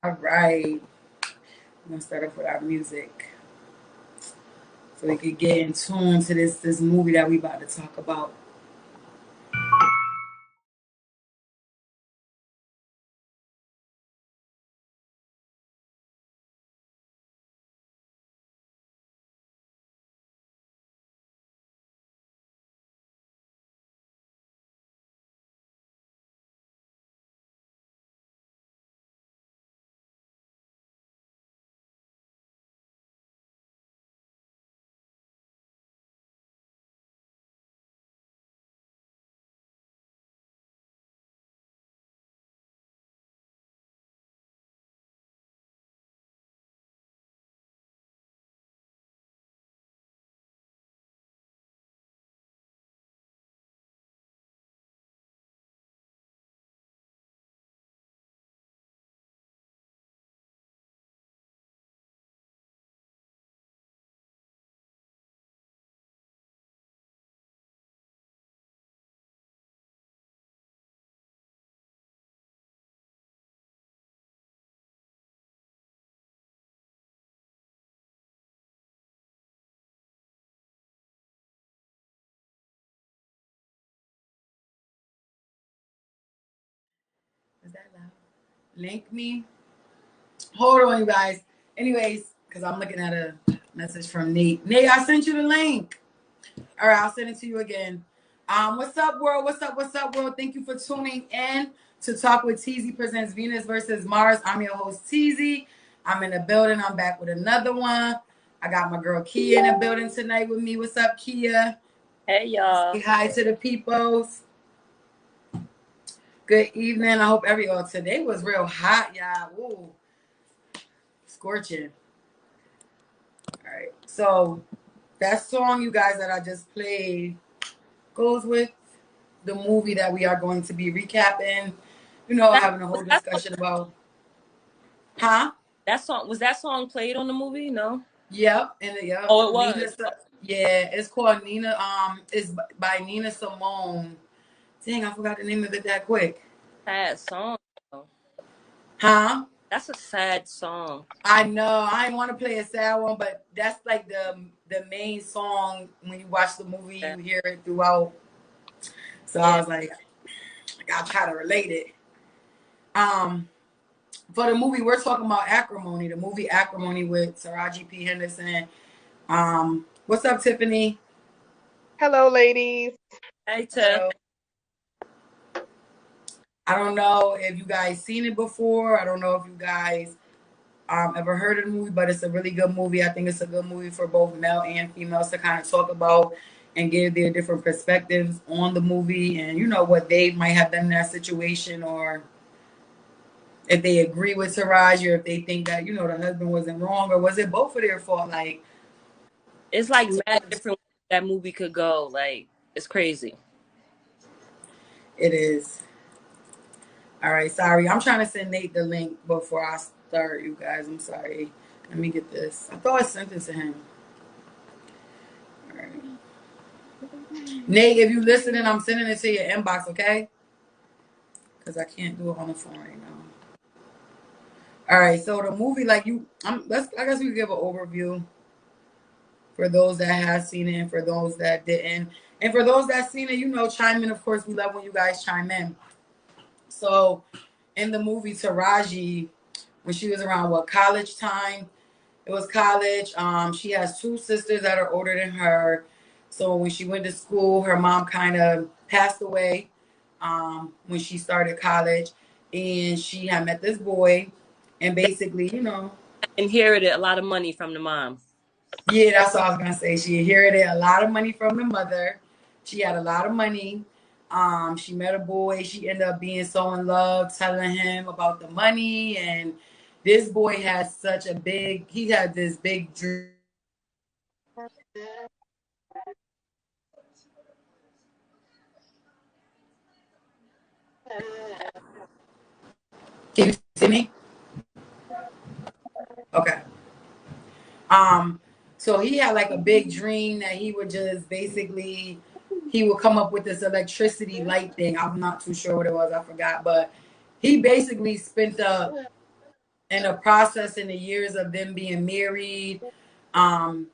All right. I'm gonna start off with our music so we could get in tune to this movie that we about to talk about. Is that loud? Link me. Hold on, you guys. Anyways, because I'm looking at a message from Nate. Nate, I sent you the link. All right, I'll send it to you again. What's up, world? What's up? What's up, world? Thank you for tuning in to Talk with Teezy presents Venus versus Mars. I'm your host, Teezy. I'm in the building. I'm back with another one. I got my girl Kia in the building tonight with me. What's up, Kia? Hey, y'all. Say hi to the peoples. Good evening. I hope today was real hot, y'all. Ooh, scorching. All right. So that song, you guys, that I just played goes with the movie that we are going to be recapping. You know, having a whole discussion about. Huh? That song was that song played on the movie? No. Yep. And yep. Oh, it was. Yeah, it's called Nina. It's by Nina Simone. Dang, I forgot the name of it that quick. Sad song. Though. Huh? That's a sad song. I know. I didn't want to play a sad one, but that's like the main song when you watch the movie. Yeah. You hear it throughout. So yeah. I was like, I gotta try to relate it. For the movie, we're talking about Acrimony, the movie Acrimony with Taraji P. Henderson. What's up, Tiffany? Hello, ladies. Hey, Tiff. I don't know if you guys seen it before. I don't know if you guys ever heard of the movie, but it's a really good movie. I think it's a good movie for both male and females to kind of talk about and give their different perspectives on the movie and, you know, what they might have done in that situation, or if they agree with Taraji, or if they think that, you know, the husband wasn't wrong, or was it both of their fault? Like, it's like mad different that movie could go. Like, it's crazy. It is. All right, sorry. I'm trying to send Nate the link before I start, you guys. I'm sorry. Let me get this. I thought I sent it to him. All right. Nate, if you listening, I'm sending it to your inbox, okay? Because I can't do it on the phone right now. All right, so the movie, like I guess we could give an overview for those that have seen it and for those that didn't. And for those that seen it, you know, chime in. Of course, we love when you guys chime in. So in the movie, Taraji, when she was around college time, it was college. She has two sisters that are older than her. So when she went to school, her mom kind of passed away when she started college, and she had met this boy, and basically, you know, inherited a lot of money from the mom. Yeah, that's what I was gonna say. She inherited a lot of money from the mother. She had a lot of money. She met a boy. She ended up being so in love, telling him about the money. And this boy has such a big. He had this big dream. Can you see me? Okay. So he had like a big dream that he would just basically he would come up with this electricity light thing. I'm not too sure what it was, I forgot, but he basically spent up in the process, in the years of them being married, um,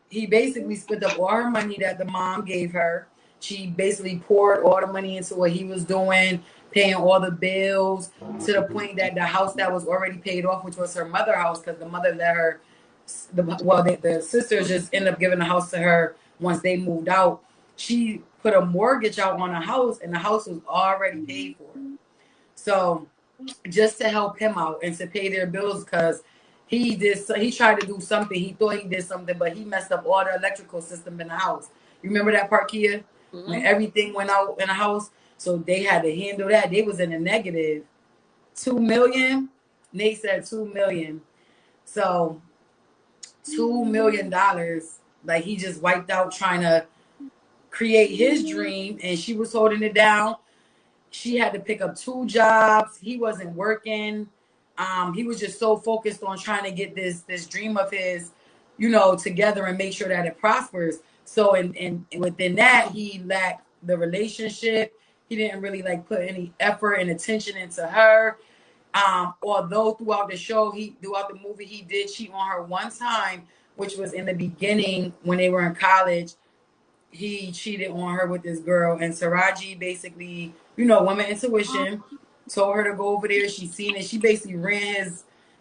he basically spent up all her money that the mom gave her. She basically poured all the money into what he was doing, paying all the bills, to the point that the house that was already paid off, which was her mother's house, because the mother let her, the sisters just ended up giving the house to her once they moved out. She put a mortgage out on a house, and the house was already paid for. So just to help him out and to pay their bills, because he tried to do something. He thought he did something, but he messed up all the electrical system in the house. You remember that part, Kia? Mm-hmm. When everything went out in the house, so they had to handle that. They was in a negative $2 million. Nate said $2 million. So $2 million, like he just wiped out trying to create his dream, and she was holding it down. She had to pick up 2 jobs. He wasn't working. He was just so focused on trying to get this dream of his, together and make sure that it prospers. So and within that, he lacked the relationship. He didn't really like put any effort and attention into her. Although throughout the movie, he did cheat on her one time, which was in the beginning when they were in college. He cheated on her with this girl, and Taraji basically, women intuition, told her to go over there. She seen it. She basically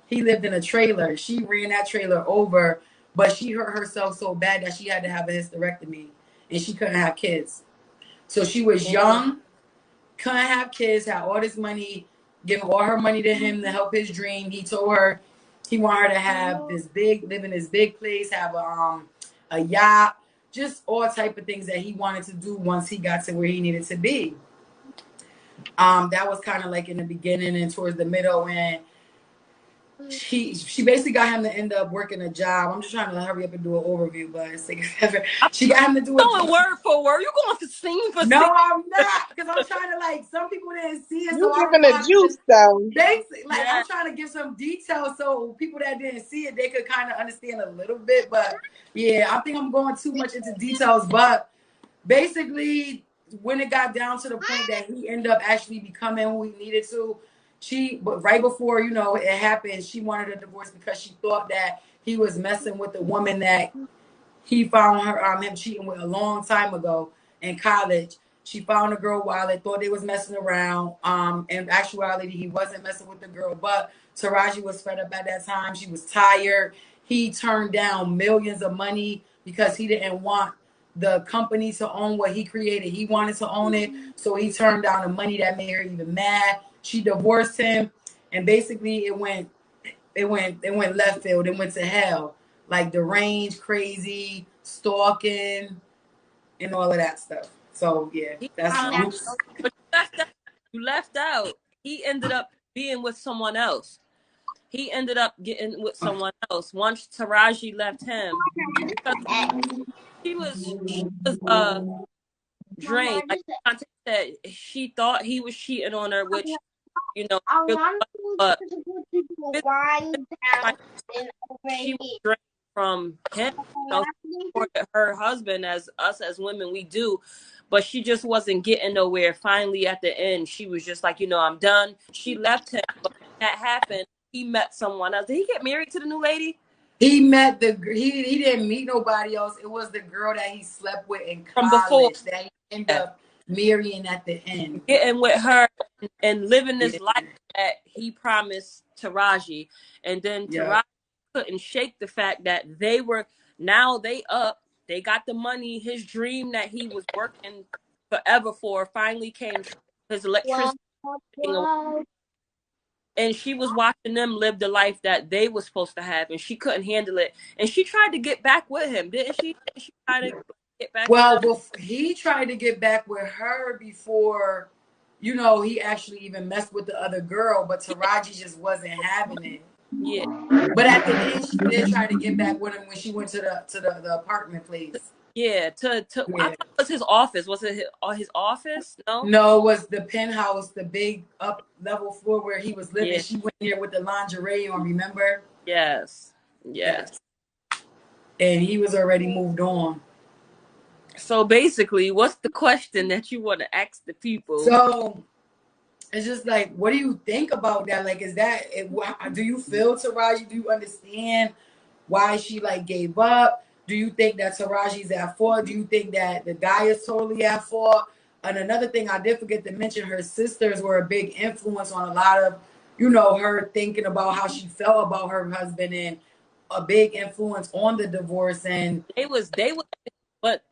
he lived in a trailer. She ran that trailer over, but she hurt herself so bad that she had to have a hysterectomy, and she couldn't have kids. So she was young, couldn't have kids, had all this money, giving all her money to him to help his dream. He told her he wanted her to have live in this big place, have a yacht, just all type of things that he wanted to do once he got to where he needed to be. That was kind of like in the beginning and towards the middle, and she basically got him to end up working a job. I'm just trying to hurry up and do an overview, but it's like she got him to do it. Going word for word. You going for scene for scene? No, I'm not, because I'm trying to some people didn't see it. You giving the juice though. Basically, I'm trying to give some details so people that didn't see it, they could kind of understand a little bit. But yeah, I think I'm going too much into details. But basically, when it got down to the point that he ended up actually becoming who he needed to, but right before it happened, she wanted a divorce because she thought that he was messing with the woman that he found him cheating with a long time ago in college. She found a girl while they thought they was messing around. In actuality, he wasn't messing with the girl, but Taraji was fed up at that time. She was tired. He turned down millions of money because he didn't want the company to own what he created. He wanted to own it, so he turned down the money that made her even mad. She divorced him, and basically it went left field. It went to hell, like deranged, crazy, stalking, and all of that stuff. So yeah, that's but you left out. He ended up being with someone else. He ended up getting with someone else once Taraji left him, because she was drained. Like Conte said, she thought he was cheating on her, which really, but she was drained from him. Her husband, as us as women, we do, but she just wasn't getting nowhere. Finally, at the end, she was just like, I'm done. She left him, but when that happened, he met someone else. Did he get married to the new lady? He met he didn't meet nobody else. It was the girl that he slept with in college From before that he ended up marrying at the end. Getting with her and living this life that he promised Taraji. And then Taraji couldn't shake the fact that they got the money. His dream that he was working forever for finally came true. His electricity. And she was watching them live the life that they were supposed to have, and she couldn't handle it. And she tried to get back with him, didn't she? She tried to get back with him? He tried to get back with her before, he actually even messed with the other girl, but Taraji just wasn't having it. Yeah. But at the end, she did try to get back with him when she went to the apartment place. Yeah, I thought it was his office. Was it his office? No, it was the penthouse, the big up level floor where he was living. Yeah. She went there with the lingerie on, remember? Yes. And he was already moved on. So basically, what's the question that you want to ask the people? So it's just like, what do you think about that? Like, is that do you feel Taraji? Do you understand why she like gave up? Do you think that Taraji's at fault? Do you think that the guy is totally at fault? And another thing I did forget to mention, her sisters were a big influence on a lot of, her thinking about how she felt about her husband, and a big influence on the divorce. And they was, but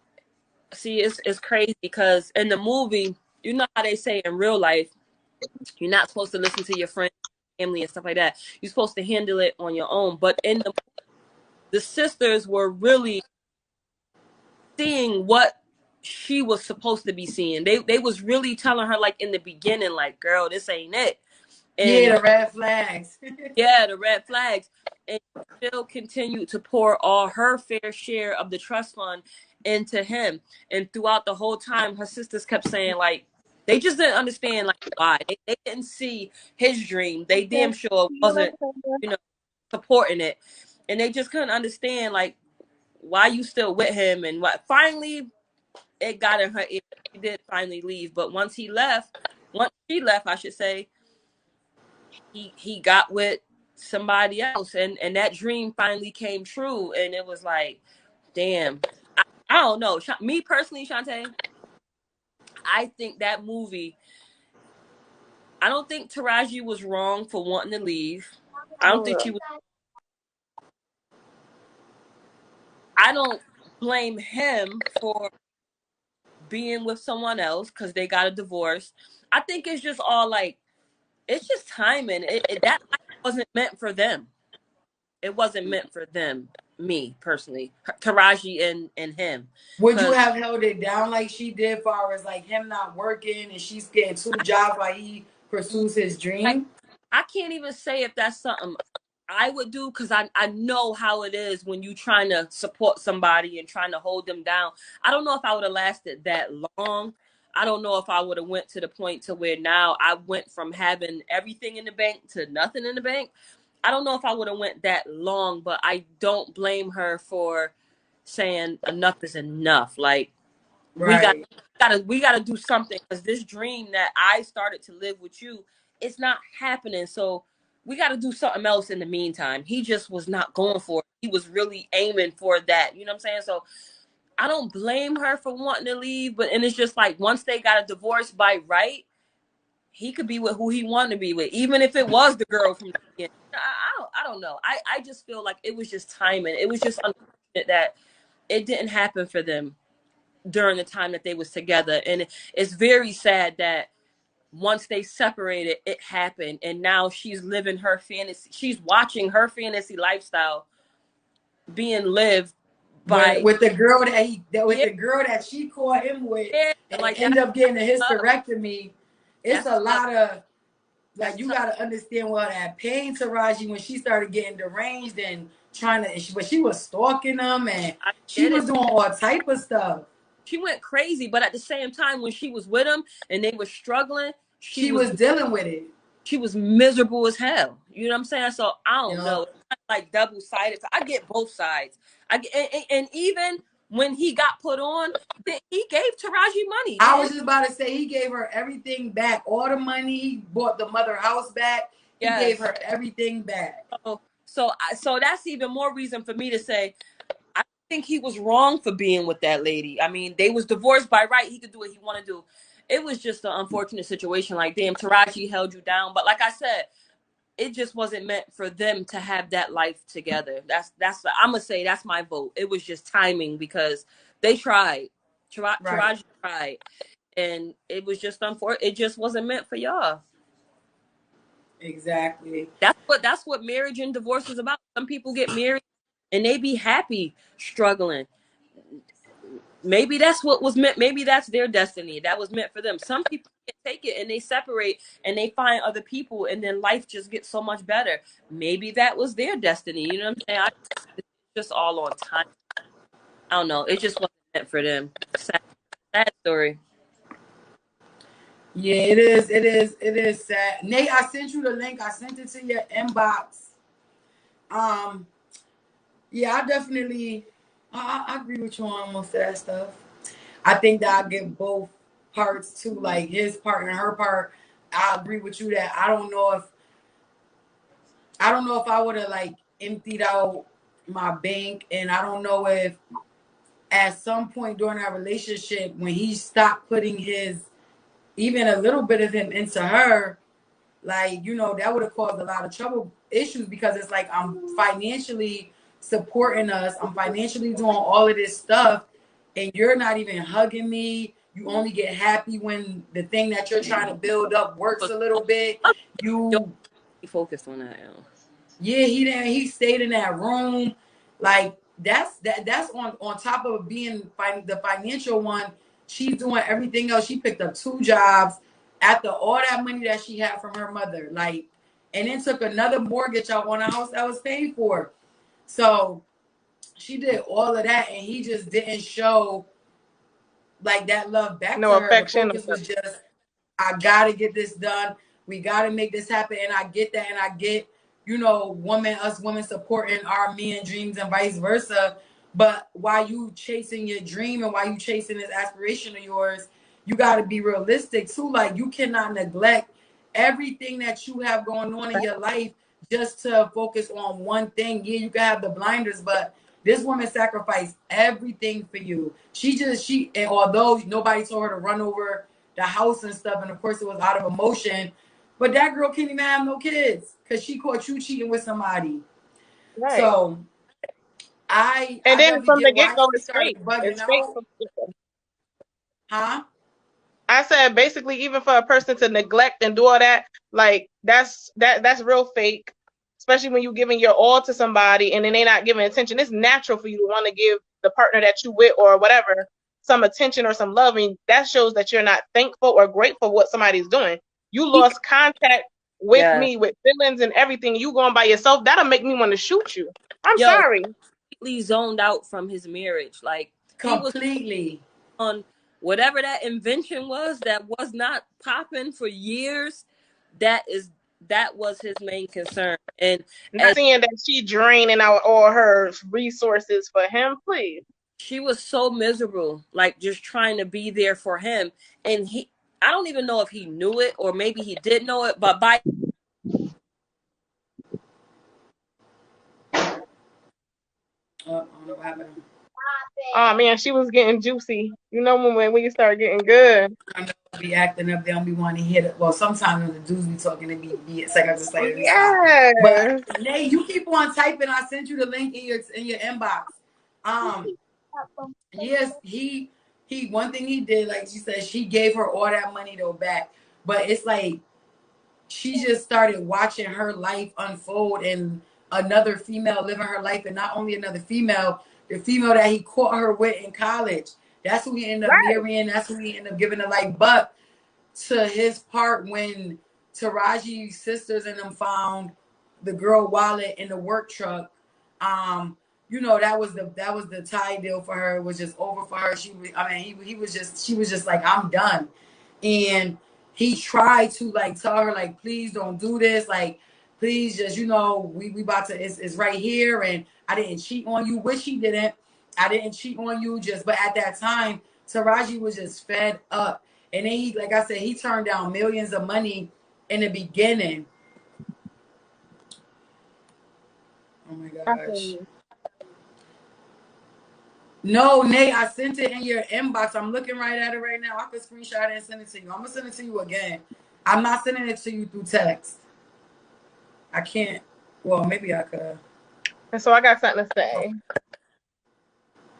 see, it's crazy because in the movie, you know how they say in real life, you're not supposed to listen to your friends, family, and stuff like that. You're supposed to handle it on your own. But in the sisters were really seeing what she was supposed to be seeing. They was really telling her, like, in the beginning, like, girl, this ain't it. And yeah, the red flags. yeah, the red flags. And still continued to pour all her fair share of the trust fund into him. And throughout the whole time, her sisters kept saying, like, they just didn't understand, like, why. They didn't see his dream. They damn sure wasn't, you know, supporting it. And they just couldn't understand, like, why you still with him. And what finally it got in her ear. She did finally leave. But once she left, I should say, he got with somebody else, and that dream finally came true. And it was like, damn, I don't know. Me personally, Shantae, I think that movie, I don't think Taraji was wrong for wanting to leave. I don't think she was. I don't blame him for being with someone else because they got a divorce. I think it's just all like, it's just timing. That wasn't meant for them. It wasn't meant for them. Me personally, Taraji and him. Would you Because have held it down like she did, far as like him not working and she's getting two jobs while he pursues his like, dream? I can't even say if that's something I would do, because I know how it is when you trying to support somebody and trying to hold them down. I don't know if I would have lasted that long. I don't know if I would have went to the point to where now I went from having everything in the bank to nothing in the bank. I don't know if I would have went that long, but I don't blame her for saying enough is enough. Like, we got Right. we gotta do something, because this dream that I started to live with you, it's not happening. So we got to do something else in the meantime. He just was not going for it. He was really aiming for that. You know what I'm saying? So I don't blame her for wanting to leave, but and it's just like, once they got a divorce by right, he could be with who he wanted to be with, even if it was the girl from the beginning. I don't know. I just feel like it was just timing. It was just unfortunate that it didn't happen for them during the time that they was together. And it's very sad that once they separated, it happened, and now she's living her fantasy. She's watching her fantasy lifestyle being lived by, With the girl with yeah, the girl that she caught him with, yeah, and like end up getting a tough. hysterectomy. It's That's a tough. lot of, like, That's you tough. got to understand what that pain, Taraji, when she started getting deranged and trying to, but she was stalking them, and I she get was it. doing all type of stuff. She went crazy, but at the same time, when she was with him and they were struggling, She was dealing with it. she was miserable as hell. You know what I'm saying? So I You don't know. know, It's kind of like double sided. I get both sides. And even when he got put on, he gave Taraji money. I was just about to say he gave her everything back, all the money. He bought the mother house back. He gave Yes. her everything back. So that's even more reason for me to say I think he was wrong for being with that lady. I mean, they was divorced by right. He could do what he wanted to do. It was just an unfortunate situation. Like, damn, Taraji held you down. But like I said, it just wasn't meant for them to have that life together. I'm gonna say that's my vote. It was just timing, because they tried. Right. Taraji tried, and it was just unfortunate. It just wasn't meant for y'all. Exactly. That's what marriage and divorce is about. Some people get married and they be happy struggling. Maybe that's what was meant. Maybe that's their destiny. That was meant for them. Some people can take it and they separate and they find other people, and then life just gets so much better. Maybe that was their destiny. You know what I'm saying? It's just all on time. I don't know. It just wasn't meant for them. Sad story. Yeah, it is. It is. It is sad. Nate, I sent you the link. I sent it to your inbox. Um, yeah, I definitely, I agree with you on most of that stuff. I think that I give both parts too, like his part and her part. I agree with you that I don't know if I would have like emptied out my bank, and I don't know if at some point during our relationship when he stopped putting his even a little bit of him into her, like, you know, that would have caused a lot of trouble issues, because it's like I'm financially supporting us, I'm financially doing all of this stuff, and you're not even hugging me. You only get happy when the thing that you're trying to build up works a little bit. Yo, You he focused on that. Yeah, he didn't. He stayed in that room. Like that's on top of being the financial one. She's doing everything else. She picked up 2 jobs after all that money that she had from her mother. Like, and then took another mortgage out on a house that was paid for. So she did all of that, and he just didn't show like that love back to No her. The affection. focus was just, I gotta get this done. We gotta make this happen. And I get that, and I get, you know, us women supporting our men dreams and vice versa. But while you chasing your dream and while you chasing this aspiration of yours, you gotta be realistic too. Like, you cannot neglect everything that you have going on in your life just to focus on one thing. Yeah, you can have the blinders, but this woman sacrificed everything for you. And although nobody told her to run over the house and stuff, and of course it was out of emotion, but that girl can't even have no kids because she caught you cheating with somebody. Right. So I And then definitely from the get why get-go, she it's started fake. bugging It's fake out. from the get-go. Huh? I said basically, even for a person to neglect and do all that, like that's real fake. Especially when you're giving your all to somebody and then they not giving attention. It's natural for you to want to give the partner that you with or whatever some attention or some love, and that shows that you're not thankful or grateful for what somebody's doing. You lost contact with Yeah. me, with feelings and everything. You going by yourself, that'll make me want to shoot you. I'm Yo, sorry. completely zoned out from his marriage. Like, he was Completely. on whatever that invention was that was not popping for years. That was his main concern. And Not as seeing that she draining out all her resources for him, please. she was so miserable, like just trying to be there for him. And I don't even know if he knew it or maybe he did know it, but by I don't know what happened. Oh man, she was getting juicy. You know when you start getting good. I know be acting up, they don't be wanting to hit it. Well, sometimes when the dudes be talking, they be it's like I just like, let me stop. Yes. But Nay, you keep on typing. I sent you the link in your inbox. Yes, he one thing he did, like she said, she gave her all that money though back. But it's like she just started watching her life unfold and another female living her life, and not only another female, the female that he caught her with in college. That's who he ended up Right. marrying. That's who he ended up giving the life. But to his part, when Taraji's sisters and them found the girl wallet in the work truck, you know, that was the tie deal for her. It was just over for her. He was just, she was just like, I'm done. And he tried to like tell her, like, please don't do this, like, please just, you know, we about to, it's right here, and I didn't cheat on you, which he didn't. I didn't cheat on you, just, but at that time Taraji was just fed up. And then he, like I said, he turned down millions of money in the beginning. Oh my gosh. No, Nate, I sent it in your inbox. I'm looking right at it right now. I could screenshot it and send it to you. I'm gonna send it to you again. I'm not sending it to you through text. I can't. Well, maybe I could. And so I got something to say.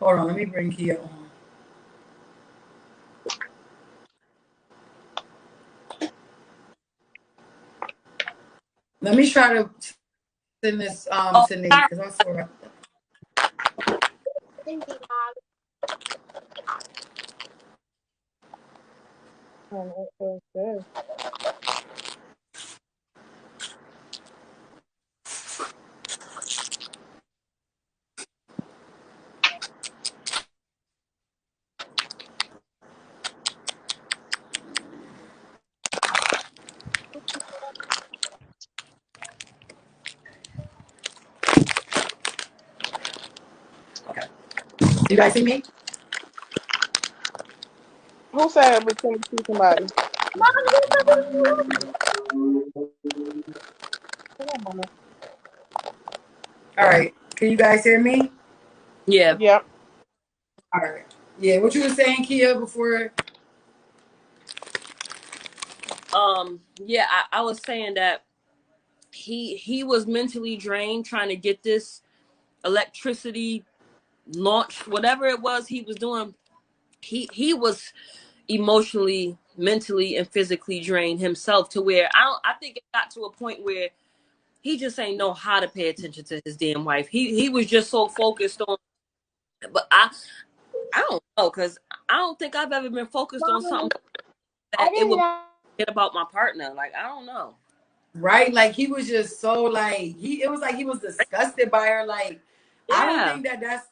Hold on, let me bring Kia on. Let me try to send this to Nate, because I swear. Okay. You guys see me? Who said we couldn't see somebody? All right. Can you guys hear me? Yeah. Yeah. All right. Yeah. What you were saying, Kia, before? Yeah, I was saying that he was mentally drained trying to get this electricity launched, whatever it was he was doing. He was emotionally, mentally, and physically drained himself to where I think it got to a point where he just ain't know how to pay attention to his damn wife. He was just so focused on, but I don't know, because I don't think I've ever been focused on something that it would get about my partner. Like, I don't know. Right? Like he was just so like it was like he was disgusted by her. Like I don't Yeah. think that that's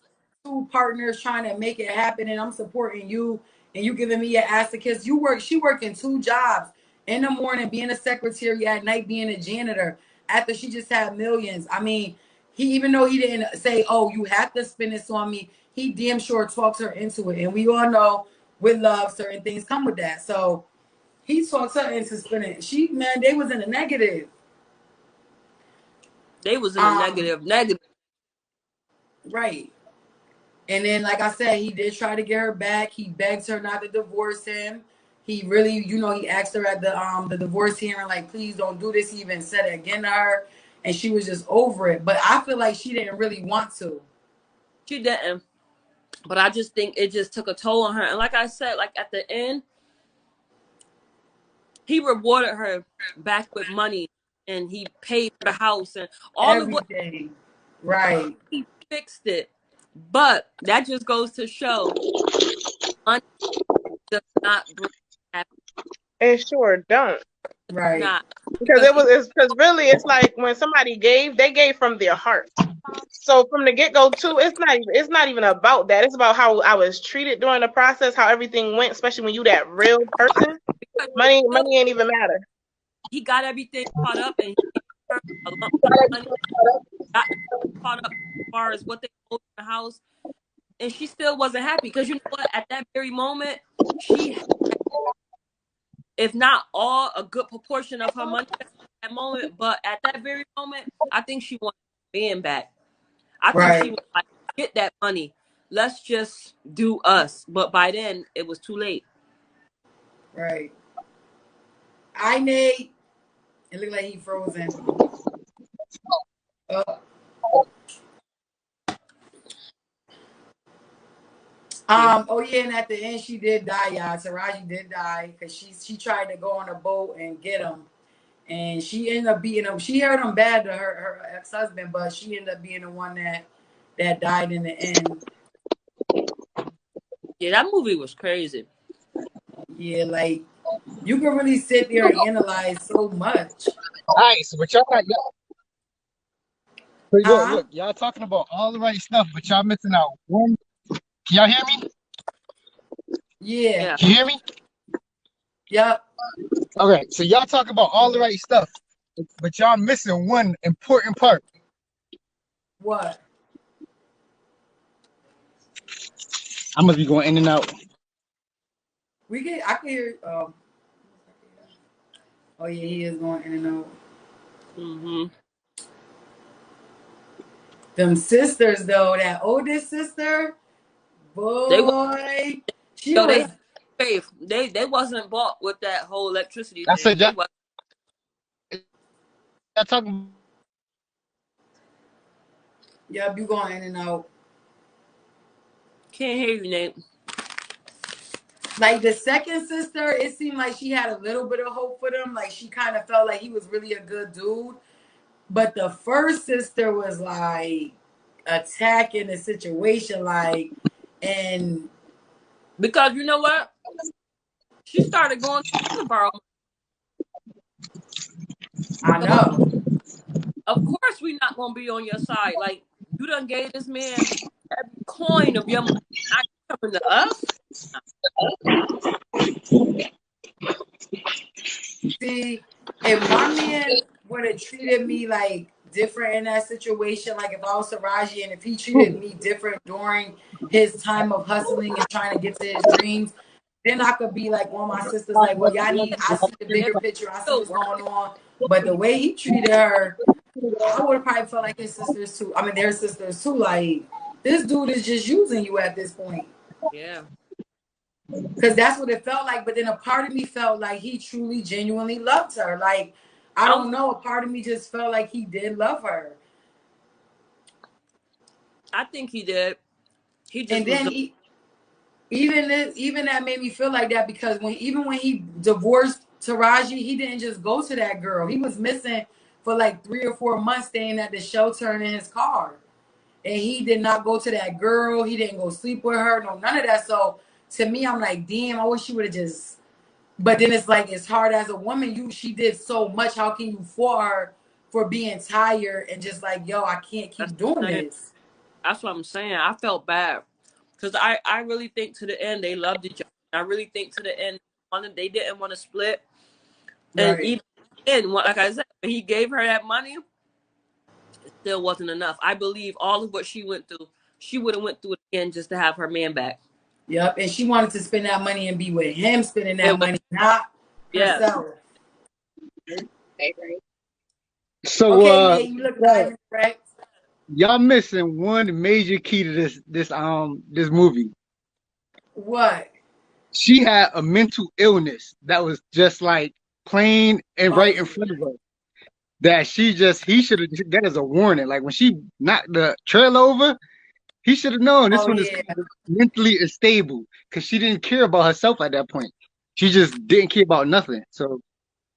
two partners trying to make it happen, and I'm supporting you and you giving me your ass to kiss. She working two jobs, in the morning being a secretary, at night being a janitor, after she just had millions. I mean, he, even though he didn't say, "Oh, you have to spend this on me," he damn sure talks her into it. And we all know with love certain things come with that. So he talks her into spending. They was in a negative. They was in a negative. Right. And then, like I said, he did try to get her back. He begs her not to divorce him. He really, he asked her at the divorce hearing, like, please don't do this. He even said it again to her, and she was just over it. But I feel like she didn't really want to. She didn't. But I just think it just took a toll on her. And like I said, like at the end, he rewarded her back with money, and he paid for the house and all of what Everything. Right. he fixed it. But that just goes to show money does not bring happiness. It sure don't. Right. Not. Because because really it's like when somebody gave, they gave from their heart. So from the get go too, it's not even about that. It's about how I was treated during the process, how everything went, especially when you that real person. Money ain't even matter. He got everything caught up, and he gave her a lump sum of money, got caught up as far as what they owed in the house, and she still wasn't happy, because you know what? At that very moment, she had, if not all, a good proportion of her money at that moment. But at that very moment, I think she wanted her man back. I think she Right. was like, get that money. Let's just do us. But by then, it was too late. Right. Nate. It looked like he frozen. Oh yeah, and at the end she did die, y'all. Taraji did die because she tried to go on a boat and get him, and she ended up beating him. She hurt him bad to her ex-husband, but she ended up being the one that died in the end. Yeah, that movie was crazy. Yeah, like you can really sit there and analyze so much. Nice, but look, y'all talking about all the right stuff, but y'all missing out one. Can y'all hear me? Yeah. Can you hear me? Yep. Okay, so y'all talking about all the right stuff, but y'all missing one important part. What? I must be going in and out. I can hear. Oh yeah, he is going in and out. Mm-hmm. Them sisters though, that oldest sister, boy, they wasn't bought with that whole electricity I thing. said y'all talking. Yep, you going in and out. Can't hear you, Nate. Like the second sister, it seemed like she had a little bit of hope for them. Like she kind of felt like he was really a good dude. But the first sister was like attacking the situation, like, and because you know what? She started going to borrow. I know. Of course, we're not gonna be on your side. Like, you done gave this man every coin of your money. Not coming to us. See, if my man would have treated me like different in that situation, like if I was Taraji and if he treated me different during his time of hustling and trying to get to his dreams, then I could be like on my sister's like, well, y'all need, I see the bigger picture, I see what's going on. But the way he treated her, I would have probably felt like his sisters too. I mean, their sisters too. Like, this dude is just using you at this point. Yeah. Because that's what it felt like. But then a part of me felt like he truly, genuinely loved her. Like, I don't know. A part of me just felt like he did love her. I think he did. He just and then even that made me feel like that because when he divorced Taraji, he didn't just go to that girl. He was missing for like 3 or 4 months, staying at the shelter in his car, and he did not go to that girl. He didn't go sleep with her. No, none of that. So to me, I'm like, damn, I wish she would have just. But then it's like, it's hard as a woman. She did so much. How can you fault her for being tired and just like, yo, I can't keep doing this? That's what I'm saying. I felt bad because I really think to the end they loved each other. I really think to the end they didn't want to split. And Right. even like I said, when he gave her that money, it still wasn't enough. I believe all of what she went through, she would have went through it again just to have her man back. Yep, and she wanted to spend that money and be with him spending that money, not herself. So okay, man, you look like right? Y'all missing one major key to this movie. What? She had a mental illness that was just like plain and right in front of her. That he should have, that is a warning. Like when she knocked the trailer over, he should have known this one is mentally unstable because she didn't care about herself at that point. She just didn't care about nothing. So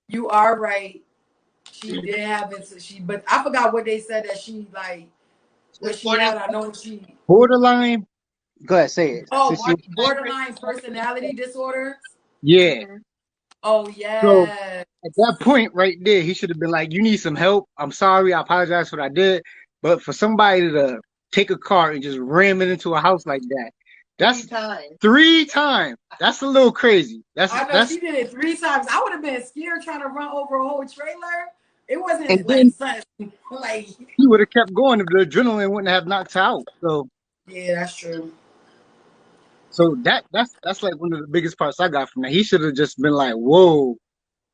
you are right. She did have it. But I forgot what they said that she like. What she had. I know she borderline. Go ahead, say it. Oh, borderline personality disorders. Yeah. Oh yeah. So at that point right there, he should have been like, "You need some help. I'm sorry. I apologize for what I did." But for somebody to take a car and just ram it into a house like that, that's 3 times. That's a little crazy. I know she did it 3 times. I would have been scared trying to run over a whole trailer. It wasn't like he would have kept going if the adrenaline wouldn't have knocked her out. So yeah, that's true. So that's like one of the biggest parts I got from that. He should have just been like, "Whoa,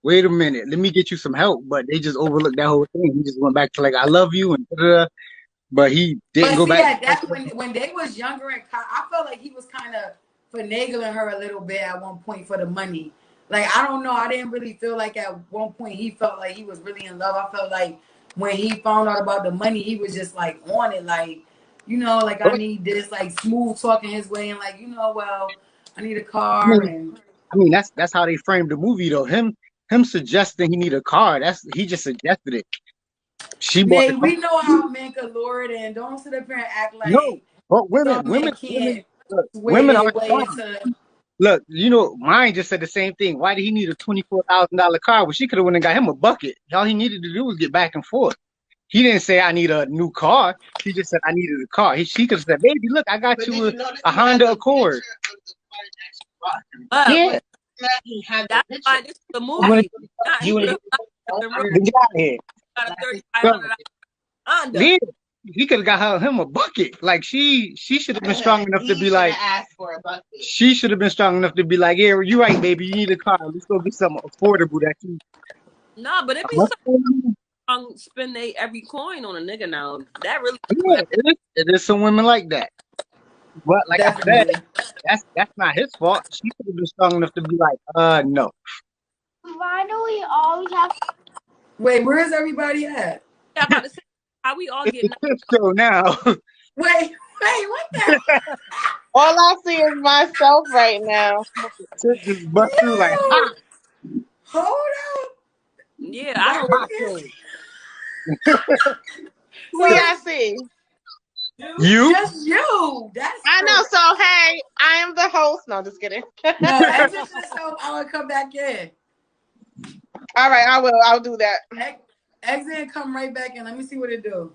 wait a minute, let me get you some help." But they just overlooked that whole thing. He just went back to like, "I love you," and but he didn't go back. That when they was younger and I felt like he was kind of finagling her a little bit at one point for the money. Like I don't know, I didn't really feel like at one point he felt like he was really in love. I felt like when he found out about the money, he was just like on it, like. You know, like I need this, like smooth talking his way, and like well, I need a car. I mean, that's how they framed the movie, though. Him suggesting he need a car. He just suggested it. We know how men could lure it in. Don't sit up here and act like no. But women are Look, you know, mine just said the same thing. Why did he need a $24,000 car? Well, she could have went and got him a bucket. All he needed to do was get back and forth. He didn't say, "I need a new car." He just said, "I needed a car." She could have said, "Baby, look, I got you a Honda Accord." Yeah. That's why this is the movie. Get out of here. Yeah, he could have got him a bucket. Like she should have been strong enough to be like, she should have been strong enough to be like, "Yeah, you're right, baby. You need a car. Let's go get something affordable that you." Nah, but it be spend every coin on a nigga now. That really it is some women like that. But like I said, that's not his fault. She could have been strong enough to be like, no. Why do we always have? Wait, where is everybody at? Yeah, I'm about to say, how we all getting so now? Wait, what the? All I see is myself right now. Just bust through like, ha. Hold up. Yeah, I don't. Who I see? You? Just you. I know. So hey, I am the host. No, just kidding. No, exit yourself. I will come back in. All right, I will. I'll do that. Exit and come right back in. Let me see what it do.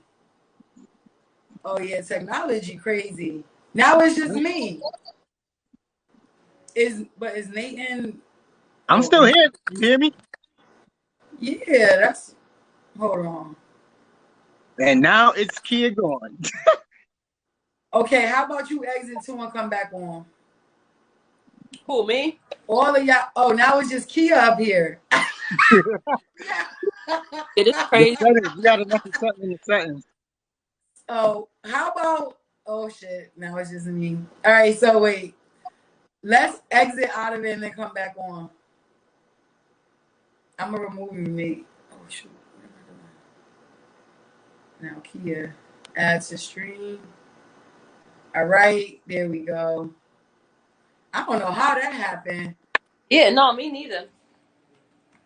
Oh yeah, technology crazy. Now it's just me. Is Nathan? I'm still here. You hear me? Yeah, that's. Hold on. And now it's Kia gone. Okay, how about you exit too and come back on? Who, me? All of y'all. Oh, now it's just Kia up here. It is The crazy. settings, you gotta look at something in the settings. Oh, how about? Oh shit! Now it's just me. All right. So wait. Let's exit out of it and then come back on. I'm gonna remove you, Nate. Oh shoot. What am I doing? Now Kia. Add to stream. All right. There we go. I don't know how that happened. Yeah, no, me neither.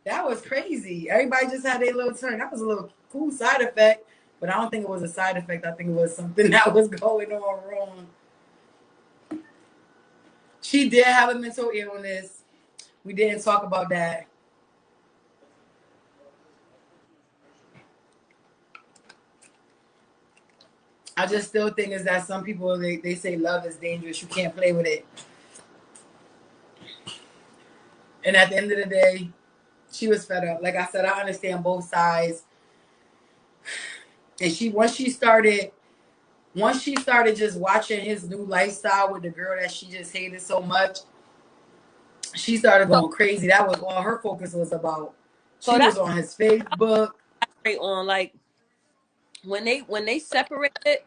That was crazy. Everybody just had their little turn. That was a little cool side effect, but I don't think it was a side effect. I think it was something that was going on wrong. She did have a mental illness. We didn't talk about that. I just still think is that some people, they say love is dangerous. You can't play with it. And at the end of the day, she was fed up. Like I said, I understand both sides. And once she started just watching his new lifestyle with the girl that she just hated so much, she started going crazy. That was all her focus was about. She was on his Facebook. On like when they separated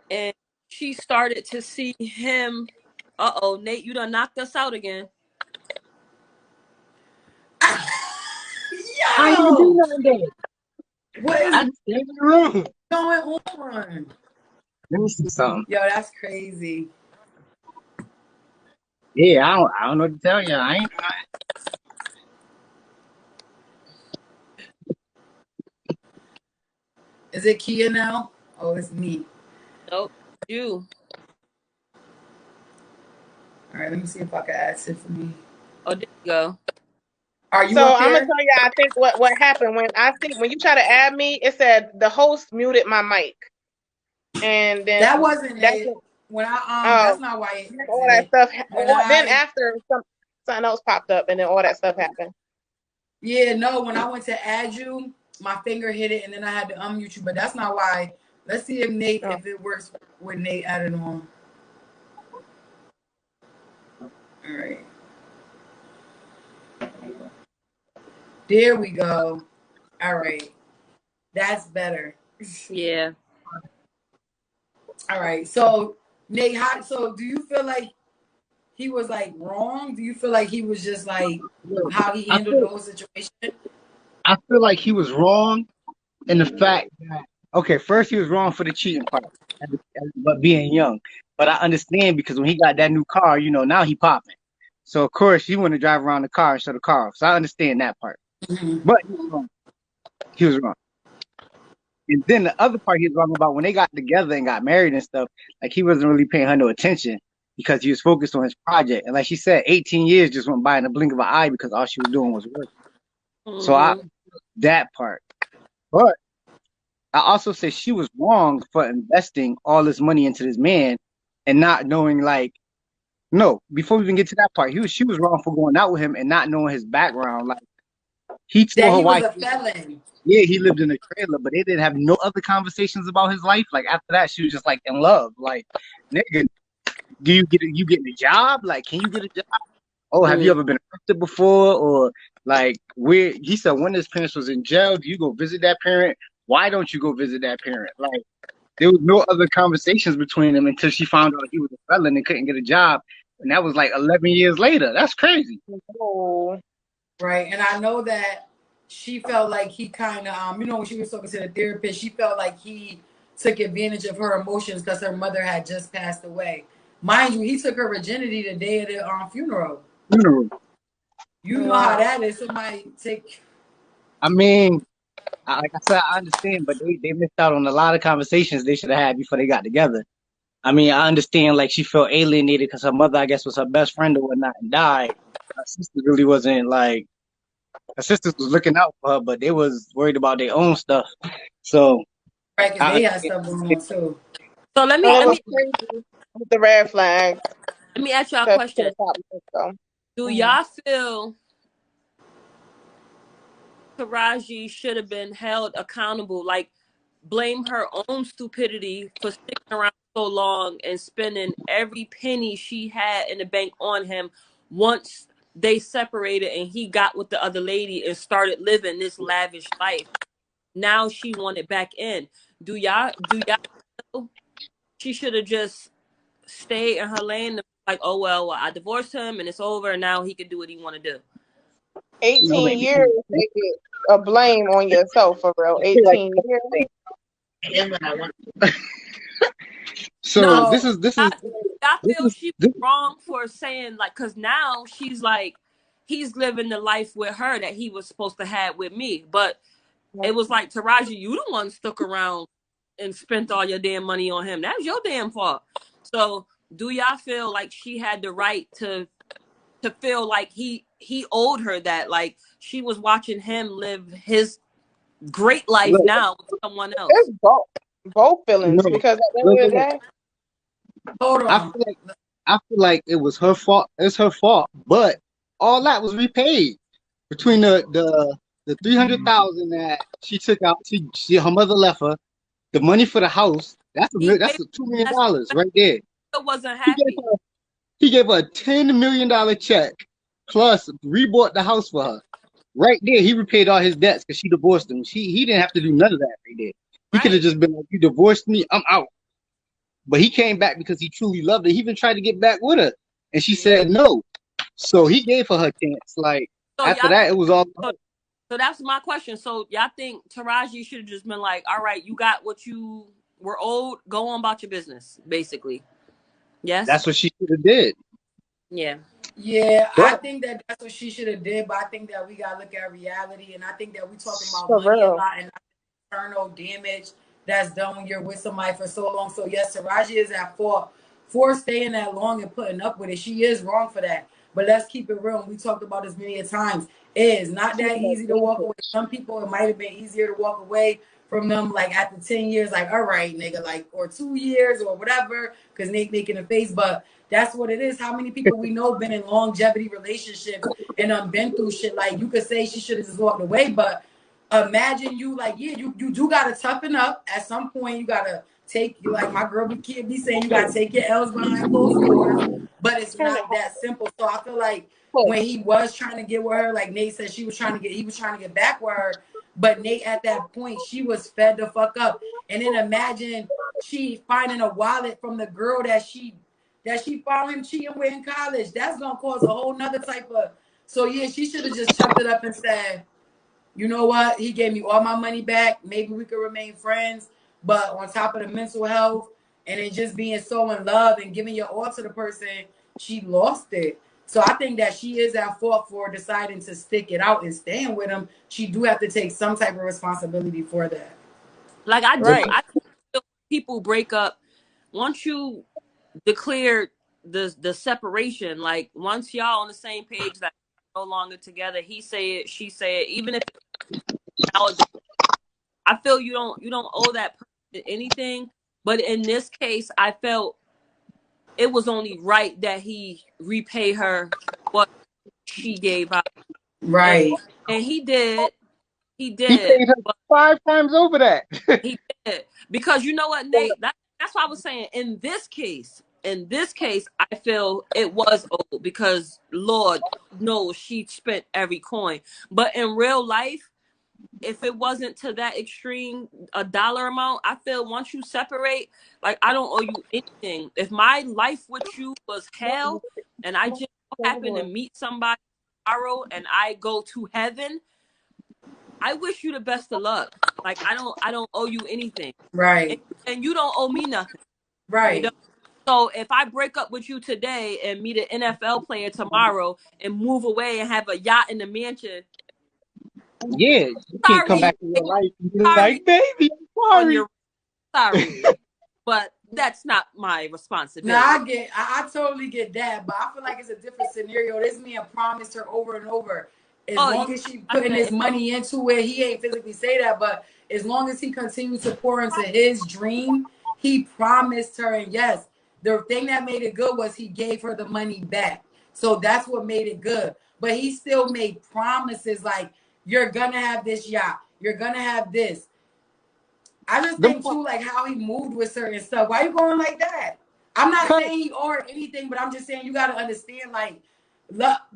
and she started to see him. Nate, you done knocked us out again. I ain't do nothing there. What is I just stayed in the room. going on? Let me see something. Yo, that's crazy. Yeah, I don't know what to tell you. I ain't. Is it Kia now? Oh, it's me. Nope, you. All right, let me see if I can add Tiffany. Oh, there you go. Are you So up I'm there? gonna tell you, I think what happened when you try to add me, it said the host muted my mic, and then That wasn't it. When that's not why it all that stuff. Then I after something else popped up, and then all that stuff happened. Yeah, no, when I went to add you, my finger hit it and then I had to unmute you, but that's not why. Let's see if if it works with Nate added on. All right. There we go. All right. That's better. Yeah. All right. So Nate, so do you feel like he was like wrong? Do you feel like he was just like how he handled the whole situation? I feel like he was wrong in the fact that, okay, first he was wrong for the cheating part, but being young. But I understand because when he got that new car, now he popping. So of course he want to drive around the car and show the car off. So I understand that part. Mm-hmm. But he was wrong. He was wrong. And then the other part he was wrong about when they got together and got married and stuff, like he wasn't really paying her no attention because he was focused on his project. And like she said, 18 years just went by in the blink of an eye because all she was doing was work. Mm-hmm. So that part. But I also say she was wrong for investing all this money into this man and not knowing, like, no, before we even get to that part, she was wrong for going out with him and not knowing his background. Like, he told her wife, was a felon. Yeah, he lived in a trailer, but they didn't have no other conversations about his life. Like, after that, she was just like in love. Like, nigga, you getting a job? Like, can you get a job? Oh, have you ever been arrested before? Or like, he said when his parents was in jail, do you go visit that parent? Why don't you go visit that parent? Like, there was no other conversations between them until she found out he was a felon and couldn't get a job. And that was like 11 years later. That's crazy. Oh. Right. And I know that she felt like he kind of, when she was talking to the therapist, she felt like he took advantage of her emotions because her mother had just passed away. Mind you, he took her virginity the day of the funeral. You know how that is. Somebody take. I mean, like I said, I understand, but they missed out on a lot of conversations they should have had before they got together. I mean, I understand, like, she felt alienated because her mother, I guess, was her best friend or whatnot and died. Her sister really wasn't, like, her sisters was looking out for her, but they was worried about their own stuff. So, right, because they had stuff going on, too. So let me with the red flag. Let me ask y'all a question. Do y'all feel Taraji should have been held accountable? Like, blame her own stupidity for sticking around so long and spending every penny she had in the bank on him, once they separated and he got with the other lady and started living this lavish life, now she wanted back in. Do y'all know she should have just stayed in her lane and like, oh well, I divorced him and it's over and now he can do what he want to do? 18 maybe years make it a blame on yourself for real. I feel like 18 years. so. No, I This feel is she this. was wrong for saying like, because now she's like, he's living the life with her that he was supposed to have with me. But it was like, Taraji, you the one stuck around and spent all your damn money on him. That's your damn fault. So do y'all feel like she had the right to feel like he owed her that? Like she was watching him live his great life Look, now with someone else. It's both feelings no, because at the end look, of the look. day, hold I on. feel like it was her fault. It's her fault, but all that was repaid between the 300,000 that she took out. Her mother left her the money for the house. That's He that's gave the $2 million us right there. wasn't He gave happy. her he gave her a $10 million check plus rebought the house for her. Right there, he repaid all his debts because she divorced him. He didn't have to do none of that right there. He could have Right. just been like, "You divorced me, I'm out." But he came back because he truly loved her. He even tried to get back with her, and she said no. So he gave her chance. Like So after y'all that, it was all. so that's my question. So y'all think Taraji should have just been like, all right, you got what you were owed, go on about your business, basically. Yes? That's what she should have did. Yeah. Yeah, I But think that that's what she should have did, but I think that we gotta look at reality, and I think that we talking about for money a real. lot and internal damage that's done when you're with somebody for so long. So yes, Taraji is at fault for staying that long and putting up with it. She is wrong for that. But let's keep it real. We talked about this many times. It is not She that was easy to walk away. vintage. Some people it might have been easier to walk away from them like after 10 years, like, all right, nigga, like, or 2 years or whatever, because Nate making a face. But that's what it is. How many people we know been in longevity relationships and been through shit? Like you could say she should have just walked away, but imagine you like, yeah, you do gotta toughen up. At some point, you gotta take like my girl be saying, you gotta take your L's behind closed doors. But it's Turn it not that simple. So I feel like off. when he was trying to get with her, like Nate said, he was trying to get back with her. But Nate at that point, she was fed the fuck up. And then imagine she finding a wallet from the girl that she found him cheating with in college. That's gonna cause a whole nother type of. So yeah, she should have just chucked it up and said, you know what? He gave me all my money back. Maybe we could remain friends. But on top of the mental health and then just being so in love and giving your all to the person, she lost it. So I think that she is at fault for deciding to stick it out and staying with him. She do have to take some type of responsibility for that. Like I do. Right. I think people break up once you declare the separation, like once y'all on the same page that no longer together, he say it, she say it, even if it's I feel you don't owe that person anything. But in this case, I felt it was only right that he repay her what she gave out. And Right. he did. He he did. paid her But 5 times over that. he did. Because you know what, Nate? That's what I was saying. In this case, I feel it was old because Lord knows she spent every coin. But in real life, if it wasn't to that extreme a dollar amount, I feel once you separate, like I don't owe you anything. If my life with you was hell and I just happen to meet somebody tomorrow and I go to heaven, I wish you the best of luck. Like I don't owe you anything. And, Right. and you don't owe me nothing. You know? Right. So if I break up with you today and meet an NFL player tomorrow and move away and have a yacht in the mansion, Yeah, you can't come sorry, back in your life and be sorry like, "Baby, I'm on sorry." your sorry, but that's not my Now responsibility. I totally get that, but I feel like it's a different scenario. This man promised her over and over, as Oh yeah, long as she I putting his said money into it, he ain't physically say that, but as long as he continues to pour into his dream, he promised her. And yes, the thing that made it good was he gave her the money back. So that's what made it good. But he still made promises like, you're gonna have this yacht, you're gonna have this. I just Them think too, like how he moved with certain stuff. Why you going like that? I'm not cut. saying he or anything, but I'm just saying you got to understand, like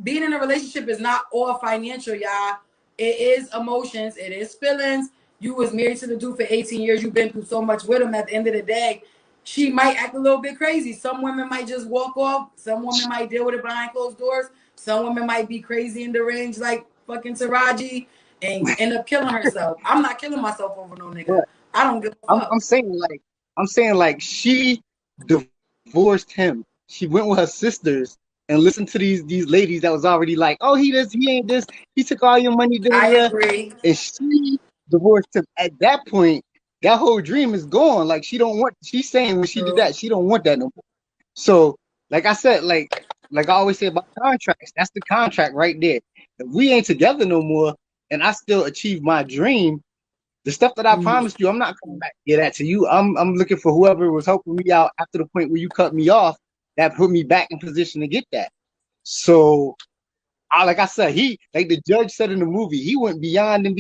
being in a relationship is not all financial, y'all. It is emotions. It is feelings. You was married to the dude for 18 years. You've been through so much with him. At the end of the day, she might act a little bit crazy. Some women might just walk off. Some women might deal with it behind closed doors. Some women might be crazy in the range like fucking Taraji and end up killing herself. I'm not killing myself over no nigga. But I don't give a fuck. I'm saying like she divorced him. She went with her sisters and listened to these ladies that was already like, oh, he ain't this, he took all your money, I agree. and she divorced him. At that point, that whole dream is gone. Like she's saying when she did that, she don't want that no more. So, like I said, like I always say about contracts, that's the contract right there. If we ain't together no more and I still achieve my dream, the stuff that I promised you, I'm not coming back to get that to you. I'm looking for whoever was helping me out after the point where you cut me off, that put me back in position to get that. So, like I said, like the judge said in the movie, he went beyond and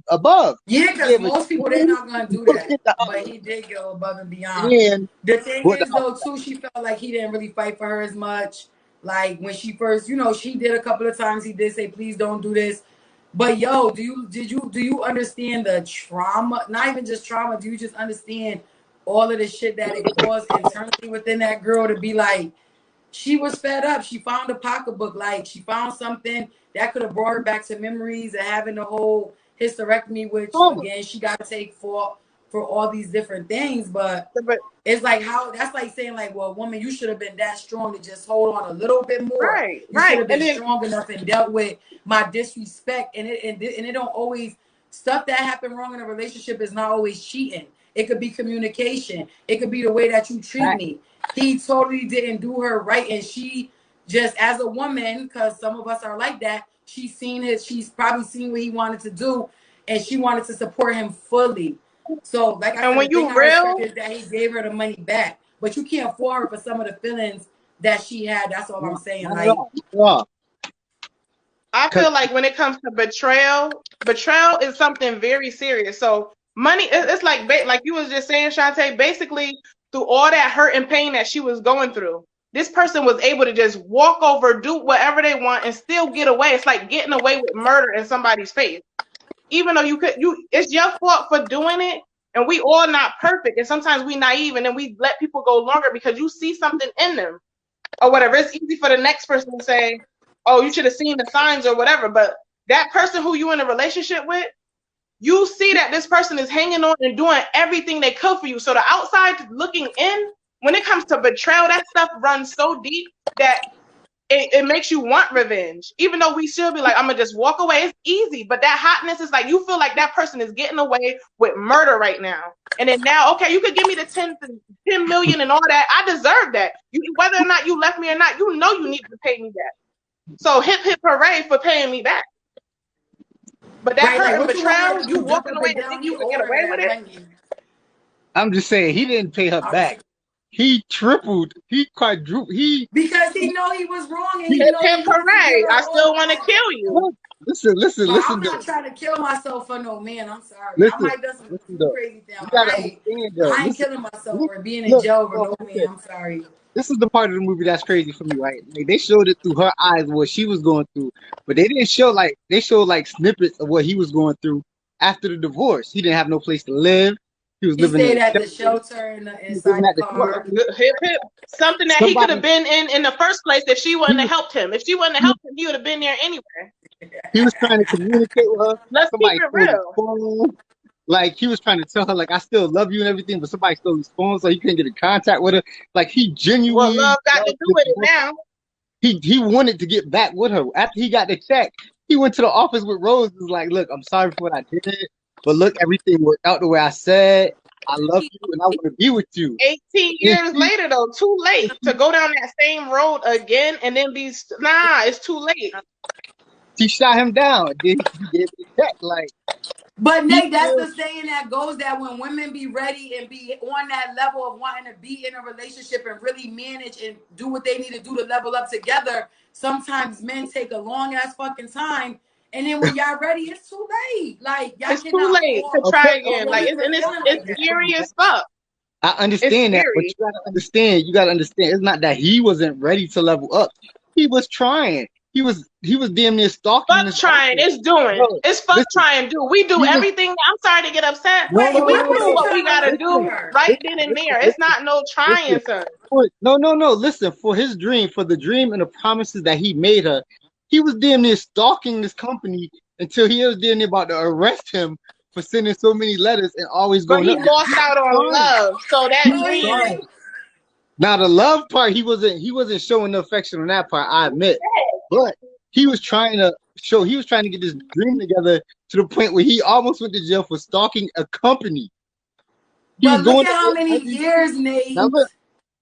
above. Yeah, because most people, they're not going to do that. But he did go above and beyond. And the thing is, though, too, she felt like he didn't really fight for her as much. Like, when she first, she did a couple of times, he did say, please don't do this. But, yo, do you understand the trauma? Not even just trauma. Do you just understand all of the shit that it caused internally within that girl to be like, she was fed up. She found a pocketbook. Like, she found something that could have brought her back to memories of having the whole hysterectomy, which, again, she got to take for all these different things. But it's like that's like saying, like, well, woman, you should have been that strong to just hold on a little bit more. Right, you should have been strong enough and dealt with my disrespect. And it don't always, stuff that happened wrong in a relationship is not always cheating. It could be communication. It could be the way that you treat me. He totally didn't do her right, and she just, as a woman, because some of us are like that, she's probably seen what he wanted to do, and she wanted to support him fully. So, like I said, when you real, is that he gave her the money back, but you can't afford her for some of the feelings that she had. That's all I'm saying. Like, I feel like when it comes to betrayal is something very serious. So money, it's like you was just saying, Shantae, basically through all that hurt and pain that she was going through, this person was able to just walk over, do whatever they want, and still get away. It's like getting away with murder in somebody's face. Even though it's your fault for doing it, and we all not perfect, and sometimes we naive, and then we let people go longer because you see something in them, or whatever. It's easy for the next person to say, oh, you should have seen the signs or whatever, but that person who you in a relationship with, you see that this person is hanging on and doing everything they could for you. So the outside looking in, when it comes to betrayal, that stuff runs so deep that it makes you want revenge. Even though we should be like, I'm going to just walk away. It's easy. But that hotness is like, you feel like that person is getting away with murder right now. And then now, okay, you could give me the 10 million and all that. I deserve that. Whether or not you left me or not, you know you need to pay me back. So hip, hip, hooray for paying me back. But that hurt and betrayal, you walking away and think you could get away with it? I'm just saying, he didn't pay her back. He tripled, he quadrupled, because he know he was wrong. And hip, hip, hooray, I still want to kill you. Listen. I'm not trying to kill myself for no man. I'm sorry. I might do some crazy thing. I ain't killing myself for being in jail for no man. I'm sorry. This is the part of the movie that's crazy for me, right? Like, they showed it through her eyes what she was going through, but they didn't show they showed snippets of what he was going through after the divorce. He didn't have no place to live. He living stayed at the shelter inside the car. Hip, hip. Something that he could have been in the first place if she wouldn't have helped him. If she wouldn't have helped him, he would have been there anyway. He was trying to communicate with her. Let's keep it real. Like, he was trying to tell her, like, I still love you and everything, but somebody stole his phone, so he couldn't get in contact with her. Like, he genuinely... Well, love got to do with it now. He wanted to get back with her. After he got the check, he went to the office with Rose and was like, look, I'm sorry for what I did, but look, everything worked out the way I said. I love you and I want to be with you. 18 years later, though, too late to go down that same road again and then be... Nah, it's too late. She shot him down. Then he gave the check, like... But Nate, that's the saying that goes that when women be ready and be on that level of wanting to be in a relationship and really manage and do what they need to do to level up together, sometimes men take a long ass fucking time, and then when y'all ready, it's too late. Like, y'all it's too late to try again. Like, it's scary as fuck. I understand that, but you gotta understand. It's not that he wasn't ready to level up. He was trying. He was damn near stalking Fuck this trying. person. It's doing. Bro, It's fuck listen, trying do. We do he was everything. I'm sorry to get upset. no, Wait, no, We why no, was do he no. what we trying to gotta look do for Listen, her? right listen, then and listen, there. It's listen, not no trying, listen. son. No. Listen, for his dream, for the dream and the promises that he made her, he was damn near stalking this company until he was damn near about to arrest him for sending so many letters and always But going he up there. lost out on Trying. love. So He that was Oh, you dream. trying. think? Now the love part, he wasn't showing the affection on that part, I admit. But he was trying to get this dream together to the point where he almost went to jail for stalking a company. He was But look going at to how jail many every years, Nate. now look,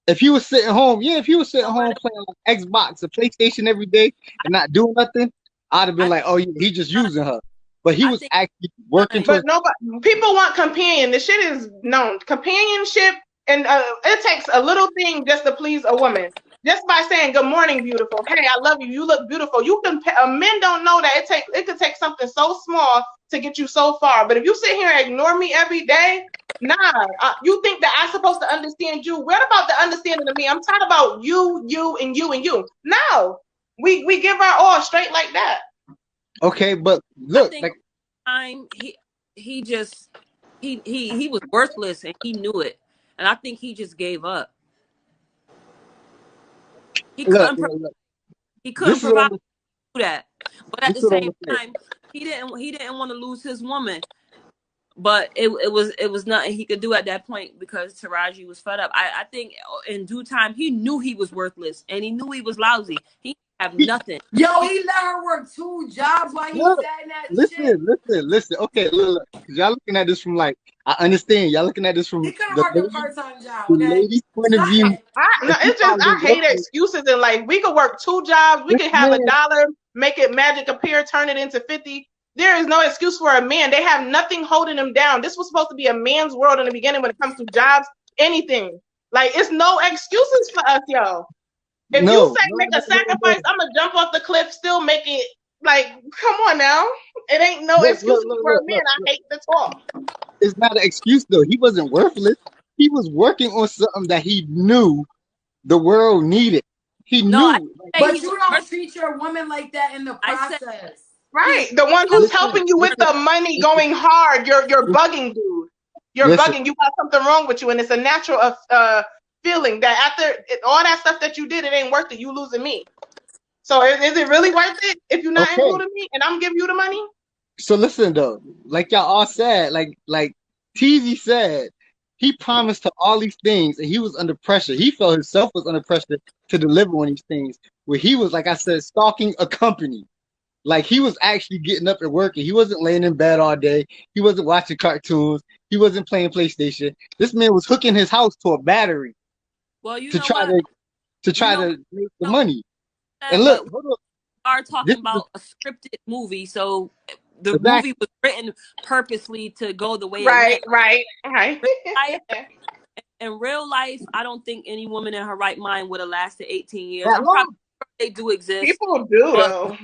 if he was sitting home, if he was sitting So home what? playing like Xbox or PlayStation every day and not doing nothing, I'd have been I like, oh yeah, he just using her. But he I was think actually working fine. But towards nobody, people want companion. The shit is known. Companionship, and it takes a little thing just to please a woman. Just by saying good morning, beautiful. Hey, I love you. You look beautiful. You can. Men don't know that it could take something so small to get you so far. But if you sit here and ignore me every day, nah. You think that I'm supposed to understand you? What about the understanding of me? I'm talking about you, and you, and you. No, we give our all straight like that. okay, but I look, think like time he just he was worthless and he knew it, and I think he just gave up. He look, couldn't look, pro- look. he couldn't This is what provide I'm that, but at this the is what I'm same gonna say. time he didn't want to lose his woman. But it was nothing he could do at that point because Taraji was fed up. I think in due time he knew he was worthless and he knew he was lousy. He have He, nothing. Yo, he let her work 2 jobs while he look, sat in that shit. listen. Okay, look. 'Cause y'all looking at this from like I understand. Y'all looking at this He from could have worked a lady, part-time job, the okay? lady's point of view. No, And she it's just probably I was hate working. excuses and like we could work 2 jobs, we This could have man, $1, make it magic appear, turn it into 50. There is no excuse for a man. They have nothing holding them down. This was supposed to be a man's world in the beginning when it comes to jobs, anything. Like it's no excuses for us, yo. If you say make a no. sacrifice, I'm gonna jump off the cliff, still make it. Like, come on now. It ain't no excuses for a man. I Look. hate the talk. It's not an excuse though. He wasn't worthless. He was working on something that he knew the world needed. He No, I knew. didn't Like, say he But was you don't worthless. treat your woman like that in the I said process. he was Right. The one who's listen, helping you with the money going hard. You're listen, bugging, dude. You're listen. bugging. You got something wrong with you. And it's a natural feeling that after all that stuff that you did, it ain't worth it. You losing me. So is it really worth it if you're not Okay. including me and I'm giving you the money? So listen though, like y'all all said, like Teezy said, he promised her all these things and he was under pressure. He felt himself was under pressure to deliver on these things. Where he was, like I said, stalking a company. Like he was actually getting up and working. He wasn't laying in bed all day. He wasn't watching cartoons. He wasn't playing PlayStation. This man was hooking his house to a battery well, you to know try what? to make the money. And But look, we hold on. are This talking is about a scripted movie, so the exactly movie was written purposely to go the way it Right. went. In real life, I don't think any woman in her right mind would have lasted 18 years. that I'm long. probably sure they do exist, People do but though.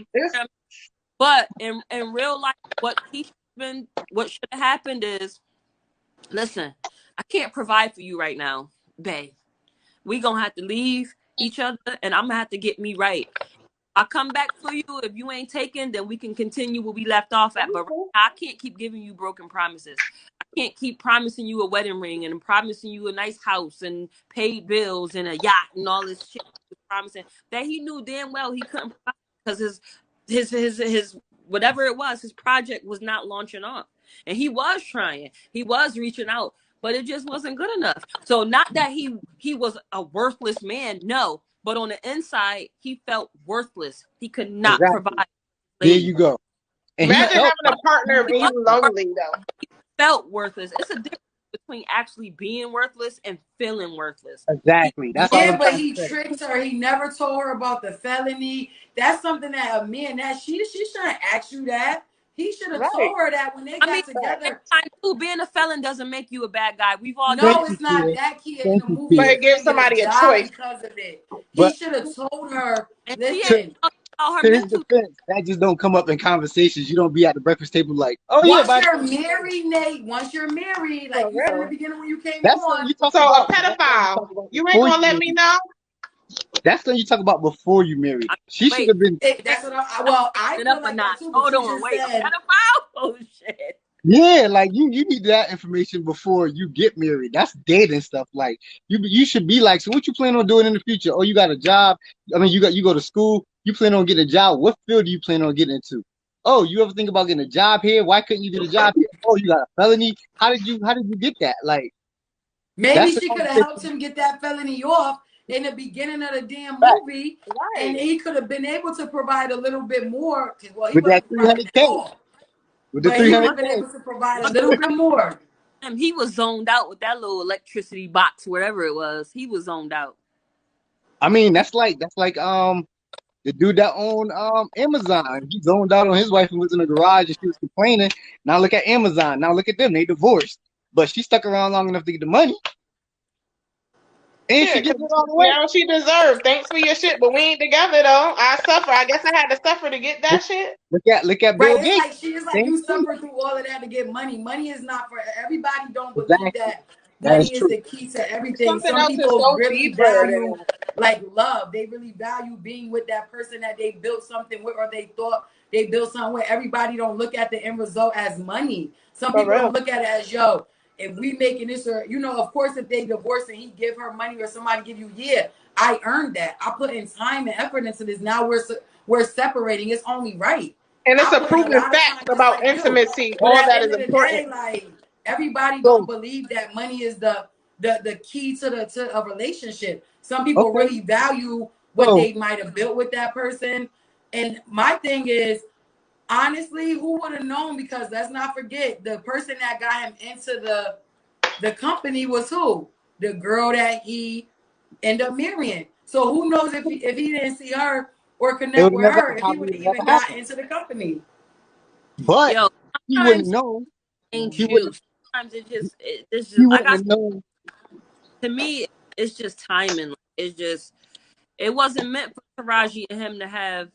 in real life, what should have happened is, listen, I can't provide for you right now, babe. We gonna have to leave each other, and I'm gonna have to get me right. I'll come back for you. If you ain't taken, then we can continue where we left off at. But right now, I can't keep giving you broken promises. I can't keep promising you a wedding ring and promising you a nice house and paid bills and a yacht and all this shit. Promising that he knew damn well he couldn't provide because his whatever it was, his project was not launching off. And he was trying. He was reaching out, but it just wasn't good enough. So not that he was a worthless man, no. But on the inside, he felt worthless. He could not Exactly. provide. There you go. And he Imagine felt having a partner He being wasn't lonely though. He felt worthless. It's a difference between actually being worthless and feeling worthless. exactly. That's all Yeah, I'm but trying to he say. tricked her. He never told her about the felony. That's something that a man that she shouldn't ask you that. He should have Right. told her that when they I mean, got together. being a felon doesn't make you a bad guy. We've all No, done Thank it. you, it's not Tia. that kid in Thank the you, movie. But Tia. it He gives couldn't get a somebody a job choice. because of it. He But should have told her, And she ain't listen, talking about her to his mental. defense, that just don't come up in conversations. You don't be at the breakfast table like, oh yeah, once by the you're way, married, Nate, once you're married, For like you said in the real. beginning when you came that's something on, you talk So a about. That's something you pedophile. talk about You ain't before gonna you let me marry. know? That's when you talk about before you married. She should Wait, have been. That's what I it feel up a like that notch. too. But Hold you on, just wait, a said pedophile? Oh shit. Yeah, like you need that information before you get married. That's dating stuff. Like you should be like, so what you plan on doing in the future? Oh, you got a job. I mean, you go to school. You plan on getting a job. What field do you plan on getting into? Oh, you ever think about getting a job here? Why couldn't you get a job here? Oh, you got a felony. How did you get that? Like maybe that's the she could have helped conversation. him get that felony off in the beginning of the damn Right. movie, and Right. he could have been able to provide a little bit more. Well, he With that wasn't providing at 300K. all, With the but he would have 300K. been able to provide a But little bit more. he was zoned out with that little electricity box, whatever it was. He was zoned out. I mean, that's like the dude that owned Amazon. He zoned out on his wife and was in the garage and she was complaining. Now look at Amazon. Now look at them. They divorced. But she stuck around long enough to get the money. And she Shit, gets 'cause it all the way. now she deserved. Thanks for your shit, but we ain't together though. I suffer. I guess I had to suffer to get that Look, shit. look at Right? Bill It's Gates. like it's like Same you thing. suffer through all of that to get money. Money is not for everybody. Don't believe Exactly. that That is money is true. the key to everything. Something Some else is people so really deeper value than like love. They really value being with that person that they built something with, or they thought they built something with. Everybody don't look at the end result as money. Some for people real. don't look at it as, yo, if we making this, or of course, if they divorce and he give her money, or somebody give you, yeah, I earned that. I put in time and effort into this. Now we're separating. It's only right. And it's I a put in a proven lot of fact time, just about like you. intimacy. But All at the that end is of the important. day, like everybody don't So believe that money is the key to a relationship. Some people okay. really value what So they might have built with that person. And my thing is, honestly, who would have known? Because let's not forget, the person that got him into the company was who? The girl that he ended up marrying. So who knows if he didn't see her or it connect would have with never her, if he probably would would have have even never got happened. into the company. But Yo, he wouldn't sometimes know. ain't He you. wouldn't Sometimes it's he just like wouldn't have known. to me, it's just timing. It's just it wasn't meant for Taraji and him to have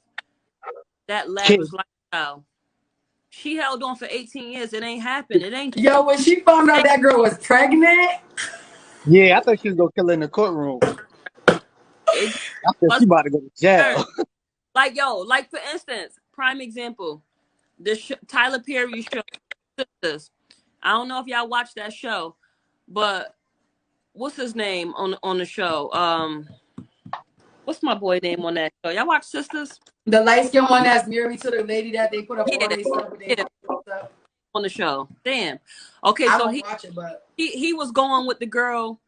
that lavish Kid. lifestyle. She held on for 18 years. It ain't happened. It ain't. Yo, when she found out that girl was pregnant, Yeah, I thought she was gonna kill her in the courtroom. It I thought she wasn't about to go to her. jail. Like yo, like for instance, prime example, the Tyler Perry show, Sisters. I don't know if y'all watched that show, but what's his name on the show? What's my boy name on that show? Y'all watch Sisters? the light skinned one that's married to the lady that they put up all Yeah, their stuff with their yeah, stuff. on the show. Damn. Okay, I so don't watch it, but he was going with the girl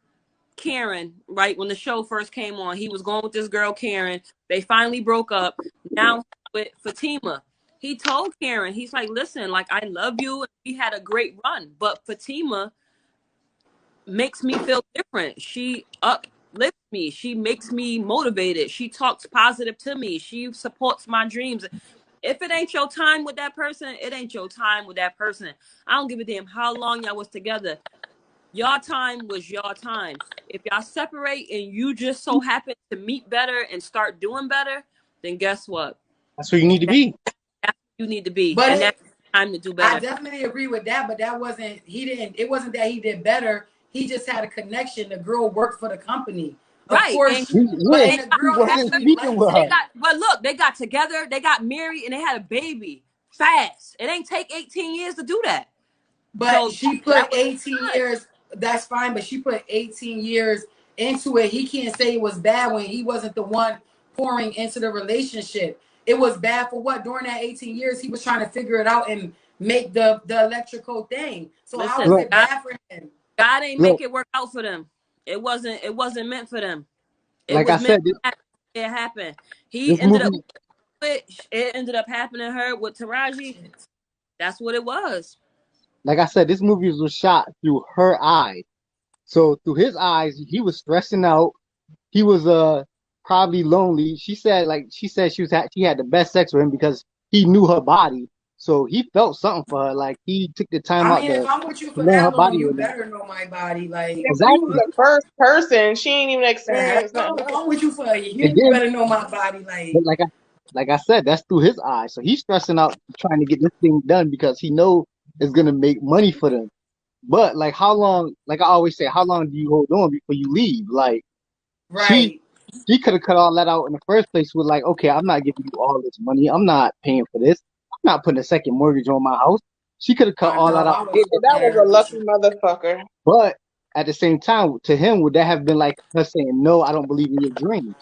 Karen, right? When the show first came on, he was going with this girl Karen. They finally broke up. Now with Fatima, he told Karen, he's like, "Listen, like I love you, and we had a great run, but Fatima makes me feel different. She uplifts me. She makes me motivated. She talks positive to me. She supports my dreams." If it ain't your time with that person, it ain't your time with that person. I don't give a damn how long y'all was together. Your time was your time. If y'all separate and you just so happen to meet better and start doing better, then guess what? That's where you need to That's be. where you need to be. but And that's time to do I better. definitely agree with that. But that wasn't he didn't. It wasn't that he did better. He just had a connection. The girl worked for the company, of Right. course, Yeah, but They and the got he girl wasn't together. actually sleeping liked with They her. him. got but look, they got together, they got married, and they had a baby fast. It ain't take 18 years to do that. But So she that put was 18 good. years. That's fine. But she put 18 years into it. He can't say it was bad when he wasn't the one pouring into the relationship. It was bad for what? During that 18 years, he was trying to figure it out and make the electrical thing. So how Listen, is Look, it bad for him? God ain't make look, it work out for them. It wasn't meant for them. It like I was meant said, this, to happen. It happened. He this ended up movie, with it ended up happening to her with Taraji. That's what it was. like I said, this movie was shot through her eyes. So through his eyes, he was stressing out. He was probably lonely. She said she had the best sex with him because he knew her body. So he felt something for her. Like he took the time I out mean, if I'm with you to for learn her that long, body you or not. better know my body. Like, Yeah, but he was Exactly. a first person. She ain't even the hell? experienced nothing. If I'm with you for a year, And you then, better know my body. Like, but like I said, that's through his eyes. So he's stressing out trying to get this thing done because he know it's gonna make money for them. But like how long, like I always say, how long do you hold on before you leave? Like she right. She could have cut all that out in the first place with like, okay, I'm not giving you all this money. I'm not paying for this. I'm not putting a second mortgage on my house. She could have cut I all know. that out. I Yeah, was that looking at was her, a but lucky motherfucker. But at the same time, to him, would that have been like her saying, no, I don't believe in your dream?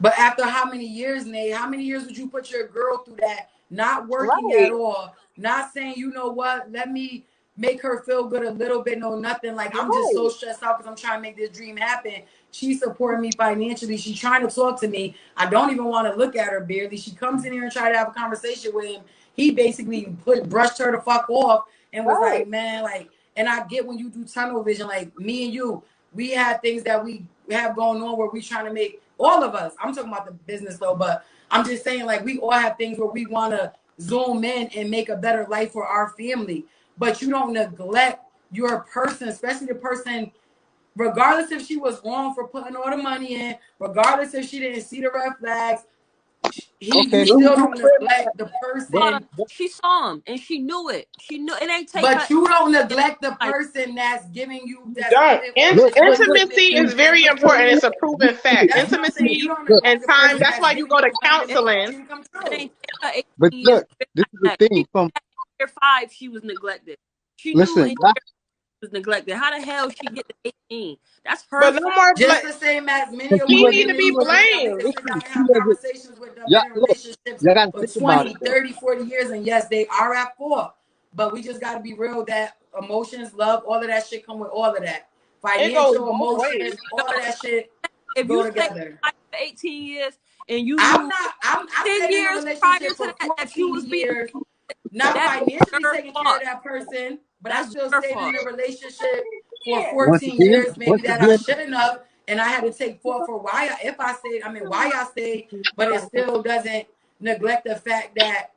But after how many years, Nate? How many years would you put your girl through that? Not working at Right. all. Not saying, you know what? Let me make her feel good a little bit. No, nothing. Like, I'm just so Right. stressed out because I'm trying to make this dream happen. She's supporting me financially. She's trying to talk to me. I don't even want to look at her barely. She comes in here and try to have a conversation with him. He basically brushed her the fuck off and was Right. like, man, like, and I get when you do tunnel vision, like me and you, we have things that we have going on where we trying to make all of us. I'm talking about the business though, but I'm just saying like we all have things where we want to zoom in and make a better life for our family. But you don't neglect your person, especially the person, regardless if she was wrong for putting all the money in, regardless if she didn't see the red flags, you Okay. still don't neglect the But, person. She saw him and she knew it. She knew it ain't take her. But you don't neglect the person that's giving you, that's Don't. putting all this work and Intimacy is everything very into important. you. It's a proven fact. That's what I'm saying. You Intimacy don't look, and neglect the time. person That's that's why you giving go you to the money to make your counseling. dream come It true. ain't take her 18 but years look, to figure this is the out that. thing. From Year 5, she was neglected. She knew listen, in was neglected. How the hell she get to 18? That's her But no fault. more Just the same as many because of she he us need in to wasn't, this be room that we blamed. say we listen, got to she have wasn't. conversations with them, Yeah, been in look, relationships y'all gotta for think about it 20, though. 30, 40 years. And yes, they are at fault. But we just got to be real that emotions, love, all of that shit come with all of that. It goes Financial, both ways. emotions, all of that shit If go you stay together. for 18 years and you I'm knew not, I 10 stayed in a years prior relationship to for that you 14 was being years, not that's financially your taking care fault. of that person, but I That's still your stayed in fault. a relationship for Once 14 again, years, maybe once that I again, shouldn't have. And I had to take fault for if I stayed, why I stayed, but it still doesn't neglect the fact that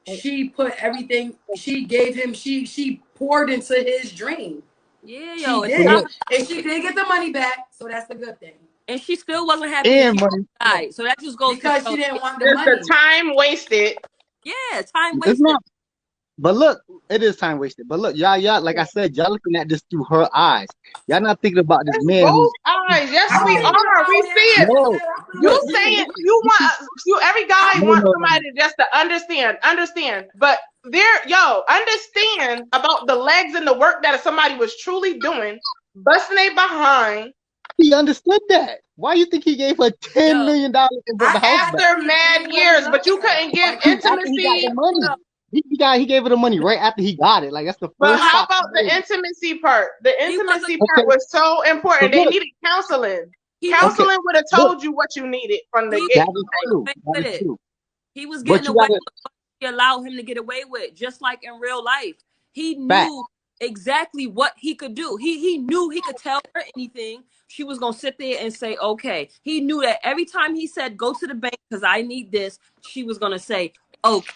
she put everything she gave him, she poured into his dream. Yeah, She yo, it's but did. not look, And she did get the money back, so that's the good thing. and she still wasn't happy and and she money, died. So that just goes to Because show she didn't want the It's the money. time wasted. yeah, time it's wasted. not. But look, it is time wasted. But look, y'all, like I said, y'all looking at this through her eyes. Y'all not thinking about this It's man both who's eyes. Yes, I'm we no, thinking are. We about see him. it. no, I feel You like look, saying he, listen, you want you every guy I'm, no, wants no, no. somebody just to understand. But understand about the legs and the work that somebody was truly doing, busting they behind He understood that. Why you think he gave her $10 Yo, million and brought the house I back? after think he mad genuinely years, but loved you her. couldn't give Like After he got the intimacy. money. He gave her the money right after he got it. Like that's the But first how spot. about the intimacy part? The he wasn't intimacy Okay, part was so so important. They look, needed counseling. he was okay, Counseling would have look, told you what you needed from the he get. that is was true. getting That away is with it. true. He was But getting you away gotta with what he allowed him to get away with, just like in real life. He fact. knew exactly what he could do. He knew he could tell her anything. She was gonna sit there and say, okay. He knew that every time he said, go to the bank because I need this, she was gonna say, okay.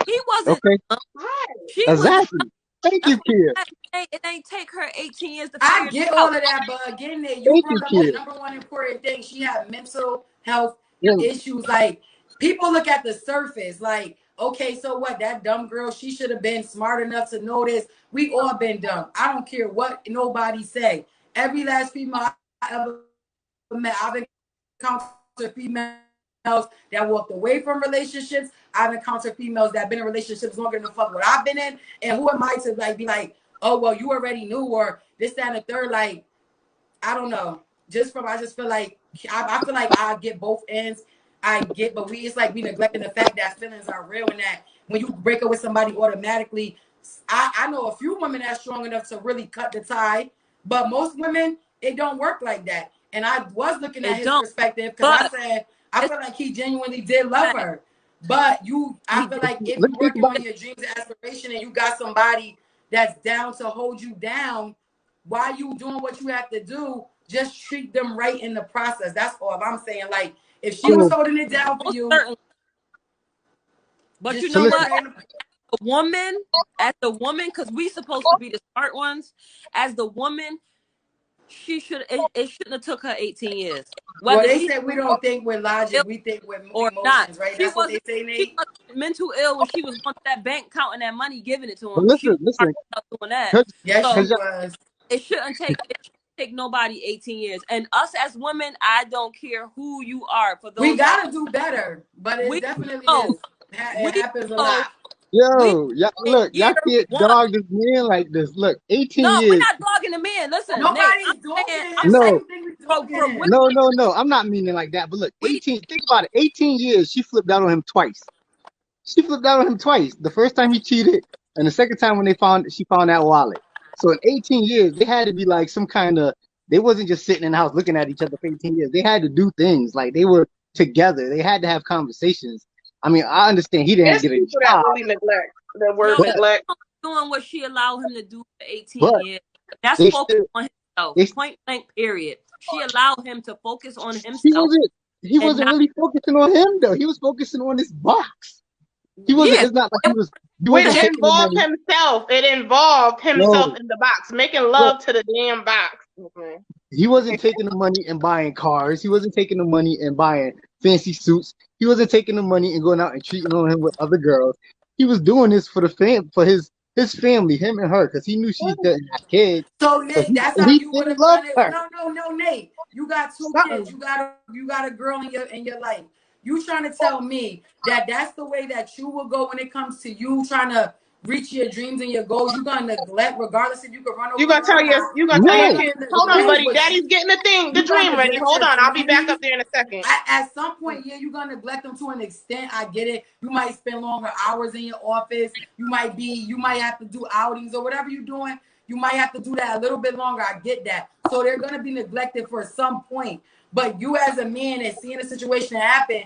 He wasn't Okay, dumb. Right. She was exactly. Thank that's you, what kid. it ain't take her 18 years to I figure it get all out. of that, but again, that you Thank you, brought up the kid. number one important thing. She had mental health Yeah, issues. Like people look at the surface, like, okay, so what? That dumb girl, she should have been smart enough to know this. We all been dumb. I don't care what nobody say. Every last female I ever met, I've encountered females that walked away from relationships. I've encountered females that been in relationships longer than the fuck what I've been in. And who am I to like be like, oh well, you already knew, or this, that, and the third. Like, I don't know. I just feel like I feel like I get both ends. I get, but it's like we neglecting the fact that feelings are real and that when you break up with somebody automatically, I know a few women that's strong enough to really cut the tie, but most women, it don't work like that. And I was looking at It his don't. perspective because I But said, I it's feel like he genuinely did love that her. But I he feel like if let's you're think working about on your dreams and aspiration and you got somebody that's down to hold you down, while you doing what you have to do, just treat them right in the process. That's all I'm saying. Like, if she was so holding it down for most you, certainly. But you just so know treat her what? listen. right in the As the woman, because we supposed to be the smart ones. As the woman, it shouldn't have took her 18 years. Well, Whether they he say we don't think with ill logic, we think with or not. emotions, right? She That's what they wasn't say, she Nate. wasn't mental ill when she was going to that bank counting that money, giving it to But him. She was listen, smart enough doing that. cause, Yes, So she cause was. it shouldn't take take nobody 18 years. And us as women, I don't care who you are. For those we gotta do better, but it we definitely know, is. It happens a lot. Yo, y'all, in look, y'all year can't one. dog this man like this. Look, 18 No, we're years. not dogging the man. Listen, Nate, Nobody's dogging him. I No, don't think we're dogging him. women, no. I'm not meaning like that. But look, we 18, think about it. 18 years, she flipped out on him twice. She flipped out on him twice. The first time he cheated, and the second time when she found that wallet. So in 18 years, they had to be like some kind of, they wasn't just sitting in the house looking at each other for 18 years. They had to do things. Like they were together. They had to have conversations. I mean, I understand he didn't There's get a people that job, really neglect the word no, neglect. doing what she allowed him to do for 18 but years. That's they focus still, on himself. they, Point blank, period. She allowed him to focus on he himself he and wasn't not, really focusing on him though. He was focusing on this box. He wasn't. yeah. It's not like he Which wasn't taking the involved money. himself. It involved himself No, in the box, making look, love to the damn box. Okay. he wasn't taking the money and buying cars. He wasn't taking the money and buying fancy suits. He wasn't taking the money and going out and cheating on him with other girls. He was doing this for his family, him and her, because he knew she didn't have kids. So So Nate, that's how he you would still have loved done it. her. No, Nate. You got two kids. Something. You got a girl in your life. You trying to tell me that that's the way that you will go when it comes to you trying to reach your dreams and your goals? You gonna neglect, regardless if you could run over. You gonna tell your No, kids, hold on, buddy. Daddy's getting the dream ready. Hold on, I'll be back up there in a second. At some point, yeah, you're gonna neglect them to an extent. I get it. You might spend longer hours in your office. You might have to do outings or whatever you're doing. You might have to do that a little bit longer. I get that. So they're gonna be neglected for some point. But you as a man and seeing a situation happen,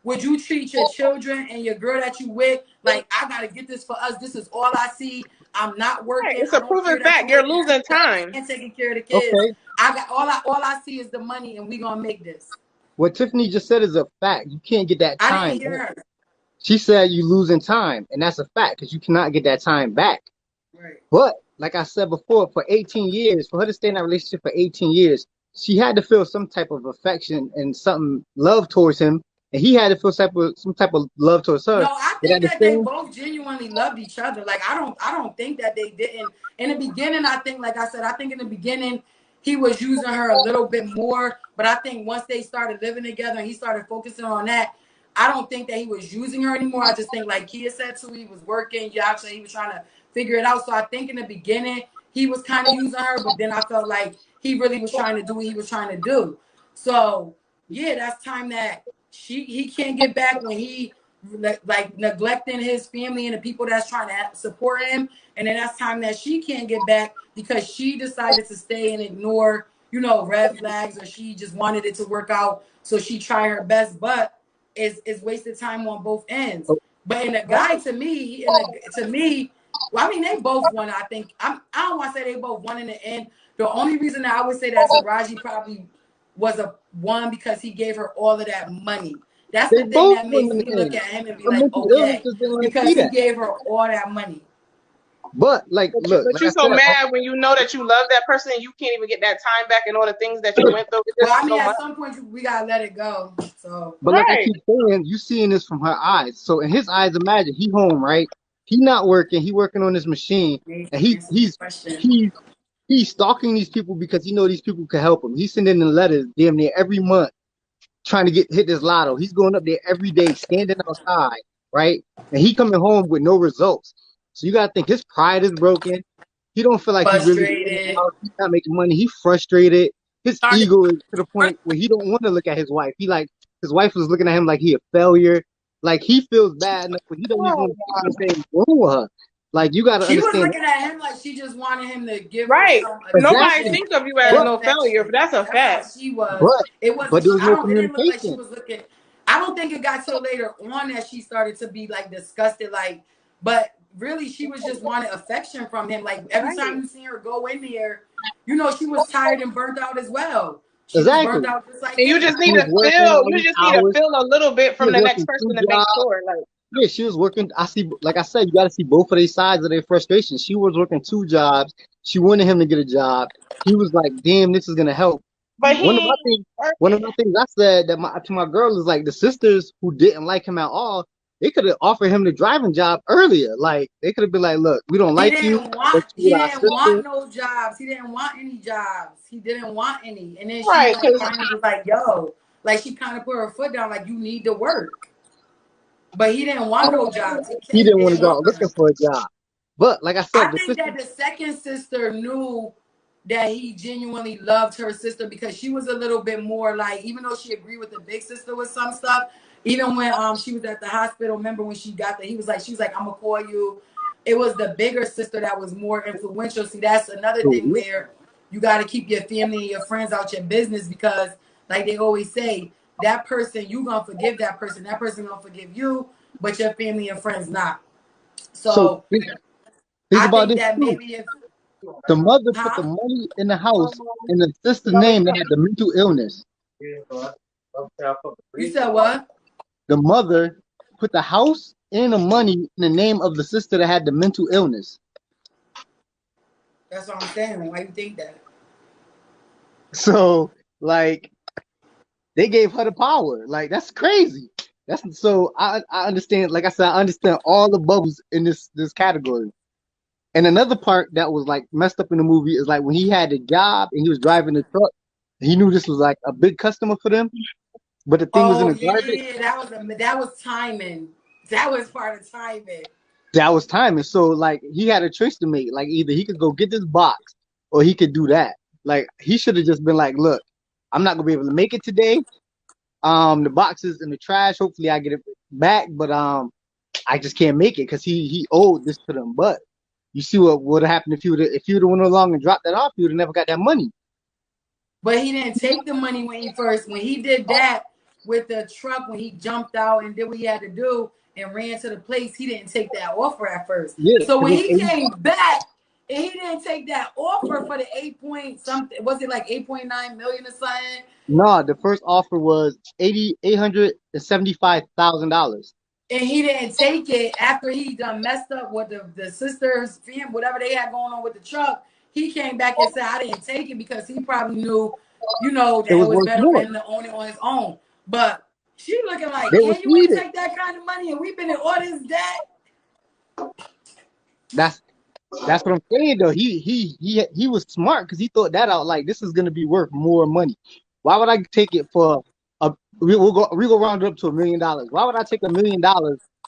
would you treat your children and your girl that you with like, I gotta get this for us? This is all I see. I'm not working. Right, it's a proven fact. You're losing time. And taking care of the kids. okay. I got all I see is the money, and we gonna make this. What Tiffany just said is a fact. You can't get that I time didn't hear back. her. She said you losing time, and that's a fact because you cannot get that time back. Right. But like I said before, for 18 years, for her to stay in that relationship for 18 years, she had to feel some type of affection and something love towards him, and he had to feel some type of love towards her. No, I think that they both genuinely loved each other. Like I don't think that they didn't. In the beginning, I think, like I said, I think in the beginning he was using her a little bit more. But I think once they started living together and he started focusing on that, I don't think that he was using her anymore. I just think, like Kia said too, he was working. Yeah, actually, he was trying to figure it out. So I think in the beginning he was kind of using her, but then I felt like he really was trying to do what he was trying to do. So yeah, that's time that he can't get back when he like neglecting his family and the people that's trying to support him, and then that's time that she can't get back because she decided to stay and ignore, red flags, or she just wanted it to work out, so she tried her best, but it's wasted time on both ends. But in the guy, to me, well, I mean, they both won. I think I don't want to say they both won in the end. The only reason that I would say that Taraji probably was a one because he gave her all of that money. That's the thing that makes me look at him and be like, okay, because he gave her all that money. But look, but you're so mad when you know that you love that person and you can't even get that time back and all the things that you went through. Well, I mean, at some point we gotta let it go. So, but like I keep saying, you seeing this from her eyes. So in his eyes, imagine he home, right? He not working. He working on his machine, and he's stalking these people because he know these people can help him. He's sending them letters damn near every month, trying to hit this lotto. He's going up there every day, standing outside, right? And he coming home with no results. So you gotta think his pride is broken. He don't feel like he's not making money. He's frustrated. His ego is to the point where he don't want to look at his wife. His wife was looking at him like he a failure. Like he feels bad enough, but he don't even want to say anything wrong with her. Like you gotta understand. She was looking at him like she just wanted him to give her some Nobody think of you as no failure, but that's a fact. She was. It was. But there was no it didn't look like she communication. was looking. I don't think it got till later on that she started to be like disgusted. Like, but really, she was just wanting affection from him. Like every time you see her go in there, she was tired and burnt out as well. She was burnt out just like and you just need to feel. You just need to feel a little bit from the next person to make sure, like. Yeah, she was working. Like I said, you got to see both of their sides of their frustration. She was working 2 jobs. She wanted him to get a job. He was like, "Damn, this is gonna help." But one of my things I said to my girl is like the sisters who didn't like him at all. they could have offered him the driving job earlier. Like they could have been like, look, we don't like you. He didn't want no jobs. He didn't want any jobs. He didn't want any. And then she Right, like finally was like, yo, like she kind of put her foot down, like you need to work. But he didn't want no jobs. He didn't want to go out looking for a job. But like I said, I think that the second sister knew that he genuinely loved her sister because she was a little bit more like, even though she agreed with the big sister with some stuff, even when she was at the hospital, remember when she got there, she was like, I'm gonna call you. It was the bigger sister that was more influential. See, that's another thing where you got to keep your family and your friends out your business because, like they always say, that person, you gonna forgive that person gonna forgive you, but your family and friends not. So think I about think this that too. maybe if The mother put the money in the house in the sister's name that had the mental illness. You said what? The mother put the house and the money in the name of the sister that had the mental illness. That's what I'm saying. Why you think that? So, like, they gave her the power. Like, that's crazy. That's so I understand. Like I said, I understand all the bubbles in this category. And another part that was like messed up in the movie is like when he had the job and he was driving the truck, he knew this was like a big customer for them, but the thing was in the garbage. Yeah, that was timing. That was part of timing. That was timing. So like he had a choice to make. Like either he could go get this box or he could do that. Like he should have just been like, look, I'm not gonna be able to make it today. The box is in the trash. Hopefully I get it back, but I just can't make it because he owed this to them. But you see what would have happened if you would have went along and dropped that off, you would have never got that money. But he didn't take the money when he did that with the truck, when he jumped out and did what he had to do and ran to the place, he didn't take that offer at first. Yeah, so when he came back and he didn't take that offer for the 8 point something, was it like 8.9 million or something? No, the first offer was $875,000. And he didn't take it after he done messed up with the sisters, fam, whatever they had going on with the truck. He came back and said, I didn't take it because he probably knew, that it was better for him to own it on his own. But she looking like, can you ain't take that kind of money? And we've been in all this debt. That's what I'm saying though. He was smart because he thought that out. Like this is gonna be worth more money. Why would I take it for we'll go round it up to $1 million? Why would I take $1 million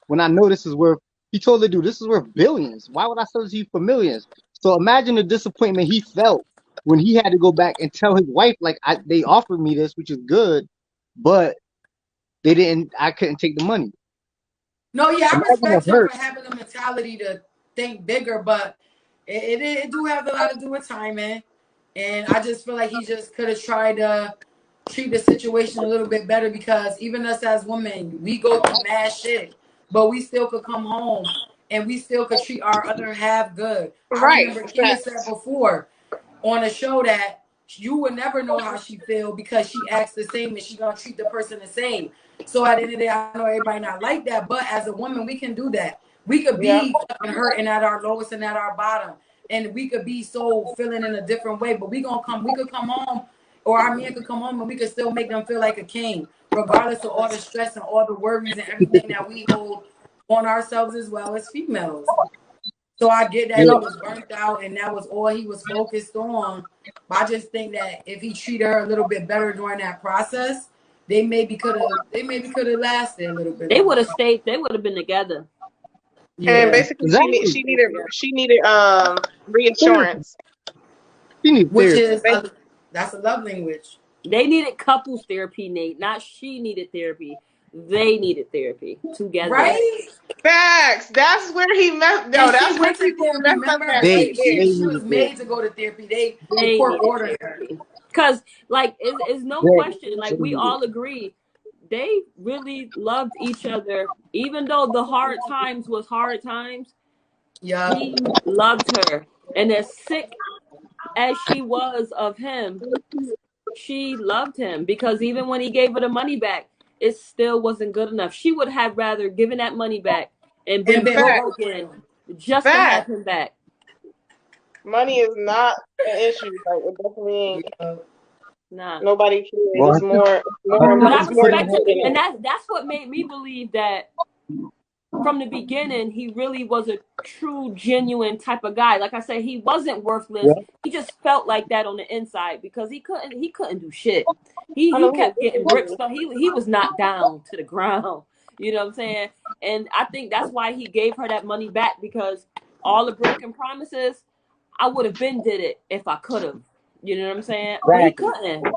when I know this is worth? He told the dude this is worth billions. Why would I sell it to you for millions? So imagine the disappointment he felt when he had to go back and tell his wife like they offered me this, which is good, but they didn't. I couldn't take the money. No, yeah, I respect him for having the mentality to think bigger, but it do have a lot to do with timing. And I just feel like he just could have tried to treat the situation a little bit better because even us as women, we go through mad shit, but we still could come home and we still could treat our other half good. Right. I remember Kim said before on a show that you would never know how she feel because she acts the same and she gonna treat the person the same. So at the end of the day, I know everybody not like that, but as a woman, we can do that. We could be fucking hurting at our lowest and at our bottom. And we could be so feeling in a different way, but we could come home, or our man could come home and we could still make them feel like a king, regardless of all the stress and all the worries and everything that we hold on ourselves as well as females. So I get that he was burnt out and that was all he was focused on. But I just think that if he treated her a little bit better during that process, they maybe could have lasted a little bit. They would have stayed. They would have been together. Yeah. And basically, she needed reinsurance. Which is that's a love language. They needed couples therapy, Nate. Not she needed therapy. They needed therapy together. Right? Facts. That's where he met. No, that's where people messed up. She was made to go to therapy. They court ordered her. Because, like, it's no question. Like, we all agree. They really loved each other. Even though the hard times was hard times, he loved her. And as sick as she was of him, she loved him. Because even when he gave her the money back, it still wasn't good enough. She would have rather given that money back and been broken just to have him back. Money is not an issue. Like, it definitely ain't. Nah. Nobody cares. It's more. But I respect it, and that's what made me believe that from the beginning, he really was a true, genuine type of guy. Like I said, he wasn't worthless. Yeah. He just felt like that on the inside because he couldn't do shit. He kept getting ripped stuff. He was knocked down to the ground. You know what I'm saying? And I think that's why he gave her that money back, because all the broken promises, I would have been did it if I could have. You know what I'm saying? But he couldn't.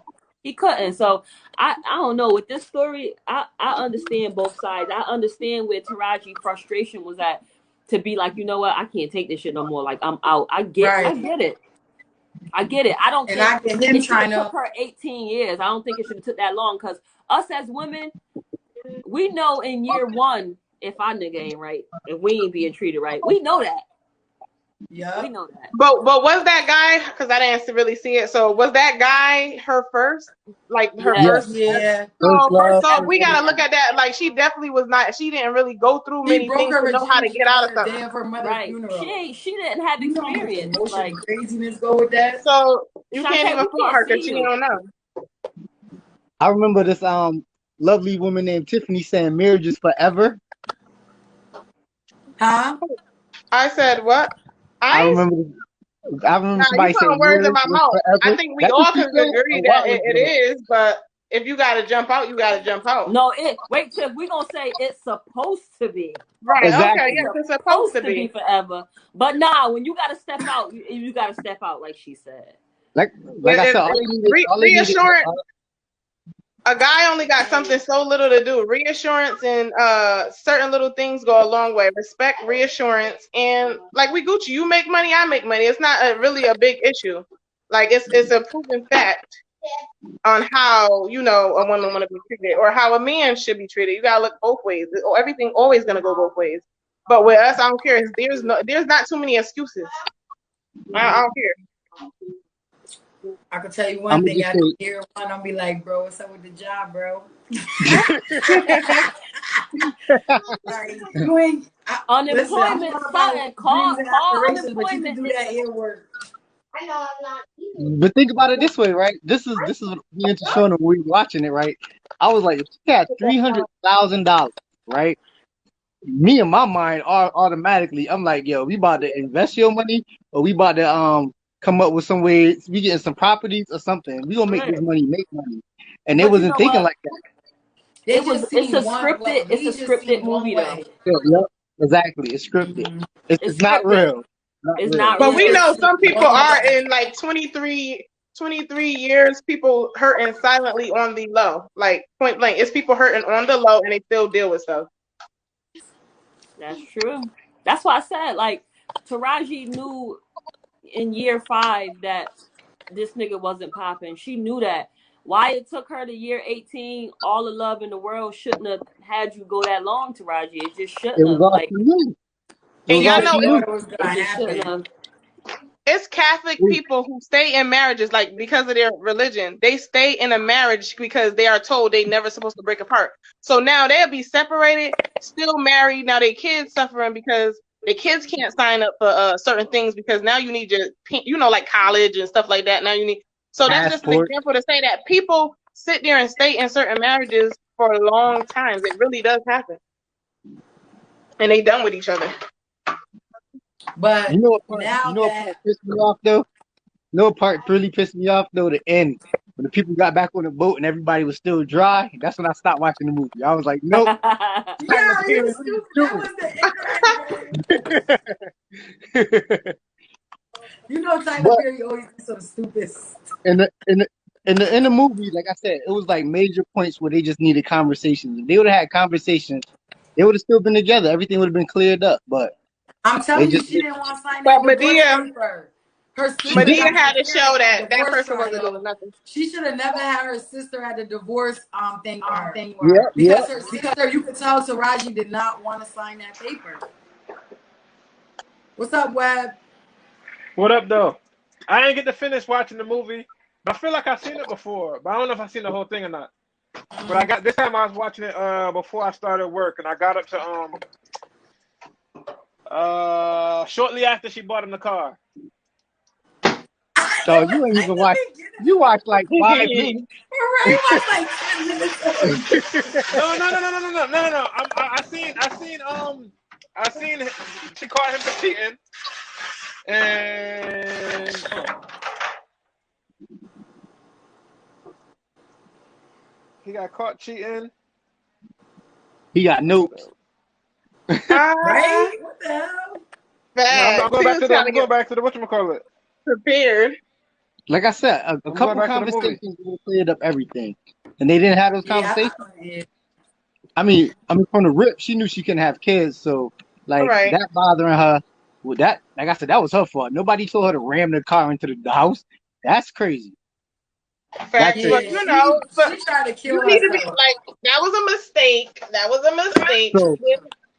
He couldn't. So I don't know. With this story, I understand both sides. I understand where Taraji's frustration was at, to be like, you know what, I can't take this shit no more. Like, I'm out. I get it. I get it. I don't think it should have took her 18 years. I don't think it should have took that long, because us as women, we know in year one if our nigga ain't right, if we ain't being treated right. We know that. Yeah, we know that. But was that guy? Because I didn't really see it. So was that guy her first? Like her first? Yeah. So we gotta look at that. Like, she definitely was not. She didn't really go through many things to know how to get out of something. Day of her mother's funeral. She didn't have experience. Like, craziness go with that. So you can't even fault her because she don't know. I remember this lovely woman named Tiffany saying marriage is forever. Huh? I said what? I remember somebody saying words in my mouth. I think we all can agree that it is, but if you gotta jump out, you gotta jump out. No, wait, Tiff, we're gonna say it's supposed to be. Right, exactly. Okay, yes, it's supposed to be forever. But nah, when you gotta step out, you gotta step out, like she said. Like I said, reassurance. A guy only got something so little to do. Reassurance and certain little things go a long way. Respect, reassurance, and like we Gucci, you make money, I make money. It's not really a big issue. Like it's a proven fact on how a woman want to be treated, or how a man should be treated. You gotta look both ways. Everything always gonna go both ways. But with us, I don't care. There's not too many excuses. I don't care. I can tell you one thing. After year one, I'll be like, bro, what's up with the job, bro? Unemployment, call unemployment. Do that here work. I know I'm not. But think about it this way, right? This is me into showing when we were watching it, right? I was like, if she had $300,000, right? Me in my mind automatically, I'm like, yo, we about to invest your money, or we about to come up with some ways, we getting some properties or something. We gonna make this money, make money. And they wasn't thinking like that. It's a scripted movie though. Yeah, exactly. It's scripted. Mm-hmm. It's not real. It's not but real. We know some people are in like 23 years, people hurting silently on the low. Like point blank. It's people hurting on the low and they still deal with stuff. That's true. That's why I said, like, Taraji knew in year 5 that this nigga wasn't popping. She knew that. Why it took her to year 18, all the love in the world shouldn't have had you go that long, Taraji. It just shouldn't have. Like, and y'all know it's Catholic people who stay in marriages like because of their religion. They stay in a marriage because they are told they never supposed to break apart. So now they'll be separated, still married. Now their kids suffering because the kids can't sign up for certain things because now you need your, like college and stuff like that. Now you need. So that's just an example to say that people sit there and stay in certain marriages for long times. It really does happen, and they done with each other. But what part pissed me off though? What part really pissed me off though? The end, when the people got back on the boat and everybody was still dry. That's when I stopped watching the movie. I was like, nope. Yeah, you stupid. That was the Tyler Perry always did some stupid stuff. In the movie, like I said, it was like major points where they just needed conversations. If they would have had conversations, they would have still been together. Everything would have been cleared up. But I'm telling you, she didn't want to sign that. But Medea had to show that person wasn't doing nothing. She should have never had her sister at the divorce thing. Because her sister, you could tell Taraji did not want to sign that paper. What's up, Webb? What up, though? I didn't get to finish watching the movie, but I feel like I've seen it before. But I don't know if I've seen the whole thing or not. But this time I was watching it before I started work, and I got up to shortly after she bought him the car. So you ain't even watch. You watched like 5 minutes. Right, watch like 10 minutes of it. No. I seen she caught him for cheating, and he got caught cheating. He got nukes. Right? What the hell? I'm going back to the whatchamacallit. Prepared. Like I said, a I'm couple going back to the movie. conversations would have cleared up everything, and they didn't have those conversations. I mean, from the rip, she knew she couldn't have kids, so like Right. that bothering her. With that, like I said, that was her fault. Nobody told her to ram the car into the house. That's crazy. Facts, Yeah, but you know, she tried to kill you need to be herself. like, that was a mistake. That was a mistake. So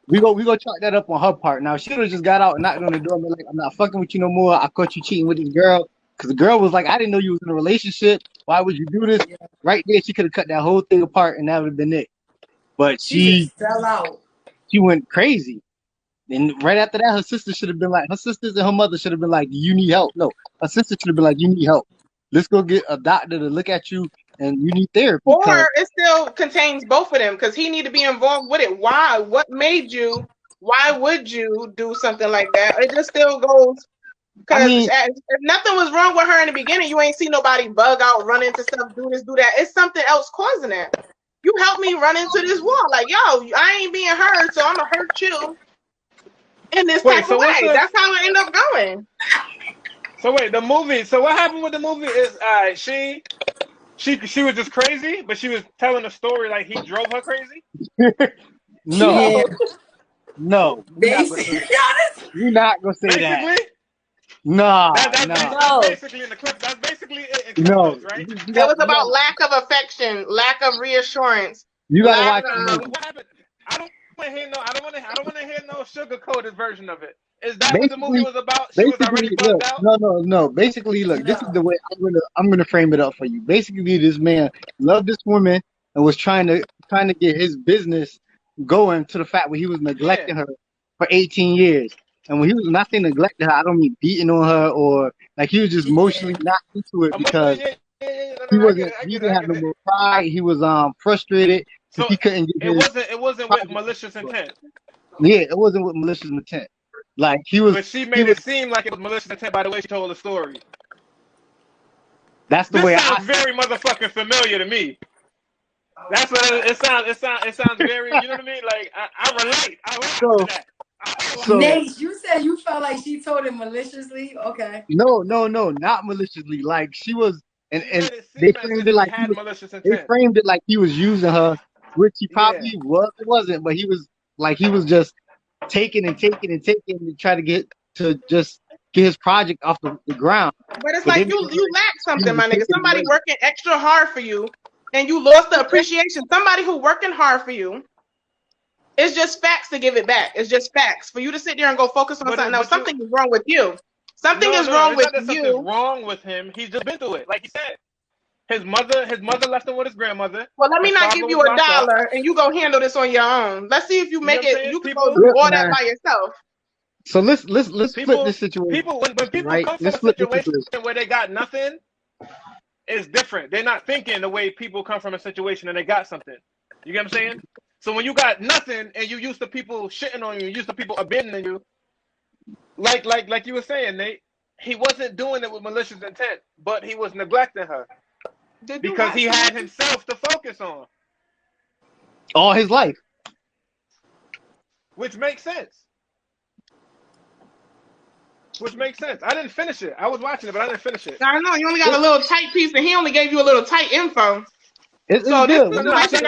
we go chalk that up on her part. Now she would have just got out and knocked on the door and been like, "I'm not fucking with you no more. I caught you cheating with this girl." Because the girl was like, "I didn't know you was in a relationship. Why would you do this?" Yeah. Right there, she could have cut that whole thing apart and that would have been it. But She just fell out. she went crazy. And right after that, her sisters and her mother should have been like, "Do you need help?" No, her sister should have been like, "You need help. Let's go get a doctor to look at you, and you need therapy." Or it still contains both of them because he need to be involved with it. Why? What made you? Why would you do something like that? It just still goes because if nothing was wrong with her in the beginning, you ain't see nobody bug out, run into stuff, do this, do that. It's something else causing that. You helped me run into this wall. Like, yo, I ain't being heard, so I'm gonna hurt you in this type of way. That's how it ended up going. So wait, the movie. So what happened with the movie is she was just crazy, but she was telling a story like he drove her crazy. No. No. Basically, You're not gonna say that. No. That's basically in the clip. That's basically it. No. Right? It was about lack of affection, lack of reassurance. You gotta watch the movie. What happened? I don't want to hear no sugar-coated version of it. Is that what the movie was about? She was already bugged out? No. Basically, look, this is the way I'm gonna frame it up for you. Basically, this man loved this woman and was trying to get his business going to the fact where he was neglecting her for 18 years. And when he was not saying neglecting her, I don't mean beating on her or like he was just emotionally not into it because he didn't have no more pride. He was frustrated because he couldn't get it wasn't with malicious intent. Yeah, it wasn't with malicious intent. Like he was. But she made it seem like it was malicious intent by the way she told the story. That's the way. This sounds very motherfucking familiar to me. That's what it sounds. It sounds very. You know what I mean? Like I relate. I relate to that. So, Nate, you said you felt like she told him maliciously. Okay. No, not maliciously. Like she was, and they framed it like he was using her, which he probably wasn't, but he was just taking and to try to get his project off the ground. But it's like you lack something, my nigga. Somebody working extra hard for you, and you lost the appreciation. Somebody who working hard for you. It's just facts to give it back. It's just facts. For you to sit there and go focus on something else, something is wrong with you. Something is wrong with you. Something's wrong with him. He's just been through it. Like he said. His mother left him with his grandmother. Well, let me not give you $1 and you go handle this on your own. Let's see if you make it. You can go do all that by yourself. So let's flip this situation. When people come from a situation where they got nothing, it's different. They're not thinking the way people come from a situation and they got something. You get what I'm saying? So when you got nothing and you used to people shitting on you, used to people abandoning you, like you were saying, Nate, he wasn't doing it with malicious intent, but he was neglecting her because he had himself to focus on all his life, which makes sense. I didn't finish it. I was watching it, but I didn't finish it. I know you only got a little tight piece, and he only gave you a little tight info. It's good. I feel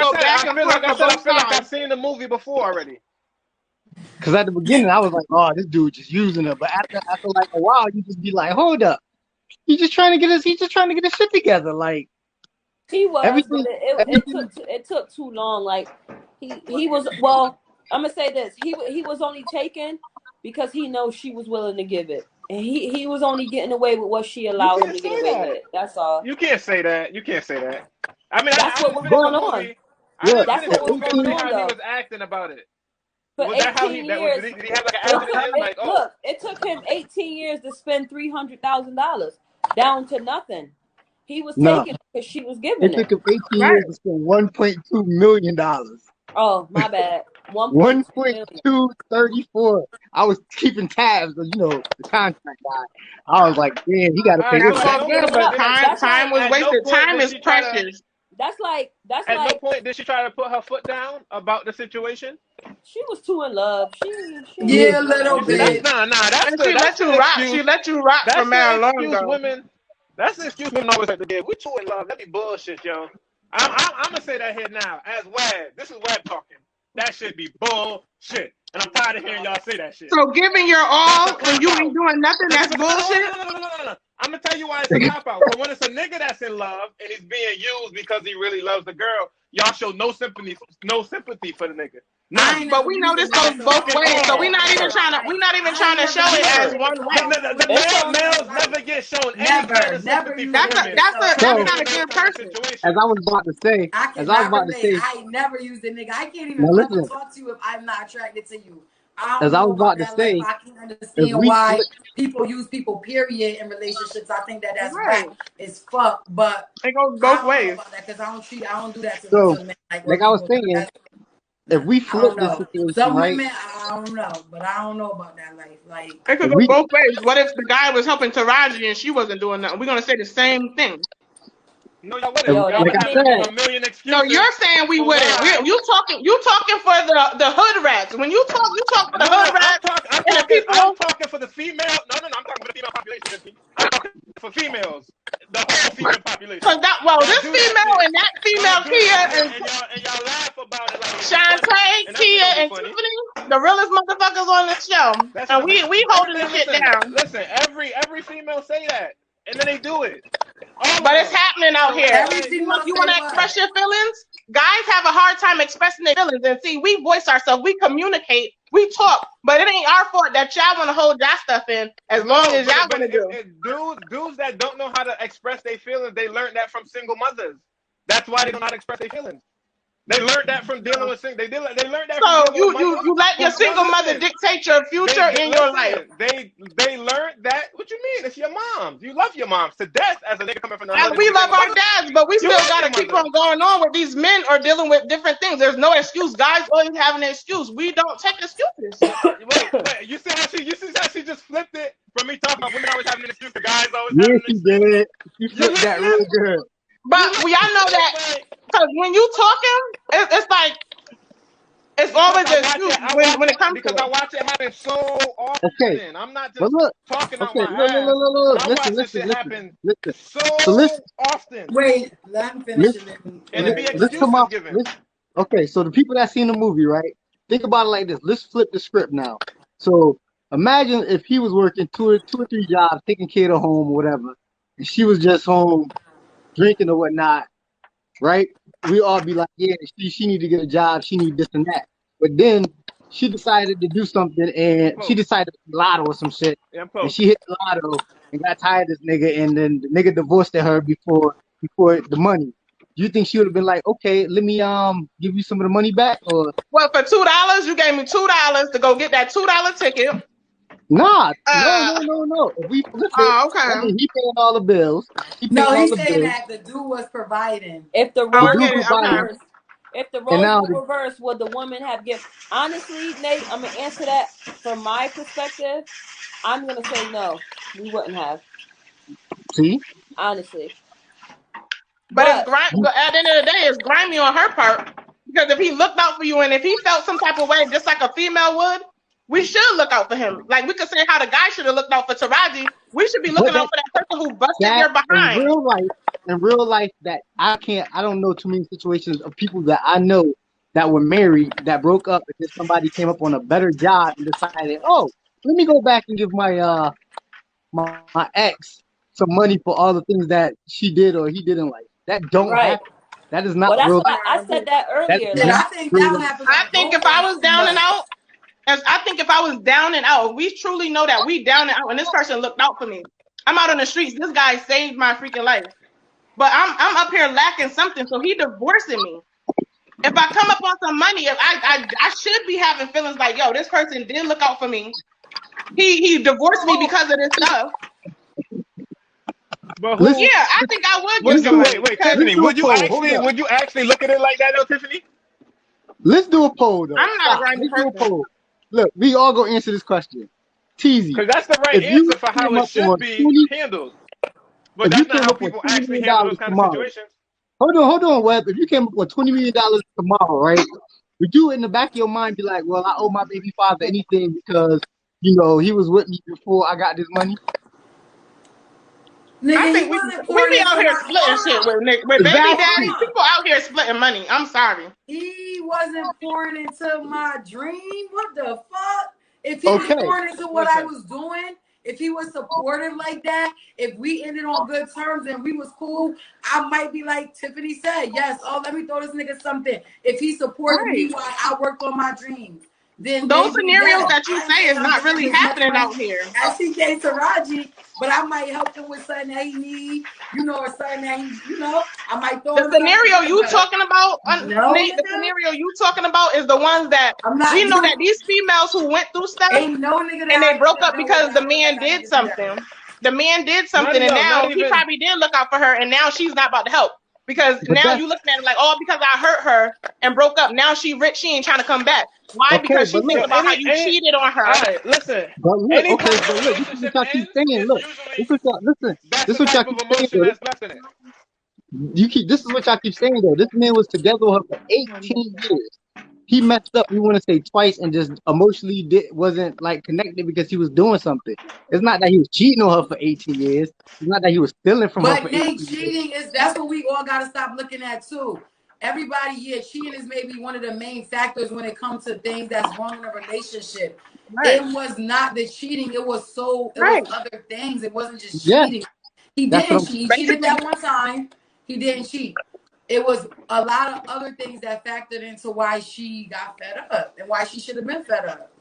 like I've seen the movie before already. Because at the beginning, I was like, "Oh, this dude just using her," but after like a while, you just be like, "Hold up, he's just trying to get his shit together." Like he was, but it took too long. Like he was. Well, I'm gonna say this: he was only taken because he knows she was willing to give it. And he was only getting away with what she allowed him to get away with. That's all. You can't say that. I mean, that's what was going on. That's what was going on. How he was acting about it. For was that 18 years. Did he have like an attitude? Look, it took him 18 years to spend $300,000. down to nothing. He was No. taking it because she was giving It it. took him 18 years to spend $1.2 million. Oh, my bad. 1.2 million. 1.234. I was keeping tabs, but you know, the contract guy. I was like, damn, he got to All pay right, That's this. so at all no good, point but did time was at no wasted. point Time did is she try to precious. That's like at no point did she try to put her foot down about the situation. she was too in love. She Yeah, a little You see, that's bit. that's And the she let you rock. She excuse. let you rock for That's mad the long excuse ago. women. That's the excuse women always have to give. We too in love. That be bullshit, yo. I'm gonna say that here now as Web. This is Web talking. That shit be bullshit, and I'm tired of hearing y'all say that shit. So giving your all when you ain't doing nothing, that's bullshit. No. I'm gonna tell you why it's a cop out. But when it's a nigga that's in love and he's being used because he really loves the girl, y'all show no sympathy for the nigga. None. But we know this goes both ways, so we're not even trying to show it as one way. The males never get shown any kind of sympathy for women. That's not a good person. As I was about to say, I ain't never used a nigga. I can't even fucking talk to you if I'm not attracted to you. I don't know about that life. I can't understand why people use people, period, in relationships. I think that's right. It's fuck, but it goes both ways. Because I don't do that to men. Like I was saying, if we flip this situation, some right? women, I don't know, but I don't know about that life. Like it could go both ways. What if the guy was helping Taraji and she wasn't doing nothing? We're gonna say the same thing. No, y'all wouldn't. Like I said, a million excuses. No, you're saying we wouldn't. You talking for the hood rats. When you talk for the hood rats. I'm talking for the female. No, I'm talking for the female population. I'm talking for females. The whole female population. This female and that female, Kia and y'all laugh about it like Shantae, Kia, and Tiffany, the realest motherfuckers on the show. And we holding the shit down. Listen, every female say that, and then they do it. But it's happening out here. You want to express your feelings? Guys have a hard time expressing their feelings. And see, we voice ourselves, we communicate, we talk, but it ain't our fault that y'all want to hold that stuff in as long as y'all want to do. Dudes that don't know how to express their feelings, they learned that from single mothers. That's why they don't know how to express their feelings. They learned that from dealing with single. They learned that. So you let your single mother dictate your future in your life. They learned that. What you mean? It's your moms. You love your moms to death as a nigga coming from the hood. And we love our dads, but we still gotta keep on going on with these men are dealing with different things. There's no excuse. Guys always have an excuse. We don't take excuses. Wait. You see how she just flipped it from me talking about women always having an excuse. The guys always having an excuse. Yes, she did. She flipped that real good. But we all know that because when you talking, it's like it's always an excuse when it comes because to I watch it happen so often. Okay. I'm not just talking out my ass. Look. Listen. Happen so often. Wait, let him finish it. And it be excuses given. Okay, so the people that seen the movie, right? Think about it like this. Let's flip the script now. So imagine if he was working two or three jobs, taking care of the home or whatever, and she was just home drinking or whatnot, right? We all be like, yeah, she need to get a job, she need this and that. But then she decided to do something and she decided to play lotto or some shit. And she hit the lotto and got tired of this nigga, and then the nigga divorced her before the money. Do you think she would have been like, okay, let me give you some of the money back? Or well, for $2, you gave me $2 to go get that $2 ticket. Nah, no. If we flip it, okay. I mean, he paying all the bills. He's saying that the dude was providing. If the roles were reversed, would the woman have given? Honestly, Nate, I'm gonna answer that from my perspective. I'm gonna say no. We wouldn't have. See, But honestly. at the end of the day, it's grimy on her part because if he looked out for you and if he felt some type of way, just like a female would, we should look out for him. Like we could say how the guy should have looked out for Taraji. We should be looking out for that person who busted their behind. In real life, that I don't know too many situations of people that I know that were married that broke up because somebody came up on a better job and decided, oh, let me go back and give my my ex some money for all the things that she did or he didn't like. That don't happen. That is not real. I said that earlier. I think that would happen. I think if I was down and out. I think if I was down and out, we truly know that we down and out, and this person looked out for me. I'm out on the streets. This guy saved my freaking life. But I'm up here lacking something, so he divorcing me. If I come up on some money, I should be having feelings like, yo, this person did look out for me. He divorced me because of this stuff. But Listen, Yeah, I think I would give some money. wait, because Tiffany, let's do a poll. Hold up. would you actually look at it like that though, Tiffany? Let's do a poll though. I'm not a Stop. grimy Let's do a person. poll. Look, we all gonna answer this question. Teezy, Because that's the right if you answer for how came it up should on be 20, handled. But if you that's not came how up with people $20 actually million handle those kind of tomorrow, situations. hold on, Webb. If you came up with $20 million tomorrow, right? Would you in the back of your mind be like, well, I owe my baby father anything because he was with me before I got this money? Nigga, I he think wasn't we pouring be out into here my splitting shit car. with baby Exactly. daddies. People out here splitting money. I'm sorry. He wasn't pouring into my dream. What the fuck? If he was Okay. pouring into what I was doing, if he was supportive like that, if we ended on good terms and we was cool, I might be like Tiffany said, yes, oh, let me throw this nigga something. If he supported me while I worked on my dreams, then Those maybe, scenarios yes, that you I say may is not not give really him as much happening money out here. as he gave Taraji, but I might help him with something that he need, or something that he, I might throw The him scenario something. you talking about, No, Nate, the nigga. scenario you talking about is the ones that I'm not we know doing- that these females who went through stuff Ain't no nigga that and I they broke even up know because the that man I did need to do that. something. The man did something, and Not now he even- probably did look out for her, and now she's not about to help. Because But now you looking at it like, oh, because I hurt her and broke up. Now she rich, she ain't trying to come back. Why? Okay, Because she's but thinking look, about how you cheated on her. All right, listen. But look, Any okay, type but of look, this is what relationship y'all keep ends, saying. it's Look, usually this is what y'all listen. that's This is the what y'all type of keep saying emotion though. that's left in it. This is what y'all keep saying though. This man was together with her for 18 years. He messed up, you want to say twice, and just emotionally wasn't like connected because he was doing something. It's not that he was cheating on her for 18 years. It's not that he was stealing from her for But 18 Nate, years. cheating that's what we all gotta stop looking at too. Everybody, cheating is maybe one of the main factors when it comes to things that's wrong in a relationship. Right. It was not the cheating, it was Right. other things. It wasn't just Yeah, cheating. He that's what didn't I'm cheat. He Basically, cheated that one time. He didn't cheat. It was a lot of other things that factored into why she got fed up and why she should have been fed up.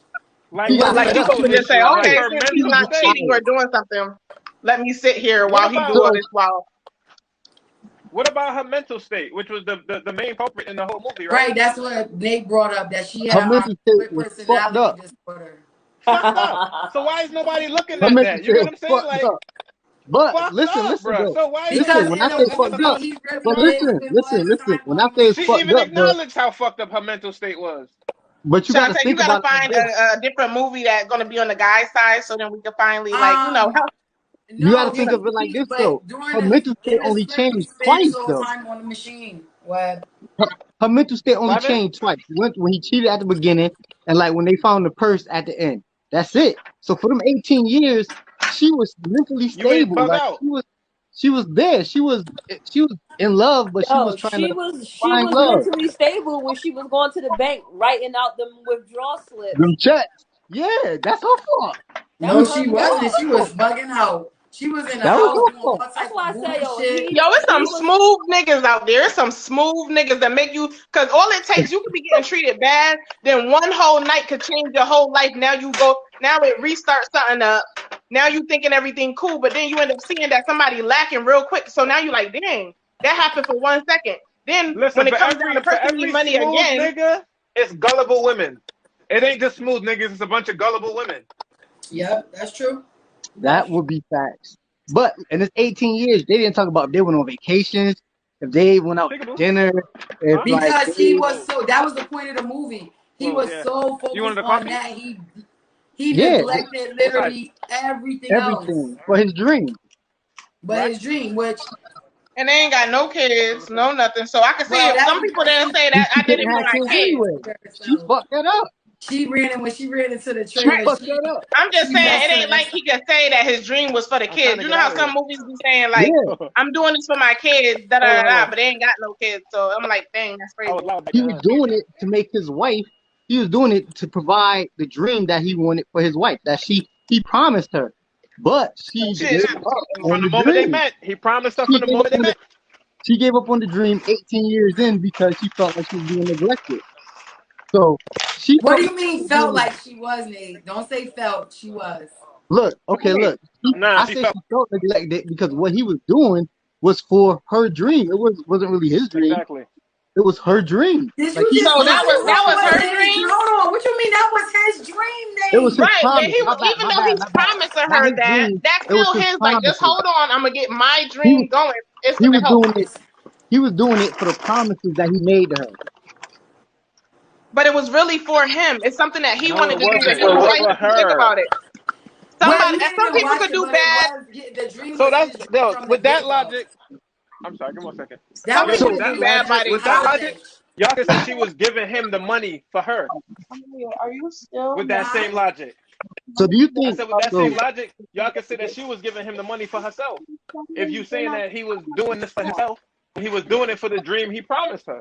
Like He with got like fed mental up. people just say, issues, like okay, her since he's mental not state. cheating or doing something, let me sit here while he do all this while. What about her mental state, which was the main culprit in the whole movie, right? Right, that's what Nate brought up, that she Her had mental state was fucked personality up. disorder. Fucked up. So why is nobody looking Her at mental that? You state get was what I'm saying? fucked Like, up. But fucked listen up, bro. though. So why is Because Listen, when I in nobody say the looking fucked at movie, up, it? he really but lived listen, with listen. When I say it's She fucked even up though, acknowledged how fucked up her mental state was. but you So I got to said, you think gotta about it like find this. a different movie that's gonna be on the guy's side, so then we can finally help. You got to he think of it like cheated, this though. but during Her mental state in the only script, he changed spent his twice whole though. time on the machine. What? Her mental state only What happened? changed twice. When he cheated at the beginning, and like when they found the purse at the end. That's it. So for them 18 years, she was mentally You ain't stable. bug Like out. she was there. She was in love, but she was Yo, trying to she find was love. mentally stable when she was going to the bank writing out them withdrawal slips. Them checks. Yeah, that's her fault. That No, was she her wasn't. fault. She was bugging out. She was in the That was house her doing all fault. types That's why I of say, yo, bullshit. Yo, it's some he was smooth niggas out there. It's some smooth niggas that make you, because all it takes, you could be getting treated bad, then one whole night could change your whole life. Now it restarts something up. Now you thinking everything cool, but then you end up seeing that somebody lacking real quick. So now you like, dang, that happened for 1 second. Then Listen, when it for comes down to person every need money smooth again, nigga, it's gullible women. It ain't just smooth niggas, it's a bunch of gullible women. Yep, that's true. That would be facts. But in this 18 years, they didn't talk about if they went on vacations, if they went out to Peekaboo. dinner, if Huh? like Because he was that was the point of the movie. He Whoa, was yeah. so You wanted focused a on coffee? that he yeah, neglected What size? literally everything else everything for his dream. but Right. his dream, which and they ain't got no kids, no nothing. So I can see well, it. Some people didn't say that She I did couldn't it for have my kids kids. anyway. She fucked that up. when she ran into the She trailer, fucked that up. I'm just she saying messed it ain't her like he could say that his dream was for the I'm trying kids. to You get know how out of some here. movies be saying like, Yeah, I'm doing this for my kids, da da Hold da on, da, hold on. but they ain't got no kids. So I'm like, dang, that's I crazy. was loud like he that. was doing it to make his wife. He was doing it to provide the dream that he wanted for his wife. That he promised her, but she Shit. gave up From on the the moment they dream. met, he promised her She from the gave up moment they on the met. she gave up on the dream 18 years in because she felt like she was being neglected. So she What felt do like you she mean was being felt like she was, Nate? Don't say felt, she was. look, okay, look. Nah, I she say felt she felt neglected because what he was doing was for her dream. It wasn't really his dream. exactly. It was her dream. Did Like, you just So that was her his dream? Hold on. What you mean that was his dream, Nate? it was his Right, promise. but he, My bad, even my though bad, he's my bad. promising Not her his that, dream. that's It was still his his. Like, just promises. hold on, I'm gonna get my He dream was, going. It's he gonna was help. doing it. He was doing it for the promises that he made to her. But it was really for him. It's something that he No, wanted it to do to wasn't. It was himself. for If you think her. about it, Well, somebody you and didn't some even people watch could it, do but bad. the dream So was that's his dream no. from the With that get-go. logic, I'm sorry. Give me 1 second. That Some was Yo, people with could his do that bad by logic, with that themselves. logic, y'all can say she was giving him the money for her. Are you still? With that same logic, So do you I think? said with that So same logic, y'all can say that she was giving him the money for herself. If you saying that he was doing this for himself, he was doing it for the dream he promised her.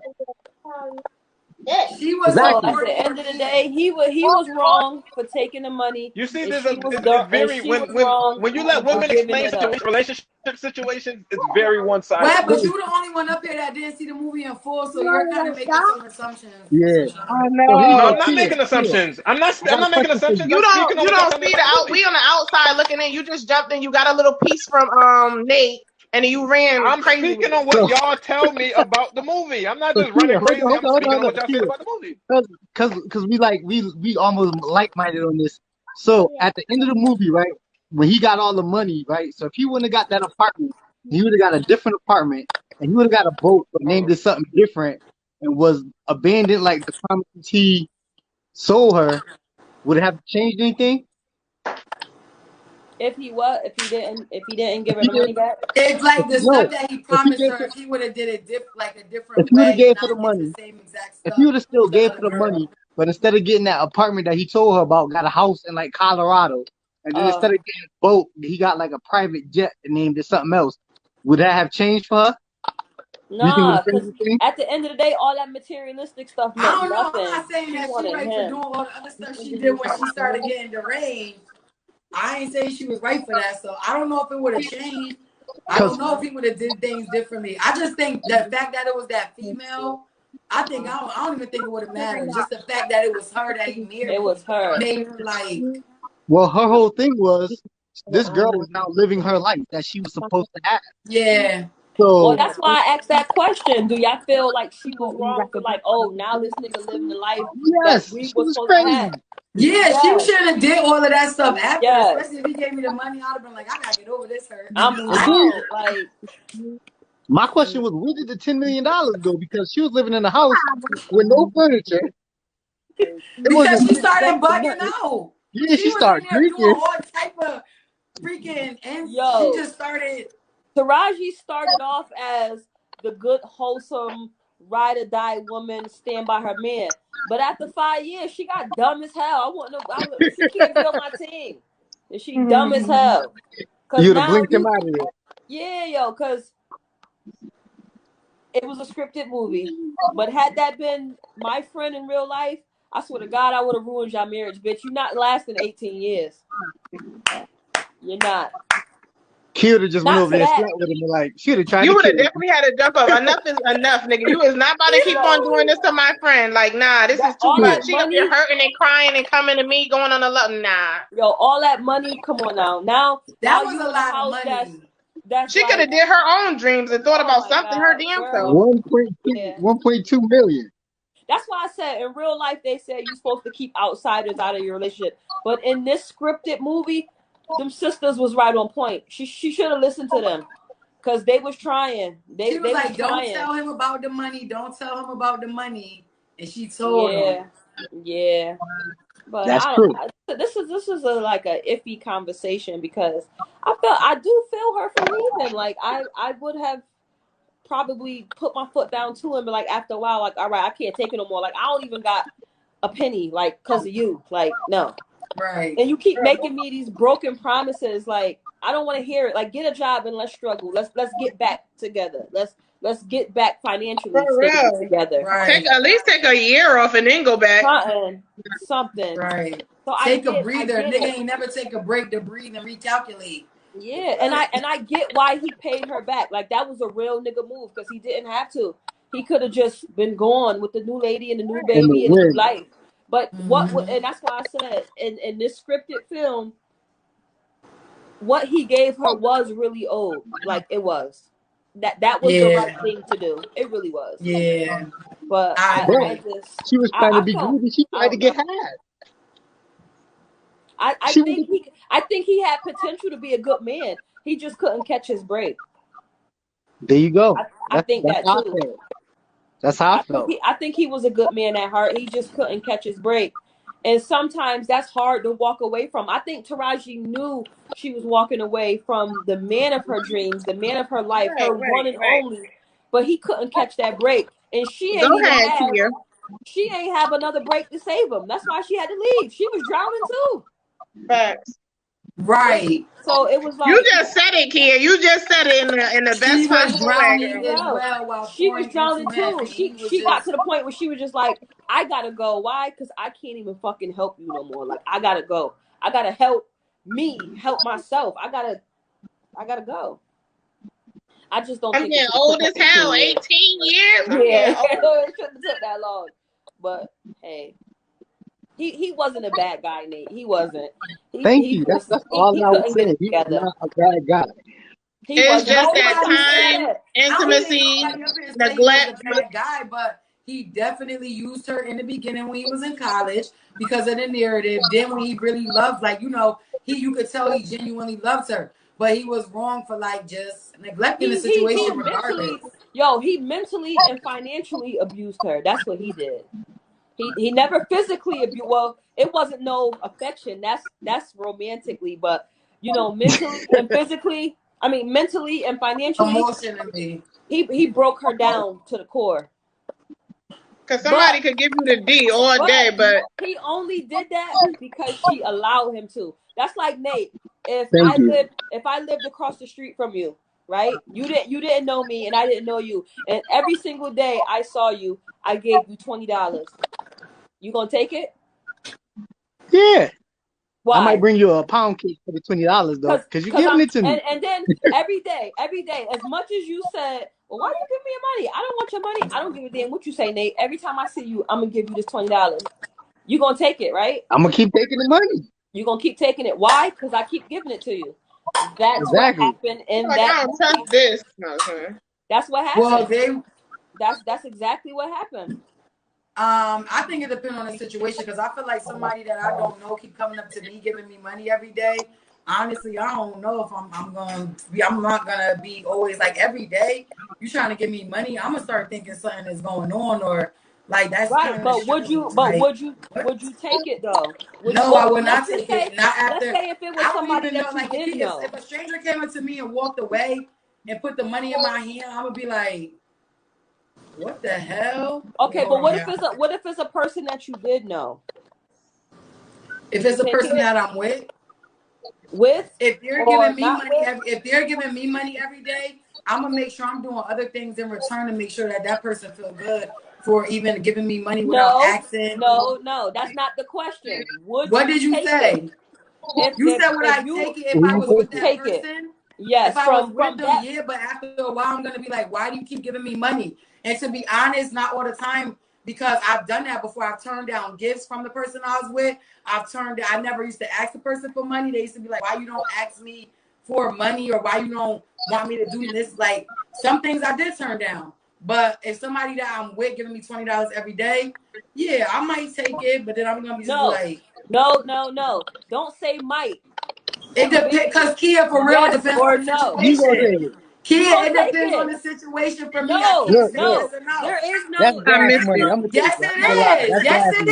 She was So exactly. at the end of the day, he was wrong for taking the money, You see, and there's she a was it's and very she was wrong when you let for women giving explain it up. relationship situations, it's very one sided. Well, but you the only one up here that didn't see the movie in full, so you're kind of making some assumptions. Yeah. I So here you No, go. I'm know. not Tia, making Tia, assumptions. I I'm got a not making question for assumptions. you. I'm speaking on You what y'all don't tell me see about the the movie. we on the outside looking in. You just jumped in. You got a little piece from Nate, and then you ran I'm crazy with speaking it. on what So, y'all tell me about the movie. I'm not so just Tia, running crazy. I'm speaking on hold what on, y'all Tia. said about the movie. Because we almost like-minded on this. So at the end of the movie, right, when he got all the money, right, so if he wouldn't have got that apartment, he would have got a different apartment, and he would have got a boat but named it something different and was abandoned like the promises he sold her. Would it have changed anything? If he didn't give If her he the did, money back. It's if like he, the no, stuff that he if he promised gave, her. If he would have did it like a if different he would have way and gave her the not get the money, same exact if he stuff would have still to the gave other her the girl. money, but instead of getting that apartment that he told her about, got a house in like Colorado, and then instead of getting a boat, he got like a private jet and named it something else. Would that have changed for her? Do you think it would Nah, have changed because anything? at the end of the day, all that materialistic stuff I meant don't know. I'm nothing. not saying She that she wanted right for him. doing all the other stuff she did when she started getting deranged. I ain't saying she was right for that, so I don't know if it would have changed. I Because don't know if he would have did things differently. I just think the fact that it was that female, I don't even think it would have mattered. Just the fact that it was her that he It was her. made her like, well, her whole thing was this girl was now living her life that she was supposed to have. yeah. Well, So that's why I asked that question. Do y'all feel like she was wrong for like, oh, now this nigga living the life that yes, we she were was supposed to crazy. have? Yeah, she Yes, shouldn't have did all of that stuff after, yes. especially if he gave me the money. I'd have been like, I gotta get over this hurt. I'm And then out. Like, my question was, where did the $10 million go? Because she was living in a house with no furniture. It Because wasn't she fixed up started or bugging nothing. out. Yeah, She she was in started there doing drinking. all type of freaking, and she yo, just started. Taraji started off as the good, wholesome, ride or die woman, stand by her man. But after 5 years, she got dumb as hell. She can't be on my team. And she dumb as hell. Cause You would have now blinked him out of there. yeah, yo, cause it was a scripted movie. But had that been my friend in real life, I swear to God, I would have ruined your marriage, bitch. You're not lasting 18 years. You're not. Kilda just went Not over for there and that. slept with him and like, she would have tried You to would kill have him. definitely had to jump up. Enough is enough, nigga. You is not about to keep on doing this to my friend. Like, nah, this is too All much. that She up here money, hurting and crying and coming to me, going on a love. Nah. yo, all that money. Come on now. Now That was you a in a lot of house money. that's She could have like, did her own dreams and thought oh about my something her God, damn self. girl. 1.2, Yeah. 1.2 million. That's why I said in real life they said you're supposed to keep outsiders out of your relationship. But in this scripted movie, them sisters was right on point. She should have listened to them. Cause they was trying. She was They was like, "Don't trying. tell him about the money. Don't tell him about the money." And she told him. Yeah. Yeah. But That's true. this is like a iffy conversation because I do feel her for leaving. Like I would have probably put my foot down to him, but like after a while, like, all right, I can't take it no more. Like I don't even got a penny, like, cause of you. Like, no. Right. And you keep making me these broken promises. Like, I don't want to hear it. Like, get a job and let's struggle. Let's get back together. Let's get back financially For stable real. together. Right. At least take a year off and then go back. Something. Right. So Take a I breather. get Nigga it. ain't never take a break to breathe and recalculate. Yeah, and I get why he paid her back. Like that was a real nigga move because he didn't have to. He could have just been gone with the new lady and the new And the baby and the new win. life. But and that's why I said in this scripted film, what he gave her was really old. Like it was. that was the right thing to do. It really was. Yeah. But I just she was trying to be greedy. She tried to get half. I think he had potential to be a good man. He just couldn't catch his break. There you go. I think that too. That's how I felt. I think he was a good man at heart. He just couldn't catch his break. And sometimes that's hard to walk away from. I think Taraji knew she was walking away from the man of her dreams, the man of her life, her one and only. But he couldn't catch that break. And she ain't have another break to save him. That's why she had to leave. She was drowning too. Facts. Right. So it was like, you just said it, Kia. You just said it in the best possible way. She was drowning too. She got to the point where she was just like, I gotta go. Why? Because I can't even fucking help you no more. Like, I gotta go. I gotta help myself. I gotta go. I just don't think I'm old as hell. 18 years. Yeah, it shouldn't have took that long. But hey. He wasn't a bad guy, Nate. He wasn't. Thank you. That's all I was saying. He's not a bad guy. It's just that time, intimacy, neglect. He was a bad guy, but he definitely used her in the beginning when he was in college because of the narrative. Then when he really loved, like, you could tell he genuinely loved her. But he was wrong for like just neglecting the situation regardless. He mentally and financially abused her. That's what he did. He never physically abused. Well, it wasn't no affection. That's romantically, but mentally and physically. I mean, mentally and financially, emotionally, he broke her down to the core. Because somebody could give you the D all day, but he only did that because she allowed him to. That's like Nate. If I lived across the street from you, right? You didn't know me and I didn't know you, and every single day I saw you, I gave you $20. You gonna take it? Yeah. Why? I might bring you a pound cake for the $20 though, because you're giving it to me. And then every day, as much as you said, well, why you give me your money? I don't want your money. I don't give a damn what you say, Nate. Every time I see you, I'm gonna give you this $20. You gonna take it, right? I'm gonna keep taking the money. You gonna keep taking it? Why? Because I keep giving it to you. That's what happened in that. I don't trust this. That's what happened. Well, that's exactly what happened. I think it depends on the situation because I feel like somebody that I don't know keep coming up to me giving me money every day. Honestly, I don't know if I'm not gonna be always like every day you trying to give me money. I'm gonna start thinking something is going on or like that's right. But would you take it though? I would not take it. Not after. Let's say if it was somebody that you did know. If a stranger came up to me and walked away and put the money in my hand, I would be like, what the hell? Okay, but what if it's a person that you did know? If it's a person that I'm with, if they're giving me money every day, I'm gonna make sure I'm doing other things in return to make sure that person feel good for even giving me money without asking. No, that's not the question. What did you say? You said would I take it if I was with that person? Yes, if I was with them, yeah, but after a while, I'm gonna be like, why do you keep giving me money? And to be honest, not all the time, because I've done that before. I've turned down gifts from the person I was with. I never used to ask the person for money. They used to be like, why you don't ask me for money or why you don't want me to do this? Like some things I did turn down. But if somebody that I'm with giving me $20 every day, yeah, I might take it, but then I'm gonna be like, no. Don't say might. It depends, because Kia, for real, it depends on the situation. Kia, it depends on the situation for me. No. There is no. That's gas money. Yes, it is. Yes, it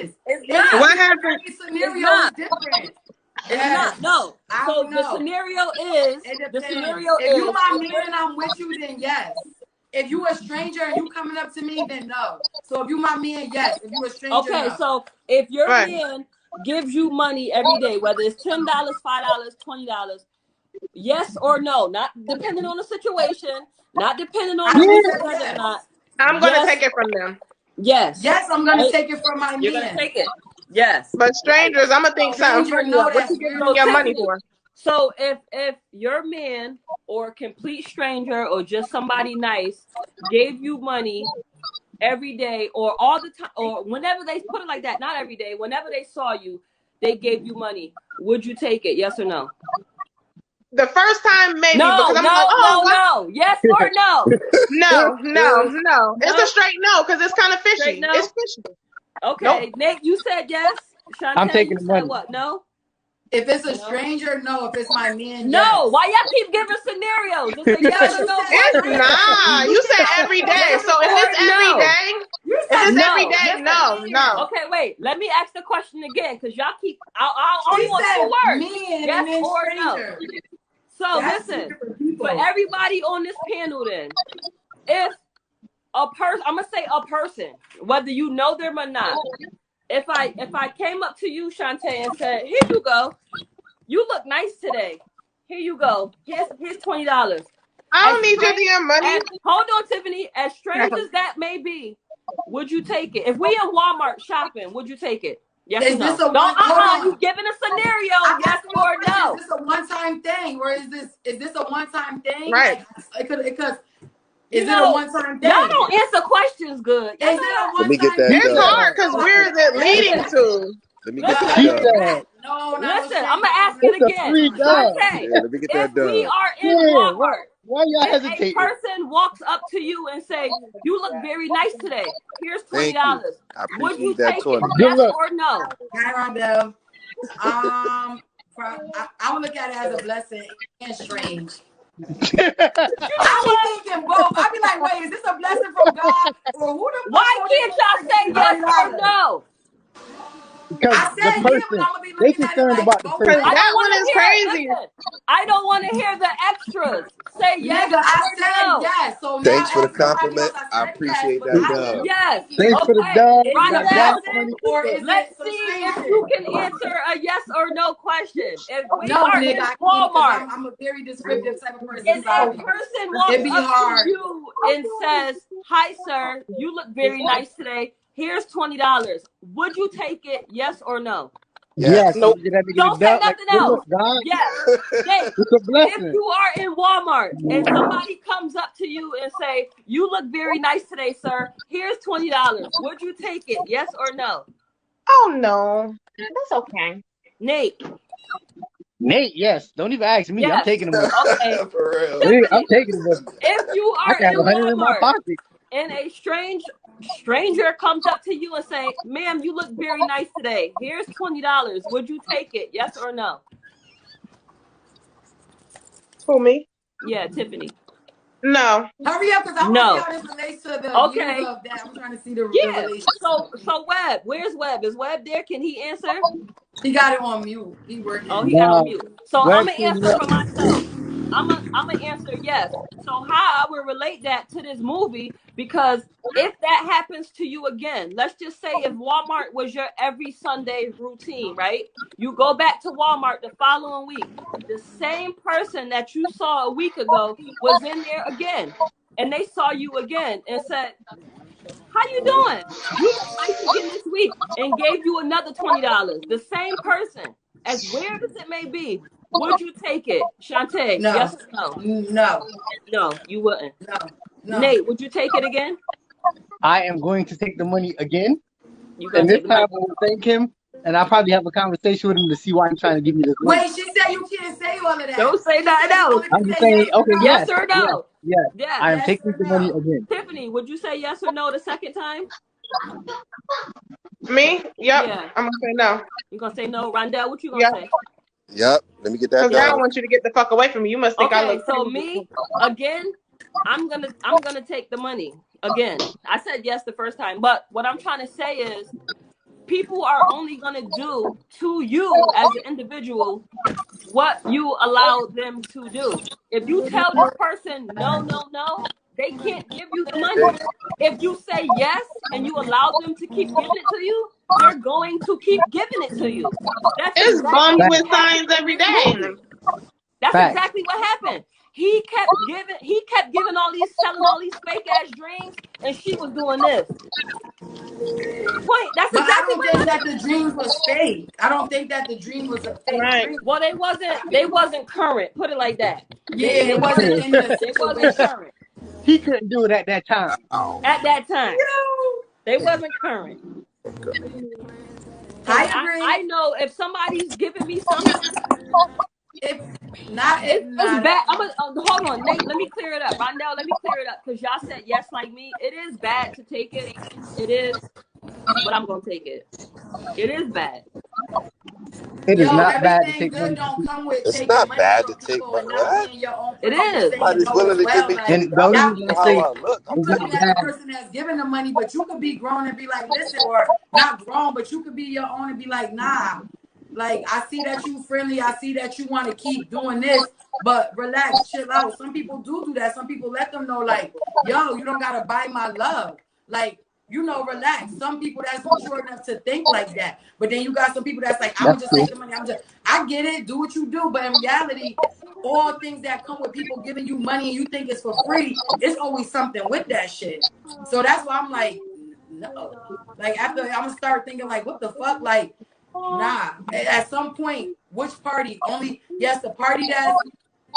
is. It's not. What happened? Every scenario is different. It's not. No. So the scenario is. If you my man and I'm with you, then yes. If you a stranger and you coming up to me, then no. So if you my man, yes. If you a stranger, okay. No. So if your man gives you money every day, whether it's $10, $5, $20, yes or no, not depending on the situation, not depending on the not. I'm gonna take it from them. Yes. Yes, I'm gonna take it from my man. You're gonna take it. Yes. But strangers, I'm gonna think something for you. What you giving me your money for? So if your man or a complete stranger or just somebody nice gave you money every day or all the time or whenever they put it like that, not every day, whenever they saw you, they gave you money, would you take it? Yes or no? The first time, maybe, No, because I'm like, oh, no. Yes or no? No. It's a straight no, because it's kind of fishy. Straight no? It's fishy. Okay, Nope. Nate, you said yes. Shantae, I'm taking you the said money. what? No? If it's a stranger, no. If it's my man, No. yes. Why y'all keep giving scenarios? It's a yes or no It's question. nah. You said every day. So if it's every day, if it's every day, no. Okay, wait. Let me ask the question again, because y'all keep. I only want 2 words. Man, Yes and then or stranger. no. So That's listen, different people. for everybody on this panel, then, if a person, I'm gonna say a person, whether you know them or not. If I came up to you, Shantae, and said, "Here you go. You look nice today. Here you go. Here's $20." I don't need your damn money. Hold on, Tiffany. As strange as that may be, would you take it? If we in Walmart shopping, would you take it? Yes Is or no? this a one? You giving a scenario? Yes or no? Is this a one-time thing, or is this a one-time thing? Right. Like, because is it a one-time thing? Y'all don't answer questions good. Is it a one-time Let me get that thing? It's hard because where is it leading to? Let me get Listen, that done. No, listen, I'm gonna ask it It's a again. free dog. Shantae, Yeah, let me get that if we done. are in Yeah, Walmart, why y'all if a hesitating? person walks up to you and say, "You look very nice today. Here's $20." Thank you. I Would you appreciate that, take Tony. it? Yes or no? Hi, Rondell. I would look at it as a blessing and strange. I be thinking both. I be like, wait, is this a blessing from God, or who the? Why can't y'all say yes or no? Because I the said person, yeah, but I'm gonna be they looking at it concerned like about the both. person. Because that one is crazy. I don't want to hear the extras. Say yes Nigga, I or said no. yes. So now Thanks for the as somebody compliment. else, I said appreciate but that, I dog. still- Yes. Thanks for the Okay. dog. Is You it got a that blessing, 20%. or is Let's it some see strange if shit? you can answer a yes or no question. If we No, are nigga, in I can't, Walmart, I'm a very descriptive type of person. and a Sorry. person walks It'd be up hard. to you and says, "Hi, sir, you look very nice today. Here's $20." Would you take it? Yes or no? Yes. Nope. You get that nigga Don't the say dog, like, nothing good else. look, dog. Yes. Nate, It's a if blessing. you are in Walmart and somebody comes up to you and say, "You look very nice today, sir. Here's $20." Would you take it? Yes or no? Oh no, that's okay. Nate. Nate, yes. Don't even ask me. Yes. I'm taking him with Okay. For real. me. I'm taking him with me. If you I are can have in 100 in my Walmart pocket. and a stranger comes up to you and say, "Ma'am, you look very nice today. Here's $20." Would you take it? Yes or no? Who, me? Yeah, Tiffany. No. Hurry up, because I want to see how this relates to the Okay. views of that. I'm trying to see the Yeah. relation. So Webb, where's Webb? Is Webb there? Can he answer? He got it on mute. He working. Oh, he got Nah, on mute. So Webb I'm gonna cleaning answer up. for myself. I'm gonna answer yes. So how I would relate that to this movie, because if that happens to you again, let's just say if Walmart was your every Sunday routine, right? You go back to Walmart the following week. The same person that you saw a week ago was in there again, and they saw you again and said, "How you doing? You look nice again this week," and gave you another $20. The same person, as weird as it may be, would you take it, Shantae? No. Yes or no? No. No, you wouldn't. No. Nate, would you take it again? I am going to take the money again. You gonna And this take the time I money? will thank him. And I'll probably have a conversation with him to see why he's trying to give me this money. Wait, she said you can't say all of that. Don't say nothing else. I'm just saying, okay, Yes or no? yes. Yes. I am Yes taking or the money no? again. Tiffany, would you say yes or no the second time? Me? Yep. Yeah. I'm gonna say no. You gonna say no? Rondell, what you gonna say? Yep. Let me get that Because now I done. want you to get the fuck away from me. You must think I Okay, look so crazy. me again, I'm gonna take the money again. I said yes the first time, but what I'm trying to say is people are only gonna do to you as an individual what you allow them to do. If you tell this person no, they can't give you the money. If you say yes and you allow them to keep giving it to you, they're going to keep giving it to you. That's It's exactly bums what with happened signs in every this day. movie. That's Facts. exactly what happened. He kept giving selling all these fake ass dreams, and she was doing this. Point. That's But exactly I don't what think that happened. the dreams was fake. I don't think that the dream was a fake Right. dream. Well, they wasn't current. Put it like that. Yeah, it wasn't in the They wasn't situation. current He couldn't do it at that time. at that time. They wasn't current. I agree. I know if somebody's giving me something, if not, It's bad. Hold on, Nate. Let me clear it up. Rondell, let me clear it up because y'all said yes, like me. It is bad to take it. It is, but I'm gonna take it. It is bad. It is Yo, not bad to everything take money good from don't people. come with It's taking not money bad to from take people money. and not What? being your own It person. I'm just is. saying Somebody's no as willing to give well. me Like $50 Then the only y'all, reason for I how say I look. I'm you it's looking not taking at it. the bad. person that's giving the money, but you could be grown and be like, listen, or not grown, but you could be your own and be like, nah. Like I see that you friendly, I see that you want to keep doing this, but relax, chill out. Some people do that. Some people let them know, like, yo, you don't gotta buy my love. Like, relax. Some people that's mature enough to think like that. But then you got some people that's like, I'm That's gonna just true. take the money. I get it, do what you do. But in reality, all things that come with people giving you money and you think it's for free, it's always something with that shit. So that's why I'm like, no. Like after I'm gonna start thinking like, what the fuck? Like, nah. At some point, which party? Only yes, the party that's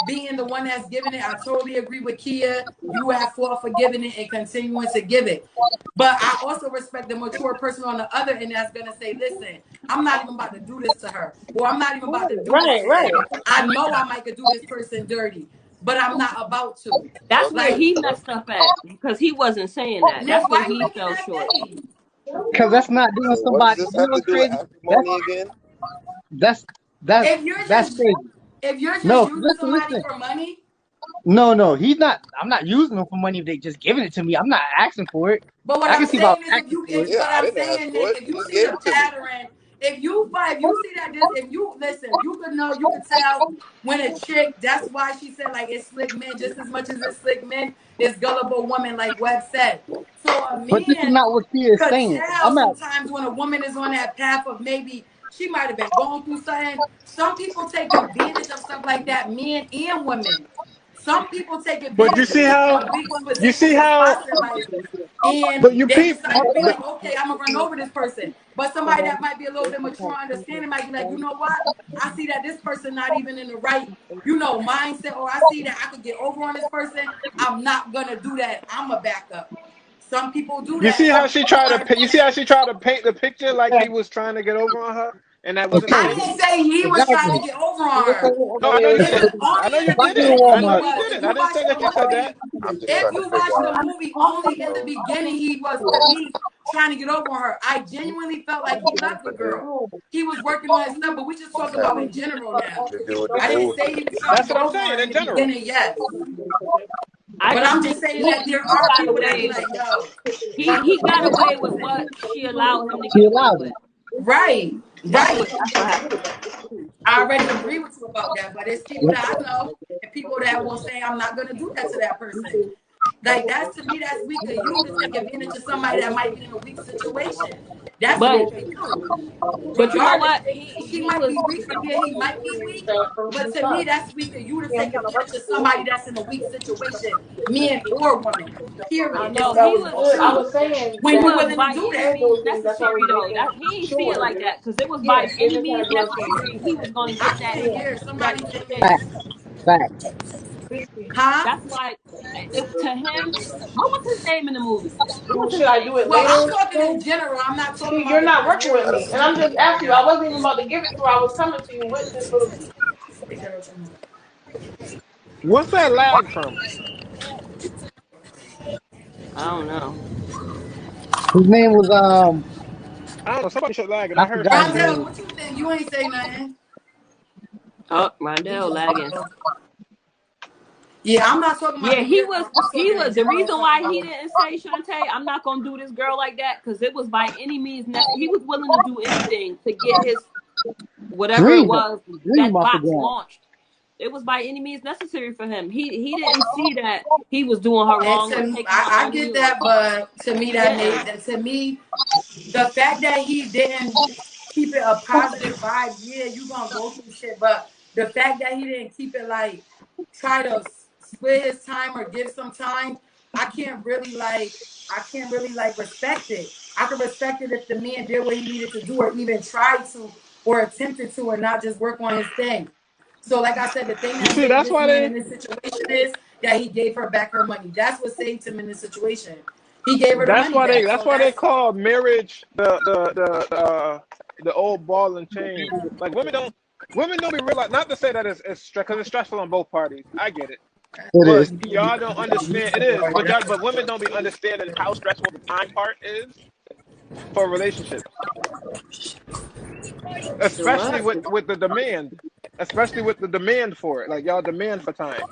being the one that's giving it. I totally agree with Kia. You have fought for giving it and continuing to give it. But I also respect the mature person on the other end that's gonna say, listen, I'm not even about to do this to her, or I'm not even about to do this Right, to right. them. I know I might could do this person dirty, but I'm not about to. That's where Okay. Like, he messed up at because he wasn't saying that. Nick, That's where why you he making fell that short. face? Because that's not doing So what does somebody. this You know have to what's do with crazy? That's acrimony again? that's that's If you're that's just crazy. No, using listen, somebody listen. for money, No. He's not. I'm not using them for money if they just giving it to me. I'm not asking for it. but what I can I'm see about saying is, asking for it. Yeah, but I I'm didn't ask saying, for Nick, it. if You you just see gave the it to me. pattern, if you see that this, if you listen, you could know, you could tell when a chick. That's why she said like it's slick men just as much as it's slick men. It's gullible woman, like Webb said. So a But this is man not what she is could saying. tell I'm at. sometimes when a woman is on that path of maybe she might have been going through something. Some people take advantage of stuff like that, men and women. Some people take But you advantage of see how a weak you see position and how spots in life, and but you they peep decide to be like, okay, I'm gonna run over this person. But somebody that might be a little bit mature, understanding, might be like, you know what? I see that this person not even in the right, mindset, or I see that I could get over on this person. I'm not gonna do that. I'm a backup. Some people do you that. see how Some she people tried decide to to you do see how that. she tried to paint the picture like he was trying to get over on her and that wasn't the I case? didn't say he was trying to Exactly. get over on her. No, I know you It was didn't. I know only in you the If I go to didn't. beginning I he know Walmart, you was. If didn't. I you didn't watch say the that you said that. movie, I'm just if trying to you watch figure the out. movie, only in the So beginning he was to me trying to get over on her. I genuinely felt like he loved the okay, girl. He was working on his stuff, but we just what's talking that about in general now. to do with the I didn't movie? say he was trying to That's get what I'm over on her saying in in the general. beginning, yes. I But just I'm think just saying that there he are got people that be away. like, yo, He got do away the with opposite. what she allowed him to she get away allowed with. it. Right, right. That's what happened. I already agree with you about that, but it's people that I know and people that will say I'm not gonna do that to that person. Like that's to me, that's weak of you to take advantage of somebody that might be in a weak situation. That's But weak of you. you know Regardless, what? she He might was be weak for yeah, he might be weak. But to me, that's weak of you to take advantage of somebody that's in a weak situation, man or woman. I Period. It's know That he was telling was the good. I truth was saying he when you that was willing to by do any that. means those things. That's why necessary we though. making That he ain't see it sure. like that because it was by Yes, any business means has your fee. necessary. He was going to I get can't hear. that Somebody say information. yes. Fact, fact. Huh? That's why to him, what was his name in the movie? What was Well, his should I name? do it Well, I'm later? talking in general. I'm not talking See, about you're the not working with scenario me, she and I'm was just in right asking you. I now. wasn't even about to give it to her. I was coming to you with this little. What's that lag from? I don't know. His name was I don't know. Somebody should lag it. I I heard forgot his something. Rondell, name. what you think? You ain't say nothing. Oh, He Rondell just lagging. left. Yeah, I'm not talking about Yeah, the he character. was. I'm just He talking in was the general. reason Talking why he about didn't say, Shantae, I'm not gonna do this girl like that because it was by any means necessary. He was willing to do anything to get his whatever it Dream, was dream that off the box ground. launched. It was by any means necessary for him. He didn't see that he was doing her and wrong or to taking her I money get or that, but to me he that made didn't. that to me the fact that he didn't keep it a positive vibe. Yeah, you gonna go through shit, but the fact that he didn't keep it like try to split his time or give some time, I can't really like respect it. I can respect it if the man did what he needed to do or even tried to or attempted to and not just work on his thing. So, like I said, the thing You that see, saved that's this why man they in this situation is that he gave her back her money. That's what saved him in this situation. He gave her the money back. that's So why they that's call marriage the old ball and chain. Like women don't Women don't be realize. Not to say that it's stress, because it's stressful on both parties. I get it. It is. But y'all don't understand. It is, but women don't be understanding how stressful the time part is for relationships, especially with the demand, especially with the demand for it. Like y'all demand for time.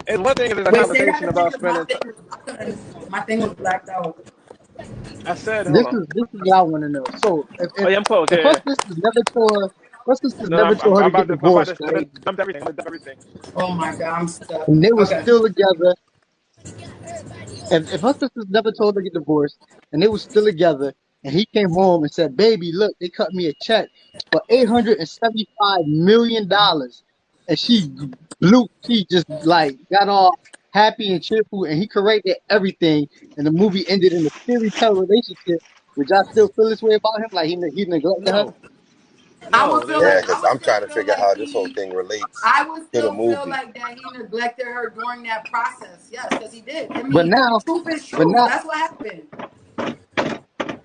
And one thing is a conversation about spending time. My thing was blacked out. I said, hold on. This is what I want to know. So Oh yeah, I'm close. if her Yeah. sisters never told No, I'm her to about get to divorced, right? dump everything. I'm gonna dump everything. Oh my god, I'm stuck. And they were Okay. still together. If her sisters never told her to get divorced and they were still together, and he came home and said, "Baby, look, they cut me a check for $875 million," and she just like got all happy and cheerful, and he corrected everything, and the movie ended in a fairy tale relationship. Would y'all still feel this way about him? Like he neglected her? No, I would no, feel Yeah, like because I would I'm still trying to feel figure out like how this whole thing relates I would to the still feel movie. like that he neglected her during that process. Yes, because he did. I But mean, now, truth is but truth. now, That's what happened.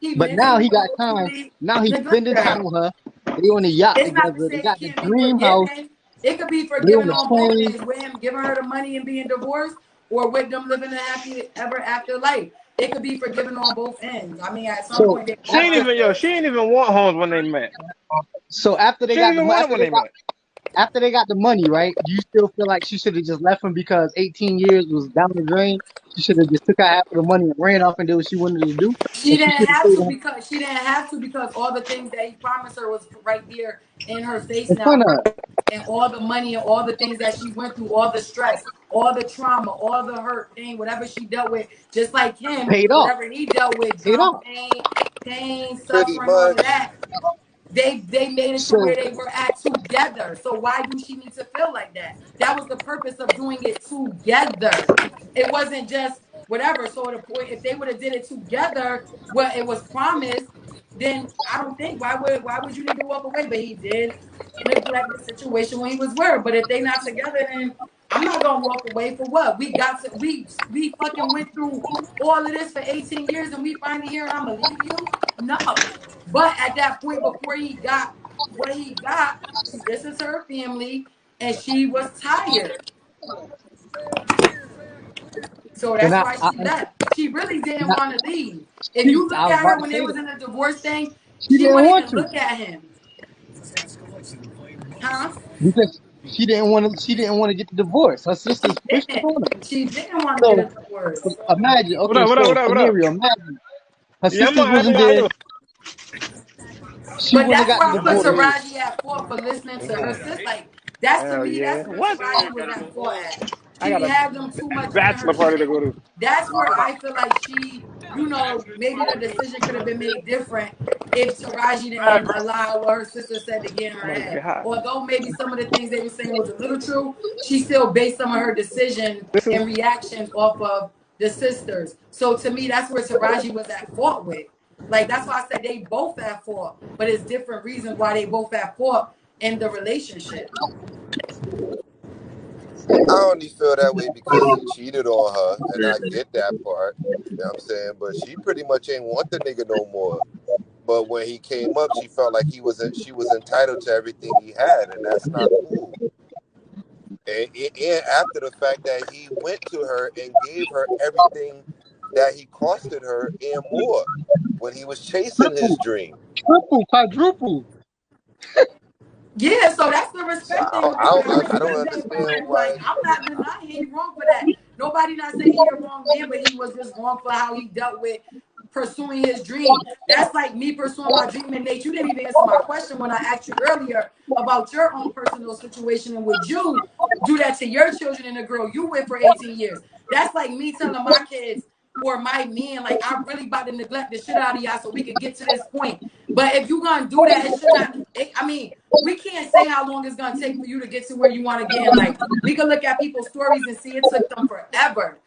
He but now mentally he and got time. emotionally Now he's spending neglected time her. with her. They on the yacht It's not to together. They say it got the can't be dream house. forgiven. It could be They on forgiven the on both train. ends, with him giving her the money and being divorced, or with them living a happy ever after life. It could be forgiven on both ends. I mean, at some So point, they she both ain't after, have even to. she ain't even want homes when they met. so after they She didn't got the even mo- want it when they met. after they got the money, right? Do you still feel like she should have just left him because 18 years was down the drain? She should have just took out half of the money and ran off and did what she wanted to do. She And she didn't should have have stayed to because all the things that he promised her was right there in her face in now. front of her. And all the money and all the things that she went through, all the stress, all the trauma, all the hurt, pain, whatever she dealt with, just like him, Paid off. whatever he dealt with, Paid drama, off. pain, Pretty suffering, all of much. that. They made it to So where they were at together. So why do she need to feel like that? That was the purpose of doing it together. It wasn't just whatever. So the point, if they would have did it together, well, it was promised, then I don't think why would you need to walk away? But he did neglect the situation when he was with her. But if they not together, then I'm not gonna walk away for what? We fucking went through all of this for 18 years and we finally here and I'm gonna leave you? No. But at that point, before he got what he got, this is her family, and she was tired. So and that's why she left. She really didn't I want to leave. If you I look was at about her to when they say was that. in the divorce thing, She she didn't wouldn't want even to look at him. Huh? because she didn't want to get the divorce. Her She sisters pushed it didn't. on her. She didn't want to So get a divorce. imagine, What okay, up? What up? so What up? What up? scenario, imagine her Yeah, I'm sisters on. wasn't How there. you? She But wouldn't have that's got where the I put divorce. Taraji at fault for listening to her sis. Like that's to Hell me, yeah. that's where What? Taraji was at fault at. I She got a had them too much in her bachelor party to shit. go to. That's where I feel like she, maybe the decision could have been made different if Taraji didn't allow what her sister said to get in her Somebody say head. hi. Although maybe some of the things they were saying was a little true, she still based some of her decision This is and reactions off of the sisters. So to me, that's where Taraji was at fault with. Like that's why I said they both at fault, but it's different reasons why they both at fault in the relationship. I only feel that way because he cheated on her, and I get that part. You know what I'm saying? But she pretty much ain't want the nigga no more. But when he came up, she felt like she was entitled to everything he had, and that's not cool. And after the fact that he went to her and gave her everything that he costed her and more when he was chasing his Triple, dream. triple, quadruple. Yeah, so that's the So respect thing with it. I I don't respect that about understand him. Like why. I'm not denying he wrong for that. Nobody not saying he a wrong man, but he was just wrong for how he dealt with pursuing his dream. That's like me pursuing my dream. And Nate, you didn't even answer my question when I asked you earlier about your own personal situation and would you do that to your children and the girl you with for 18 years? That's like me telling my kids or my men, like I'm really about to neglect the shit out of y'all so we could get to this point. But if you're gonna do that, it should not. We can't say how long it's gonna take for you to get to where you want to get. Like we can look at people's stories and see it took them forever.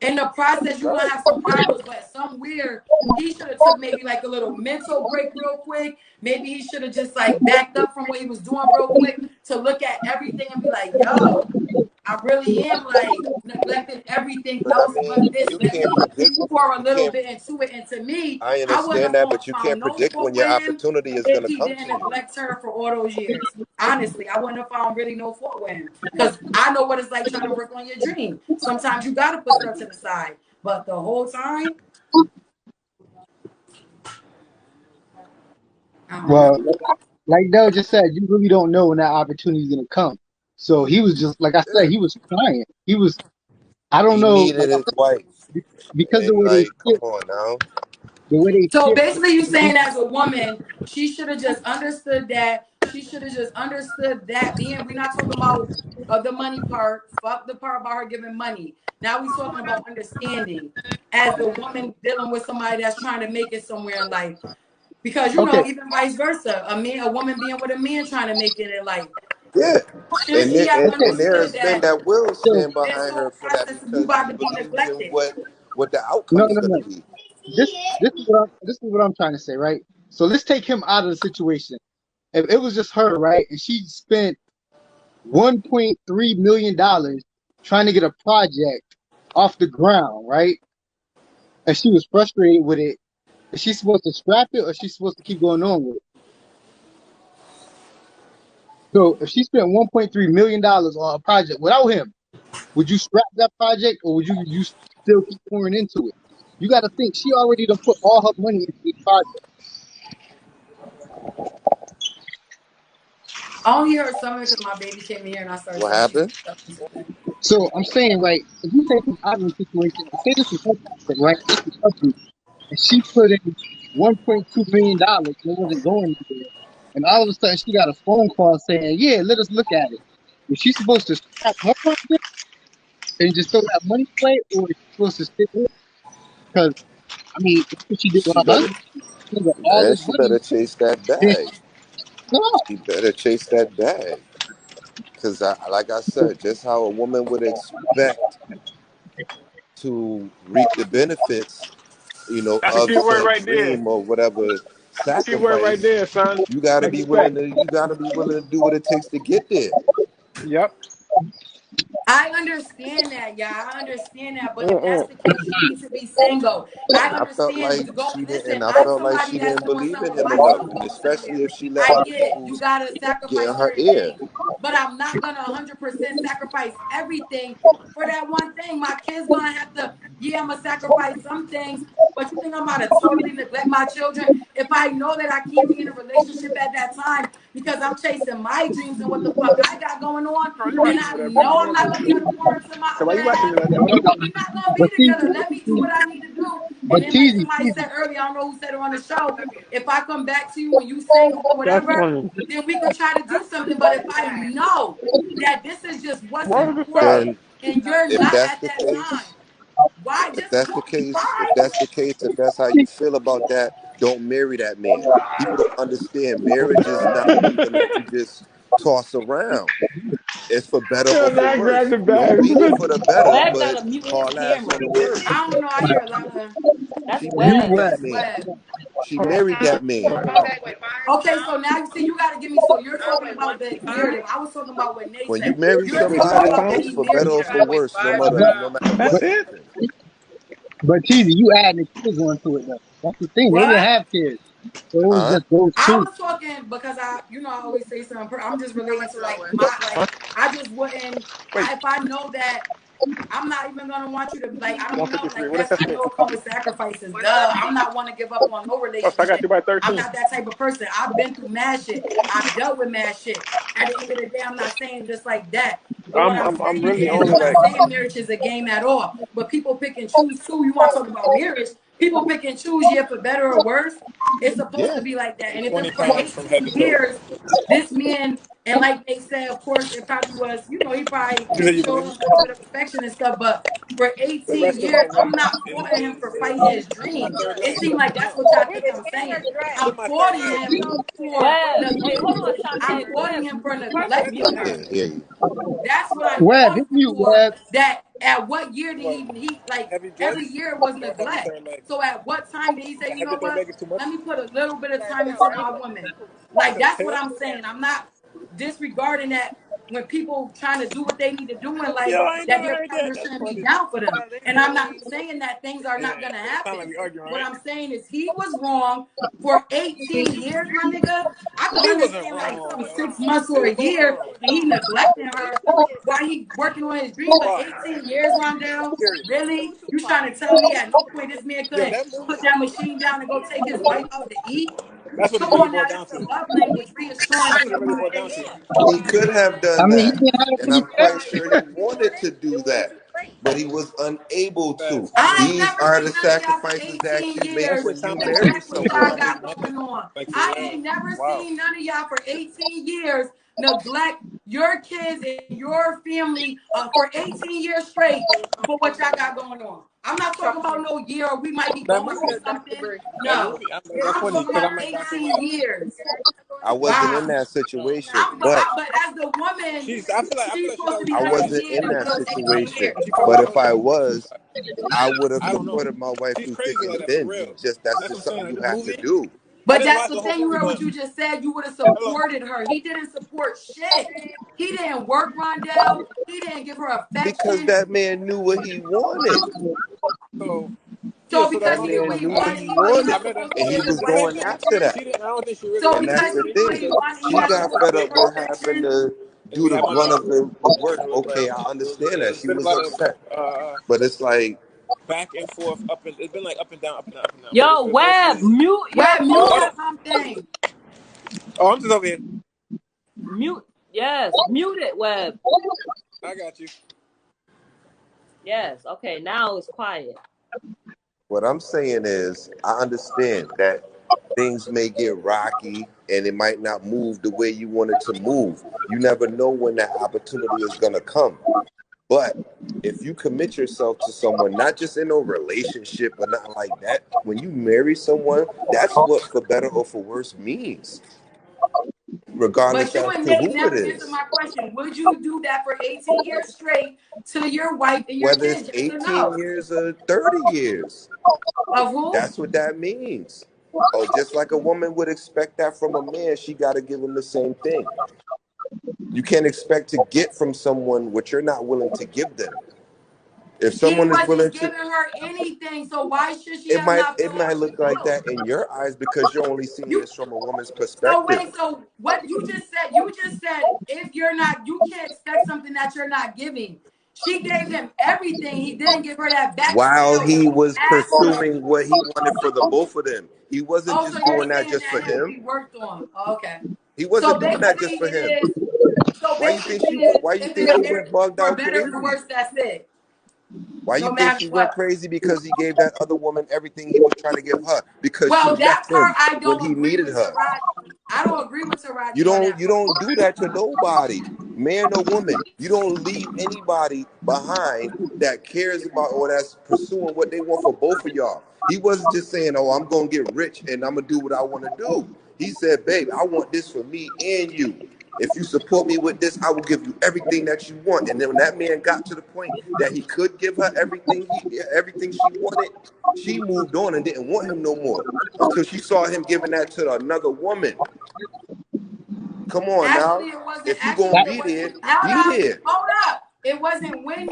In the process, you're gonna have some problems, but somewhere he should have took maybe like a little mental break real quick. Maybe he should have just like backed up from what he was doing real quick to look at everything and be like, yo, I really am like neglecting everything But I else mean, but this. you Let can't me predict. pour a You little can't. bit into it. And to me, I I wouldn't understand have that, but you found can't no predict fault when your with him opportunity is if gonna he come to didn't you. neglect her for all those years. Honestly, I wouldn't have found really no fault with him because I know what it's like trying to work on your dream. Sometimes you got to put stuff to the side, but the whole time, I don't Well, know. like Dell just said, you really don't know when that opportunity is gonna come. So he was just like I said, Yeah. he was crying. He was. I don't He know, needed like I his wife, said, because the and way they like, come ship, on now. the way they So ship. basically, you saying as a woman, she should have just understood that. She should have just understood that. Being, we're not talking about the money part. Fuck the part about her giving money. Now we talking about understanding as a woman dealing with somebody that's trying to make it somewhere in life. Because you Okay, know, even vice versa, a woman being with a man trying to make it in life. Yeah, Should she have okay. and understood there's men that that will So stand this behind whole her for that process of you because about she to be believes in neglected? what the no, outcome is no, gonna no. be. This is what I'm trying to say, right? So let's take him out of the situation. If it was just her, right, and she spent $1.3 million trying to get a project off the ground, right, and she was frustrated with it, is she supposed to scrap it or is she supposed to keep going on with it? So if she spent $1.3 million on a project without him, would you scrap that project or would you still keep pouring into it? You got to think she already done put all her money into the project. I only heard some of it because my baby came in here and I started What saying she happened? stuff into it. So I'm saying, right, if you take him out of the situation, say this is her project, right? This is her group, and she put in $1.2 million and it wasn't going anywhere. And all of a sudden she got a phone call saying, yeah, let us look at it. Was she supposed to scrap her project and just throw that money away, or is she supposed to stick with it? Because, I mean, that's what she did with She her better, husband. She got all man. this She money. better chase that Then bag. she no. She better chase that bag. Cause like I said, just how a woman would expect to reap the benefits, That's the of key word said right there. dream or whatever Key word right sacrifice, there, son. you gotta be willing Expect. to. You gotta be willing to do what it takes to get there. Yep. I understand that, y'all. I understand that. But if that's Mm-mm. the case, you need to be single. I And I felt like understand you go she didn't. listen, And I I'm felt like somebody she that's didn't doing believe in something him right enough, to and go especially somewhere. if she let I other get it. You people's gotta get sacrifice in her certain ear. things. But I'm not gonna 100% sacrifice everything for that one thing. My kids gonna have to, yeah, I'm gonna sacrifice some things. But you think I'm about to totally neglect my children if I know that I can't be in a relationship at that time because I'm chasing my dreams and what the fuck I got going on, Bro, you and watching I me like that? know I'm not gonna be able to pour into my So why other you watching half. me like that? What I do? We're not gonna But be see, together. Let me do what I need to do. And but then, like Teasy, somebody Teasy, said earlier, I don't know who said it on the show. If I come back to you and you single or That's whatever, funny. then we could try to do something. But if I know that this is just what's Why was it stop? important Then, and you're if not that's at the that time, case, why if just that's the go? case, if that's the case, if that's how you feel about that, don't marry that man. People don't understand. Marriage is not something that you just toss around. It's for better or Yeah, for now I grabbed worse. the Don't bag. mean it for the better, Web but gotta mute his haul ass camera. for the worse. I don't know. I hear a lot of. That's She you Web. married what? that It's man. web. She married that man. Okay, so now you see, you got to give me. So you're talking about the narrative. I was talking about what Nate When you said. marry You're talking That's somebody, about that fine. it's he for married better or for her. worse, But no matter what That's but it. happens. but Teasy, you adding the kids onto it though. That's the thing. They didn't What? have kids, so it was Huh? just those I two. was talking because I always say something. I'm just relating to like my like. I just wouldn't. Wait, If I know that I'm not even gonna want you to like. I don't know. 153. Like What is yes, that? I know it comes with sacrifices. Duh. I'm not want to give up on no Oh, so I got relationship. you by I'm 13. not that type of person. I've been through mad shit. I've dealt with mad shit. At the end of the day, I'm not saying just like that. But what I'm I'm saying really is, only I'm not like, saying marriage is a game at all. But people pick and choose too. You want to talk about marriage? People pick and choose, yeah, for better or worse. It's supposed to Yeah. be like that. And if 20 it's for pounds from 18 head to toe. years, this man, and like they said, of course, it probably was, he probably You say you showed believe a me? little bit of affection and stuff. But for The 18 rest of years, my I'm weight not faulting him for fighting his is my dream. third It leg. seemed like that's what y'all think I'm saying. This is I'm my third faulting leg. him for Web. Wait, hold on, I'm Shantae. faulting Web, him for person neglecting mute I her. her. can't hear you. That's what I'm Web, faulting hit him mute, for. Web. That at what year did What? he like Heavy every dress year was or heavy neglect. third leg? So at what time did he say, A you know heavy third what? leg is too much? Let me put a little bit of time into my woman. Like Instead of that's what tail? I'm saying. I'm not disregarding that when people trying to do what they need to do in life, Yo, I ain't that never their heard that. partner That's shouldn't be funny. down for them. Yeah, they And I'm really. not saying that things are not going to Sound happen. like we arguing, What right? I'm saying is he was wrong for 18 years, my nigga. I could He wasn't understand like wrong, some yo. 6 months They or were a both year, wrong. and he neglecting her while he working on his dream. But Why? 18 years, Rondell, Period. really? You trying to tell me at no point this man Yo, couldn't that movie. put that machine down and go take his wife out to eat? That's what it Come really on now, boiled down that's the to. love language, reassurance That's to what it really boiled somebody. down to. He could have I done mean, he that, didn't have and any I'm quite sex. sure he wanted to do that, but he was unable to. Facts. I ain't These never are the seen none of y'all for sacrifices that 18 you make years That's the when you time that you marry neglect what see y'all someone. somebody got nothing. going on. Like for I real. ain't never Wow. seen none of y'all for 18 years neglect your kids and your family for 18 years straight for what y'all got going on. I'm not talking about no year we might be That going movie, through that something. that No. movie, that's I'm funny talking because about I'm like Dr. 18 Rob. years. I wasn't in Wow. that situation, but But as the woman, I feel she's like she's supposed to always be I tried. wasn't overseeing in them for that those 18 situation. years. She fuck But with her if I husband. was, I would have I don't know. supported my wife She's through thick crazy and like that for thin. real. That's That's what just I'm saying. something Like you the have to movie, do. I But didn't that's watch the the whole thing movie, where but what you just said, you would have hello. supported her. He didn't support shit. He didn't work Rondell. He didn't give her Because affection. that man knew what he wanted. So yeah, So so that's because That my he thing. knew man what Like he knew what wanted, he he was wanted, I met supposed to and he give his was wife going affection. after that. she didn't. I don't think she really So And wanted that's because to the he date knew what me. thing. he So wanted, he She was got supposed fed to give up her with having affection. to we do the had money. brunt of the work. It was Okay, I understand that. it's She been a was lot of upset. But it's like, back and forth, up and it's been like up and down, up and down, up and down. But Yo, it's Web, mostly. mute your Web, mute phone. the thing. Oh, I'm just over here. Mute. Yes, mute it, Web. I got you. Yes. Okay, now it's quiet. what I'm saying is, I understand that things may get rocky and it might not move the way you want it to move. You never know when that opportunity is going to come. But if you commit yourself to someone, not just in a relationship or nothing like that, when you marry someone, that's what for better or for worse means, But regardless you as and to Nate who it never answered is. my question. Would you do that for 18 years straight to your wife and your Whether it's kids? Yes or 18 no? years or 30 years, Of who? that's what that means. Oh, just like a woman would expect that from a man, she got to give him the same thing. You can't expect to get from someone what you're not willing to give them. If He someone is willing wasn't to, giving her anything, so why should she it have might not it felt like might she look like will? that in your eyes because you're only seeing You this from a woman's so perspective. wait, so what you just said, if you're not, you can't expect something that you're not giving. She gave him everything. He didn't give her that While backfill he was aspect. pursuing what he wanted for the both of them, he wasn't Oh, so just you're doing that saying just for that has to him. be worked on. Oh, okay. He So wasn't doing that just basically for him. it is so Why you think basically she? it is Why you if think it's she marriage went bugged for out better or crazy? worse, that's it. Why you No think matter she went what. crazy? Because he gave that other woman everything he was trying to give her. Because she Well, that left part him I when don't he agree needed with her. Taraji. I don't agree with You Taraji on don't that you part. don't do that to nobody, man or woman. You don't leave anybody behind that cares about or that's pursuing what they want for both of y'all. He wasn't just saying, "Oh, I'm gonna get rich and I'm gonna do what I want to do." He said, "Babe, I want this for me and you. If you support me with this, I will give you everything that you want." And then when that man got to the point that he could give her everything she wanted, she moved on and didn't want him no more until she saw him giving that to another woman. Come on now. Actually, it wasn't. If you gonna Actually, it be wasn't. there, be Hold up. there. Hold up. It wasn't when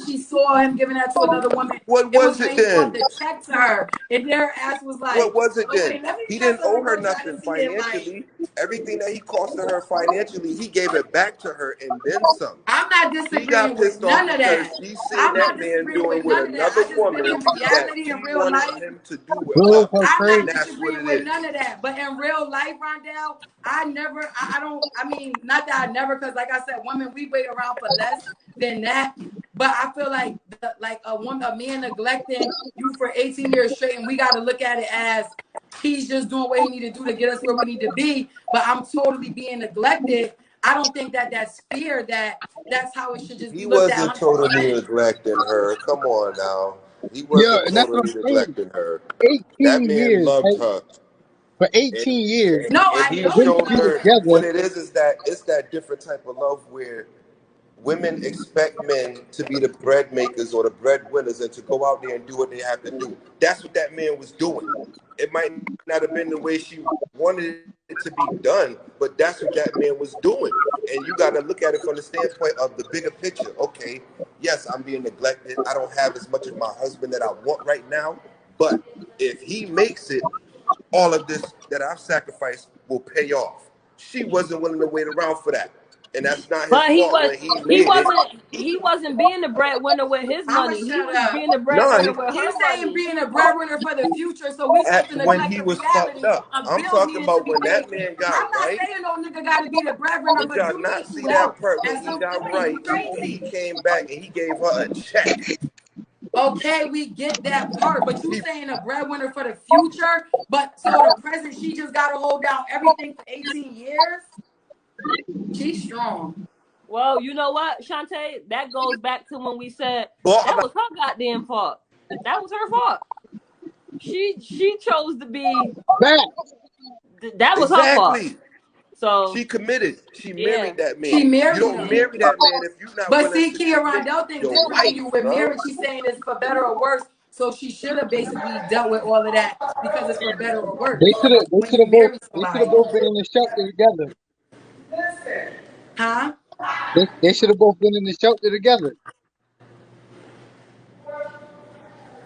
she saw him giving that to another woman. What It was was when it he brought then? the check to her, and their ass was What like, was it "Oh then? wait, let me He press didn't the owe her reverse so I can nothing see it." Like, financially. Everything that he costed her financially, he gave it back to her and then some. I'm not She got disagreeing with pissed off none of because that. she seen I'm not that man disagreeing doing with with none of that. another I just feel woman in that reality, in she real wanted life. him to do with Bro, her. so I'm crazy. not And that's what disagreeing it with none is. of that. But in real life, Rondell, I never, I don't, I mean, not that I never, because like I said, women, we wait around for less than that. But I feel like a man neglecting you for 18 years straight, and we got to look at it as he's just doing what he need to do to get us where we need to be. But I'm totally being neglected. I don't think that that's fear, that's how it should just be He looked at wasn't 100%. totally neglecting her. Come on now. He Yeah, wasn't and that's what totally I'm saying. neglecting her. That 18 man years, loved right? her. For And, 18 years, No, and I he know them he to showed be loved her her. what together. it is that it's that different type of love where women expect men to be the bread makers or the breadwinners and to go out there and do what they have to do. That's what that man was doing. It might not have been the way she wanted it to be done, but that's what that man was doing. And you got to look at it from the standpoint of the bigger picture. Okay, yes, I'm being neglected. I don't have as much of my husband that I want right now, but if he makes it, all of this that I've sacrificed will pay off. She wasn't willing to wait around for that. And that's not his But fault when he made it. he wasn't being the breadwinner with his I'ma money. He shut was up. being the No, breadwinner with He's her saying money. being a breadwinner for the future, so we supposed to when neglect he the was reality fucked up. of I'm bills talking needing to about be when paid. that man I'm got not right. saying no nigga got to be the breadwinner, Did but y'all you not need see to that help part at when he some got point. right? You He crazy. came back and he gave her a check. Okay, we get that part, but you He, saying a breadwinner for the future, but so the present, she just got to hold down everything for 18 years? She's strong. Well, you know what, Shantae? That goes back to when we said well, that was her goddamn fault. That was her fault. She chose to be. Back. That was her fault. exactly. So She committed. She yeah, married that She man. You married don't him. marry that man if you're not But willing see, to Kia commit Rondell think your different than life, you with bro. marriage. She's saying it's for better or worse. So she should have basically dealt with all of that because it's for better or worse when you marry They should have somebody. both been in the shelter together. Huh? They should have both been in the shelter together.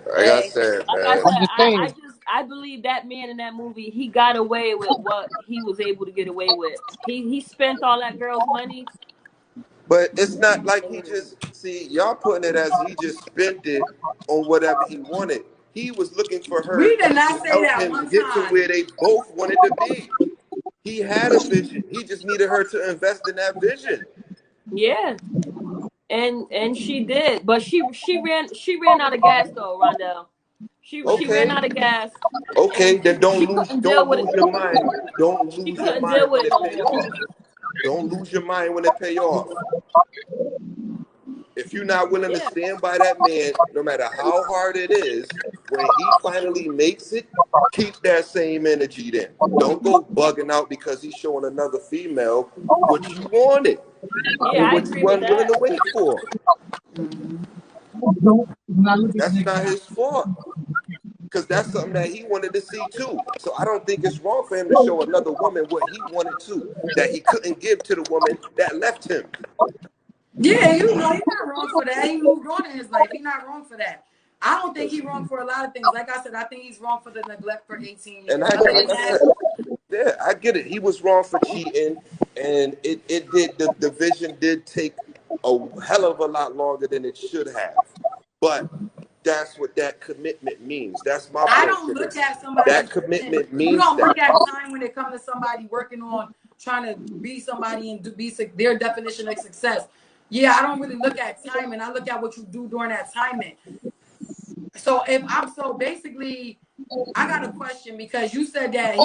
Like I Hey, said, like I man. said, I'm just saying. I believe that man in that movie, he got away with what he was able to get away with. He spent all that girl's money. But it's not like he just see y'all putting it as he just spent it on whatever he wanted. He was looking for we her did to not say help that him one get to time. where they both wanted to be. He had a vision. He just needed her to invest in that vision. Yeah, and she did, but she ran out of gas though, Rondell. She ran Okay. out of gas, Okay, and then she couldn't deal don't with lose it. your mind. Don't She lose your couldn't deal mind with when it it no pay more. off. Don't lose your mind when it pay off. If you're not willing to Yeah, stand by that man, no matter how hard it is, when he finally makes it, keep that same energy then. Don't go bugging out because he's showing another female what you wanted yeah, and I what you agree with weren't willing that. to wait for. That's not his fault. Because that's something that he wanted to see too. So I don't think it's wrong for him to show another woman what he wanted to, that he couldn't give to the woman that left him. Yeah, you know, he's not wrong for that. He moved on in his life. He's not wrong for that. I don't think he's wrong for a lot of things. Like I said, I think he's wrong for the neglect for 18 And years. Other like than I that, said, yeah, I get it. He was wrong for cheating, and it did the vision did take a hell of a lot longer than it should have. But that's what that commitment means. That's my I point don't to look this. at somebody's That vision. commitment You means don't look that. at time when it comes to somebody working on trying to be somebody and their definition of success. Yeah, I don't really look at timing. I look at what you do during that timing. So if I'm so basically, I got a question because you said that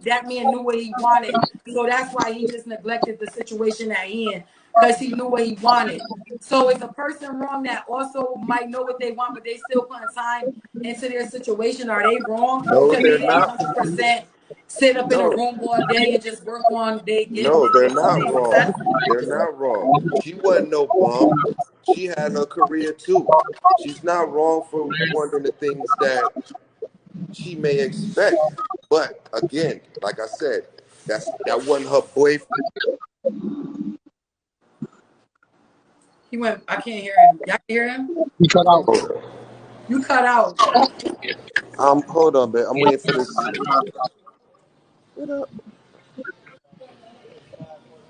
that man knew what he wanted. So that's why he just neglected the situation at hand because he knew what he wanted. So is a person wrong that also might know what they want, but they still putting time into their situation? Are they wrong No, because they they're didn't not. 100% sit up in a No, room all day and just work on they gift no, and they're get to not their wrong. success? They're not wrong. She wasn't no bum. She had her career too. She's not wrong for wanting the things that she may expect. But again, like I said, that wasn't her boyfriend. He went, I can't hear him. Y'all can hear him? You cut out. You cut out. Hold on, man. I'm waiting for this.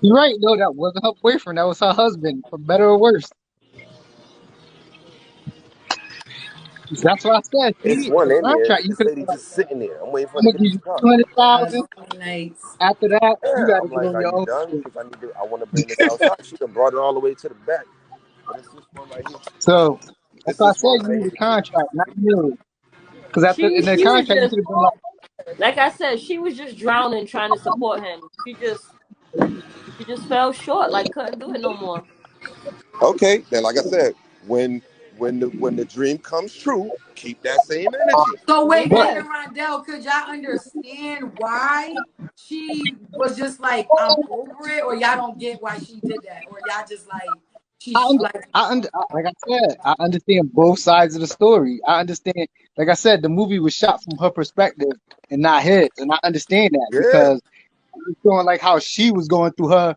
You're right, though. That wasn't her boyfriend. That was her husband, for better or worse. That's what I said. It's See, one the in there. contract, you This could have lady been like, just sitting there. I'm waiting for her I'm to gonna get give this you car. 200,000. Lonely nights. After that, you Yeah, got to I'm get like, on are your you own done? shit. Because I want to bring this outside. She done brought it all the way to the back. But it's this one right here. So that's It's why I this said one you right need a here. contract, not you. Because after in the She was contract, you just could have been like, like I said, she was just drowning trying to support him. She just fell short, like couldn't do it no more. Okay, then like I said, when the dream comes true, keep that same energy. So wait, but Kia Yeah. Rondell, could y'all understand why she was just like, I'm over it, or y'all don't get why she did that, or y'all just like She's like, Like I said, I understand both sides of the story. I understand, like I said, the movie was shot from her perspective and not his, and I understand that Yeah. because it's showing like how she was going through her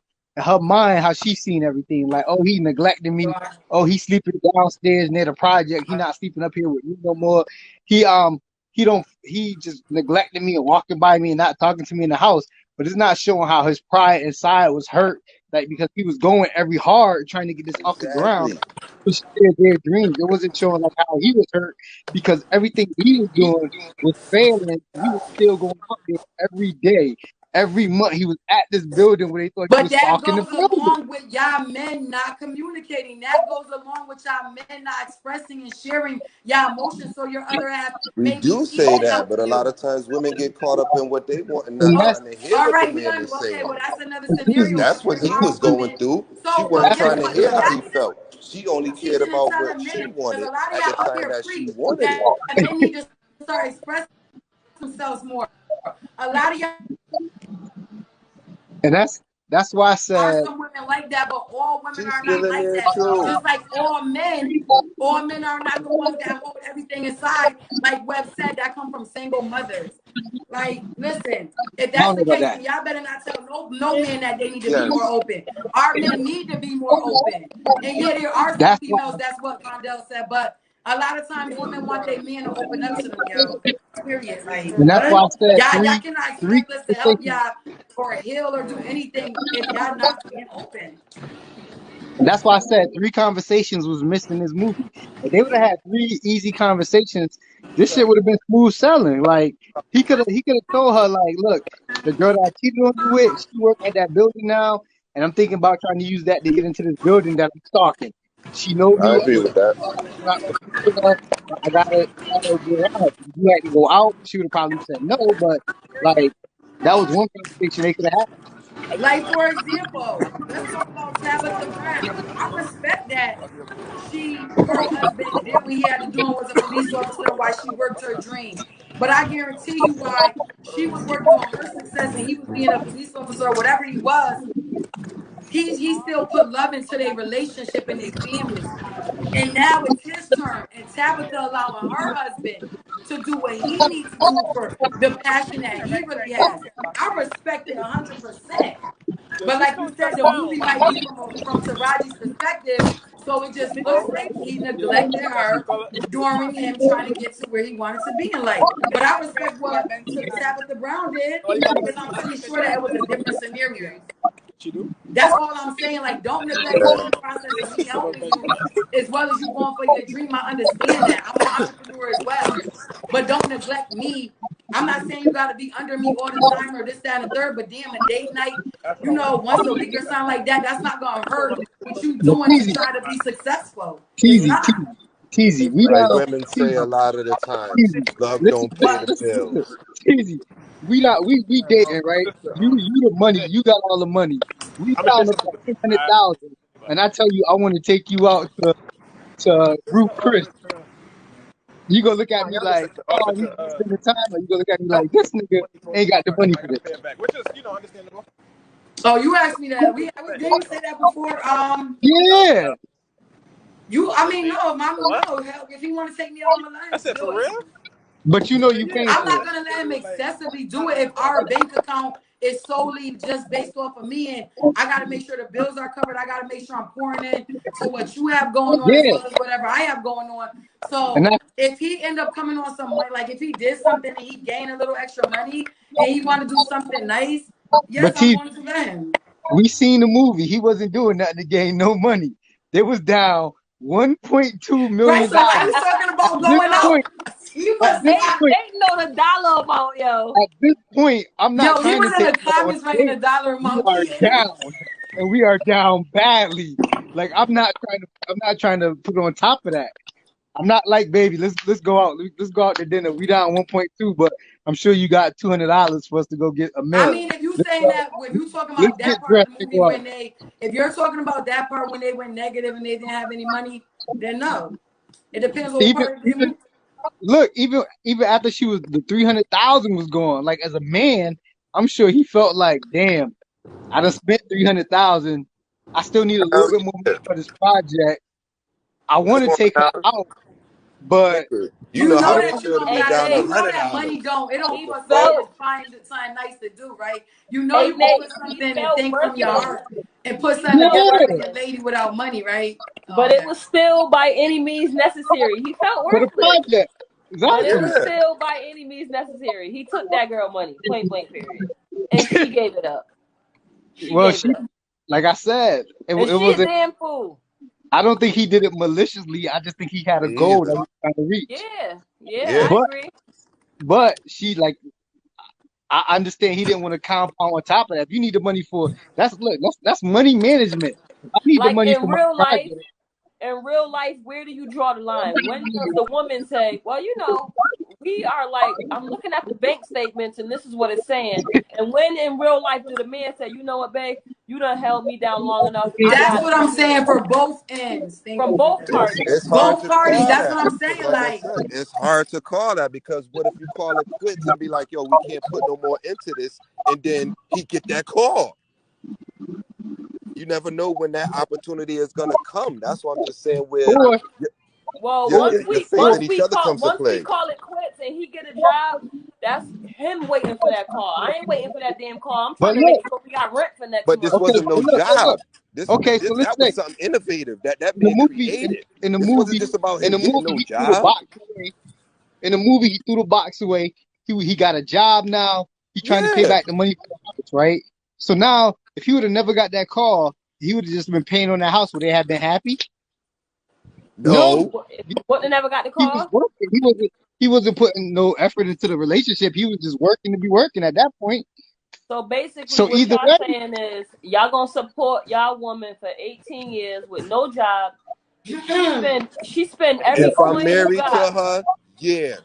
mind, how she seen everything. Like, oh, he neglecting me. Oh, he's sleeping downstairs near the project. He not sleeping up here with me no more. He he just neglected me and walking by me and not talking to me in the house. But it's not showing how his pride inside was hurt, like because he was going every hard trying to get this off the ground Exactly. to share their dreams. It wasn't showing like how he was hurt because everything he was doing was failing. He was still going up there every day. Every month he was at this building where they thought he but was that stalking the goes building. along with y'all men not communicating. That goes along with y'all men not expressing and sharing y'all emotions so your other half We may be do say easy that, up but a to lot you. of times women get caught up in what they want and And not Oh, that's trying to hear all what the right, man is okay, well saying. that's another easy. scenario That's because what there he are was going women. through. She So, but wasn't guess trying to what? hear So how y'all he need to felt. She only teach cared and about tell what the she men because a wanted lot of at the y'all up time here that she preach wanted that it. men need to start expressing themselves more. A lot of y'all And that's why I are said some women like that, but all women She's are still not in like there that. too. Just like all men are not the ones that hold everything inside. Like Webb said, that come from single mothers. Like, listen, if I that's don't know the about case, that. then y'all better not tell no man that they need to be Yes. more open. Our men need to be more open. And yeah, there are some That's why, females, that's what Rondell said, but a lot of times women want their men to open up to them, yo. Period. Like, and that's why what? I said Y'all cannot three expect us to help conversations. y'all or heal or do anything if y'all not being open. And that's why I said three conversations was missed in this movie. If they would have had three easy conversations, this shit would have been smooth selling. Like he could have told her like, look, the girl that I cheated on you with, she work at that building now, and I'm thinking about trying to use that to get into this building that I'm stalking. She know I me. agree with that. I gotta go out. If you had to go out, she would have probably said no, but like that was one conversation they could have had. Like, for example, let's talk about Tabitha Brown. I respect that her husband did what he had to do and was a police officer while she worked her dream. But I guarantee you why she was working on her success and he was being a police officer or whatever he was, he still put love into their relationship and their family. And now it's his turn, and Tabitha allowing her husband to do what he needs to do for the passion that he really has. I respect it 100%. But like you said, the movie might be from Taraji's perspective, so it just looks like he neglected her during him trying to get to where he wanted to be in life. But I respect what Tabitha Brown did because I'm pretty sure that it was a different scenario. That's all I'm saying. Like, don't neglect me in the process of me helping you as well as you going for your dream. I understand that. I'm an entrepreneur as well. But don't neglect me. I'm not saying you got to be under me all the time or this, that, and the third, but damn, a date night, once a week or something like that, that's not going to hurt what you But doing to Teasy, try to be successful. It's Teasy, not. Teasy, Teasy, we Like not women say a Teasy, lot of the times, Teasy. love Listen, don't pay But the listen, bills. Teasy. We dating, right? You the money, you got all the money. We found about 200,000, and I tell you, I want to take you out to Ruth Chris. You gonna look at me like, oh, we spending time, or you gonna look at me like, this nigga ain't got the money for this. oh, you asked me that. Didn't we say that before? Yeah, I mean, no, mama, no. Hell, if you want to take me out, I'm gonna let him do it. but you know you paying I'm for not it. gonna let him excessively do it if our bank account is solely just based off of me, and I gotta make sure the bills are covered. I gotta make sure I'm pouring in to what you have going on as Yeah, well as whatever I have going on. and So that, if he end up coming on some money, like if he did something and he gained a little extra money and he want to do something nice, yes, but I'm Teasy, going to let him. we seen the movie. He wasn't doing nothing to gain no money. They was down $1.2 Right. million So why dollars. you talking At about this going out? point, He at was this not. point, They know the dollar amount, yo. at this point, I'm not Yo, he trying to was in take the you out on comments a writing date. a dollar We amount. are down, and we are down badly. Like I'm not trying to put on top of that. I'm not like, baby, let's go out. Let's go out to dinner. We down 1.2, but I'm sure you got $200 for us to go get a I meal. mean, if you Let's saying go, that, if you talking let's about that get part of dressed the and movie go out. if you're talking about that part when they went negative and they didn't have any money, then no. It depends on what Even part of the even movie. look, even after the 300,000 was gone, like as a man, I'm sure he felt like, damn, I done spent 300,000. I still need a little bit more money for this project. I want Come to on take her now. out, but Nigga, you You know how know they that you feel to don't be Hey, gotta. down Nate, You know that $100. money don't. It don't What the he cost fuck? nothing felt. to find something nice to do, right? You know Hey, you can Nate, put he something and felt think from your worthless. heart and put He something felt together for yeah, your worthless. lady without money, right? Oh, But it okay. was still by any means necessary. He felt for the worthless. project, But it exactly. was Yeah. still by any means necessary. He took that girl money, point blank, period. And she gave it up. She Well, gave it she, up. like I said, And it she a wasn't. damn fool. I don't think he did it maliciously. I just think he had a Me goal that either. he was trying to reach. Yeah, Yeah. I But agree. she like I understand he didn't want to compound on top of that. If you need the money for that's money management. If I need the Like money for my project. in real life, where do you draw the line? When does the woman say, well, we are like, I'm looking at the bank statements and this is what it's saying. And when in real life do the man say, you know what, babe, you done held me down long enough. I That's gotta what I'm do this saying for both ends. Thank from you. both parties. It's hard Both to parties. call That's that what I'm because, saying. like I Like, said, it's hard to call that because what if you call it quits and be like, "Yo, we can't put no more into this," and then he get that call. You never know when that opportunity is gonna come. That's what I'm just saying. Where Or Well, your or your faith in each other comes to once we play. call it quits and he get a job, that's him waiting for that call. I ain't waiting for that damn call. I'm but trying to make look, sure we got rent for next But this month. okay, wasn't but no look. job. This Okay, so this let's that was say something innovative that in the being movie created. in the This wasn't movie just about him getting no he threw the job. box away. In the movie he threw the box away. He got a job now. He's trying to pay Yeah. back the money for the house, right? So now if he would have never got that call, he would have just been paying on that house. Would they have been happy? No. No. What they never got the He was call? working. He wasn't putting no effort into the relationship. He was just working to be working at that point. So basically So what either y'all way, saying is y'all gonna support y'all woman for 18 years with no job. She spend every If I'm coin you married to got. her, yeah,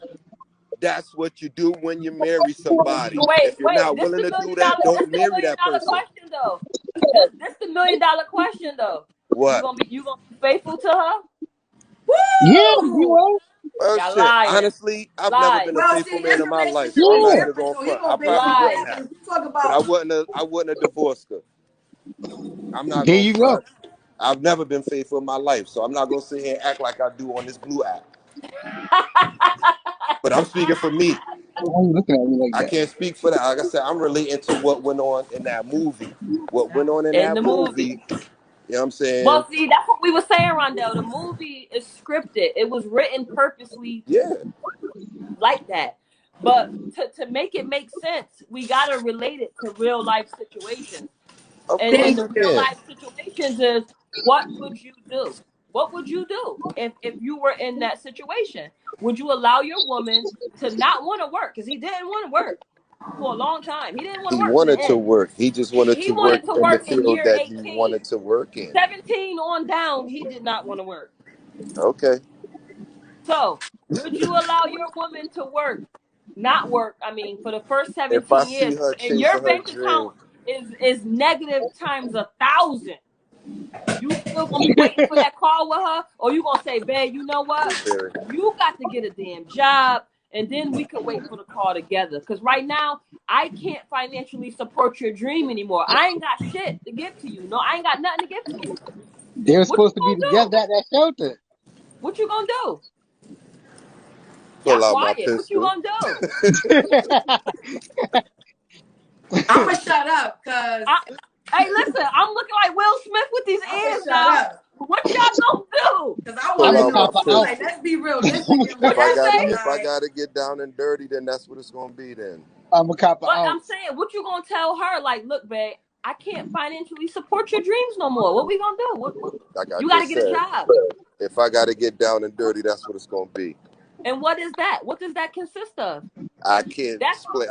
that's what you do when you marry somebody. If you're Wait, not willing to do that, this don't the marry million that dollar person. question though. This the $1 million question though. What? You gonna be faithful to her? yeah, he woo! was. Well, Y'all shit. lying. Honestly, I've never Lies. been a Well, faithful see, man his in my life, relationship so I'm is not Yeah. even different, going so he front. I gonna probably basically Lies. wouldn't if have, you talk but about I wouldn't have divorced her. I'm not There going you go. front. I've never been faithful in my life, so I'm not gonna sit here and act like I do on this blue app. But I'm speaking for me. Why are you looking at me like I that? can't speak for that. Like I said, I'm relating to what went on in that movie. What went on in In that the movie. movie, you know what I'm saying? Well, see, that's what we were saying, Rondell. The movie is scripted. It was written purposely Yeah, like that. But to make it make sense, we gotta relate it to real life situations. of And in course thank the you you. real can. life situations is what would you do? What would you do if you were in that situation? Would you allow your woman to not want to work? Because he didn't want to work for a long time. He didn't want to He work to the wanted to end. work. He just wanted He to work wanted to in the work in field year that he 18. wanted to work in. 17 on down, he did not want to work. Okay. So, would you allow your woman to work, not work, I mean, for the first If I 17 see years, her and your chasing her bank dream, account is negative times 1,000? You still gonna be waiting for that call with her, or you gonna say, "Babe, you know what? Blueberry. You got to get a damn job, and then we can wait for the call together." Because right now, I can't financially support your dream anymore. I ain't got shit to give to you. No, I ain't got nothing to give to you. They were What you supposed to be gonna together do? at that shelter. What you gonna do? Y'all Pull out my quiet. What you pistol. gonna do? I'ma shut up because Hey, listen, I'm looking like Will Smith with these I'ma ears shut now. up. What y'all gonna do? Because I Pull want I'm to a out my know cop too. out. Like, pistol. let's be realistic I'm in What you reality. say? If I Like, gotta get down and dirty, then that's what it's gonna be. Then a cop What out. I'm saying, what you gonna tell her? Like, look, babe, I can't financially support your dreams no more. What we gonna do? What like I you got to just get a said, job. if I gotta get down and dirty, that's what it's gonna be. And what is that? What does that consist of? I can't That's display.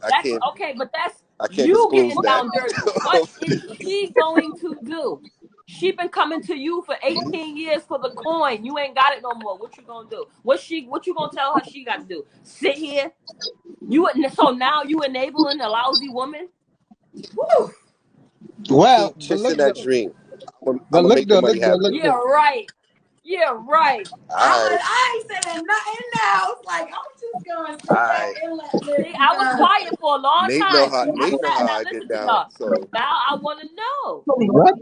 that's okay, but that's I can't you disclose getting that. down dirty. What is she going to do? She been coming to you for 18 years for the coin. You ain't got it no more. What you gonna do? What you gonna tell her she got to do? Sit here? So now you enabling a lousy woman? whew, Well, Keep chasing that dream. I'm gonna make the money look happen. though. Yeah, right. Yeah, right. I ain't saying nothing now. It's like I'm just gonna sit back and let See, I was because quiet for a long Nate know time. how See, I Nate know sat how now. I Listen get to down. y'all. So Now I want to know. What?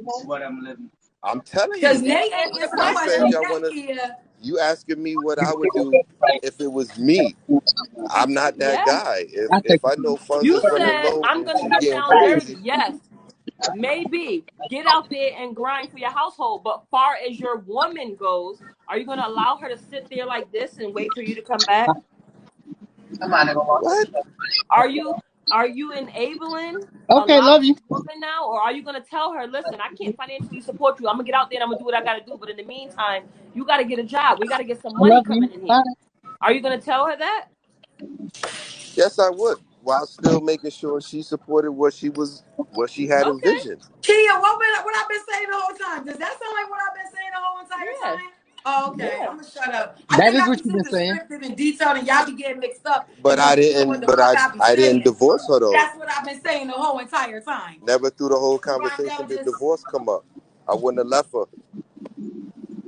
I'm telling because you. Nate Answer the answered the You said question. question y'all yet wanna. here. You asking me what I would do if it was me. I'm not that Yes. guy. I take If I know funds You is running said low I'm and gonna she get getting down dirty. crazy, Yes. Maybe get out there and grind for your household. But far as your woman goes, are you gonna allow her to sit there like this and wait for you to come back? what? Are you enabling Okay, allowing love you. this woman now, or are you gonna tell her, listen, I can't financially support you. I'm gonna get out there and I'm gonna do what I gotta do. But in the meantime, you gotta get a job. We gotta get some I money love you. coming in here. Bye. Are you gonna tell her that? Yes, I would. While still making sure she supported what she had Okay. envisioned. Kia, what I've been saying the whole time? Does that sound like what I've been saying the whole entire Yeah. time? Oh, okay. Yeah. I'm gonna shut up. I That think is I what be you've too been saying. descriptive and detailed, and y'all be getting mixed up But and I confusing what didn't. the But fuck I be I didn't saying. divorce her though. That's what I've been saying the whole entire time. Never through the whole Rondell conversation did just divorce come up. I wouldn't have left her.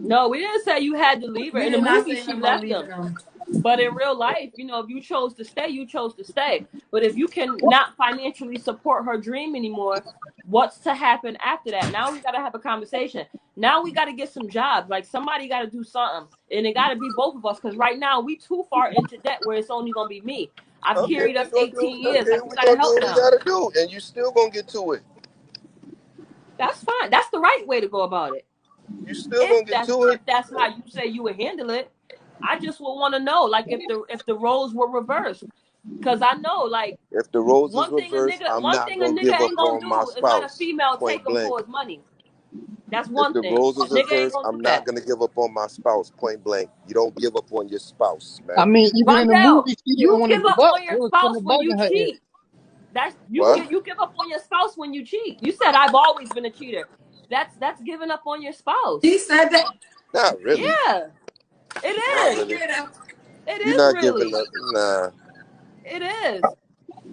No, we didn't say you had to leave her. we In the did not movie, say she nothing about left leaving him. them. But in real life, if you chose to stay, you chose to stay. But if you can not financially support her dream anymore, what's to happen after that? Now we got to have a conversation. Now we got to get some jobs. Like somebody got to do something. And it got to be both of us. Because right now we too far into debt where it's only going to be me. I've Okay, carried we us gonna do. 18 years. Okay, Like you we got to gonna do help what we now. gotta do, and you still gonna get to it. That's fine. That's the right way to go about it. You still gonna get to it. If that's how you say you would handle it. I just would want to know, like, if the roles were reversed. Because I know, like, If the roles is one thing a reversed, nigga I'm one not thing a gonna nigga give up ain't gonna on my do is let a spouse. female take Point him blank. for his money. That's If one the thing. roles A is nigga ain't reversed, gonna do I'm not that. gonna give up on my spouse. Point blank. You don't give up on your spouse, I man. mean, even in the Rondell, movie, she didn't you want to give give up up. on It your was spouse putting a when bug you in her ear. cheat. That's What? you give up on your spouse when you cheat. You said I've always been a cheater. That's giving up on your spouse. He said that. Not really. Yeah, it Not is. really. It You're is not giving really. up. Nah. It is.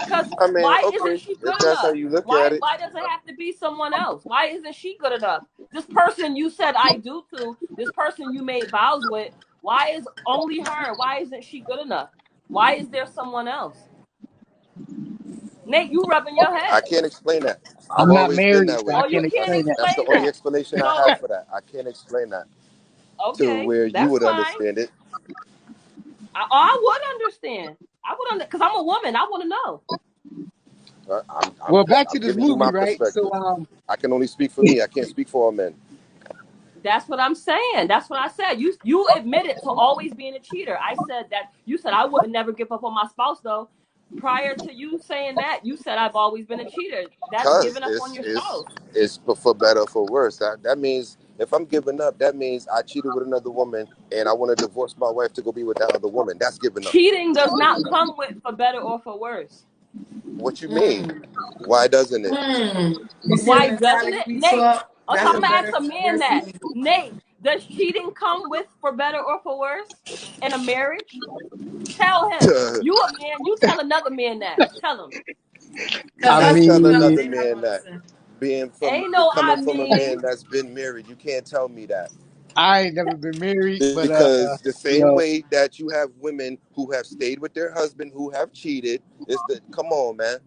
Because I mean, why isn't okay, she if good that's how enough? you look Why at it. why does it have to be someone else? Why isn't she good enough? This person you said I do to, this person you made vows with, why is only her? Why isn't she good enough? Why is there someone else? Nate, you rubbing your I head. can't explain that. I've I'm not always been married, that so way. I Oh, you can't can't explain that. That's the explain only that. explanation I So, have for that. I can't explain that to okay, where you that's would fine. understand it. I would understand. I would because I'm a woman. I want to know. Well, back to I'm this giving you my movie, right? So, perspective. I can only speak for me. I can't speak for all men. That's what I'm saying. That's what I said. You admitted to always being a cheater. I said that you said I wouldn't never give up on my spouse though. Prior to you saying that, you said I've always been a cheater. That's Cause giving up on your spouse. it's for better or for worse. That means if I'm giving up, that means I cheated with another woman and I want to divorce my wife to go be with that other woman. That's giving up. Cheating does not come with for better or for worse. What you mean? Why doesn't it? You see the Why doesn't mentality it? we Nate, talk? okay, That's I'm a gonna ask better a for man worse that. thing. Nate, does cheating come with for better or for worse in a marriage? Tell him. You a man, you tell another man that. Tell him. Because I Can't us tell females, another they mean, not man gonna that. listen. Ain't no Coming I from a mean. man that's been married, you can't tell me that. I ain't never been married, but Because the you same know, way that you have women who have stayed with their husband who have cheated, come on, man.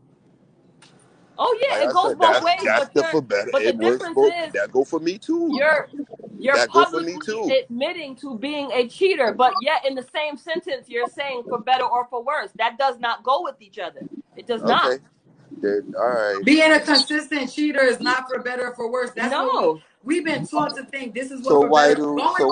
Oh Like yeah, it I goes said, both ways, that's but the for better. the It works difference both. is That go for me too. you're That go for me publicly too. admitting to being a cheater, but yet in the same sentence you're saying for better or for worse. That does not go with each other. It does not. Okay. All right. Being a consistent cheater is not for better or for worse. That's what No. we've been taught to think. This is what So for better.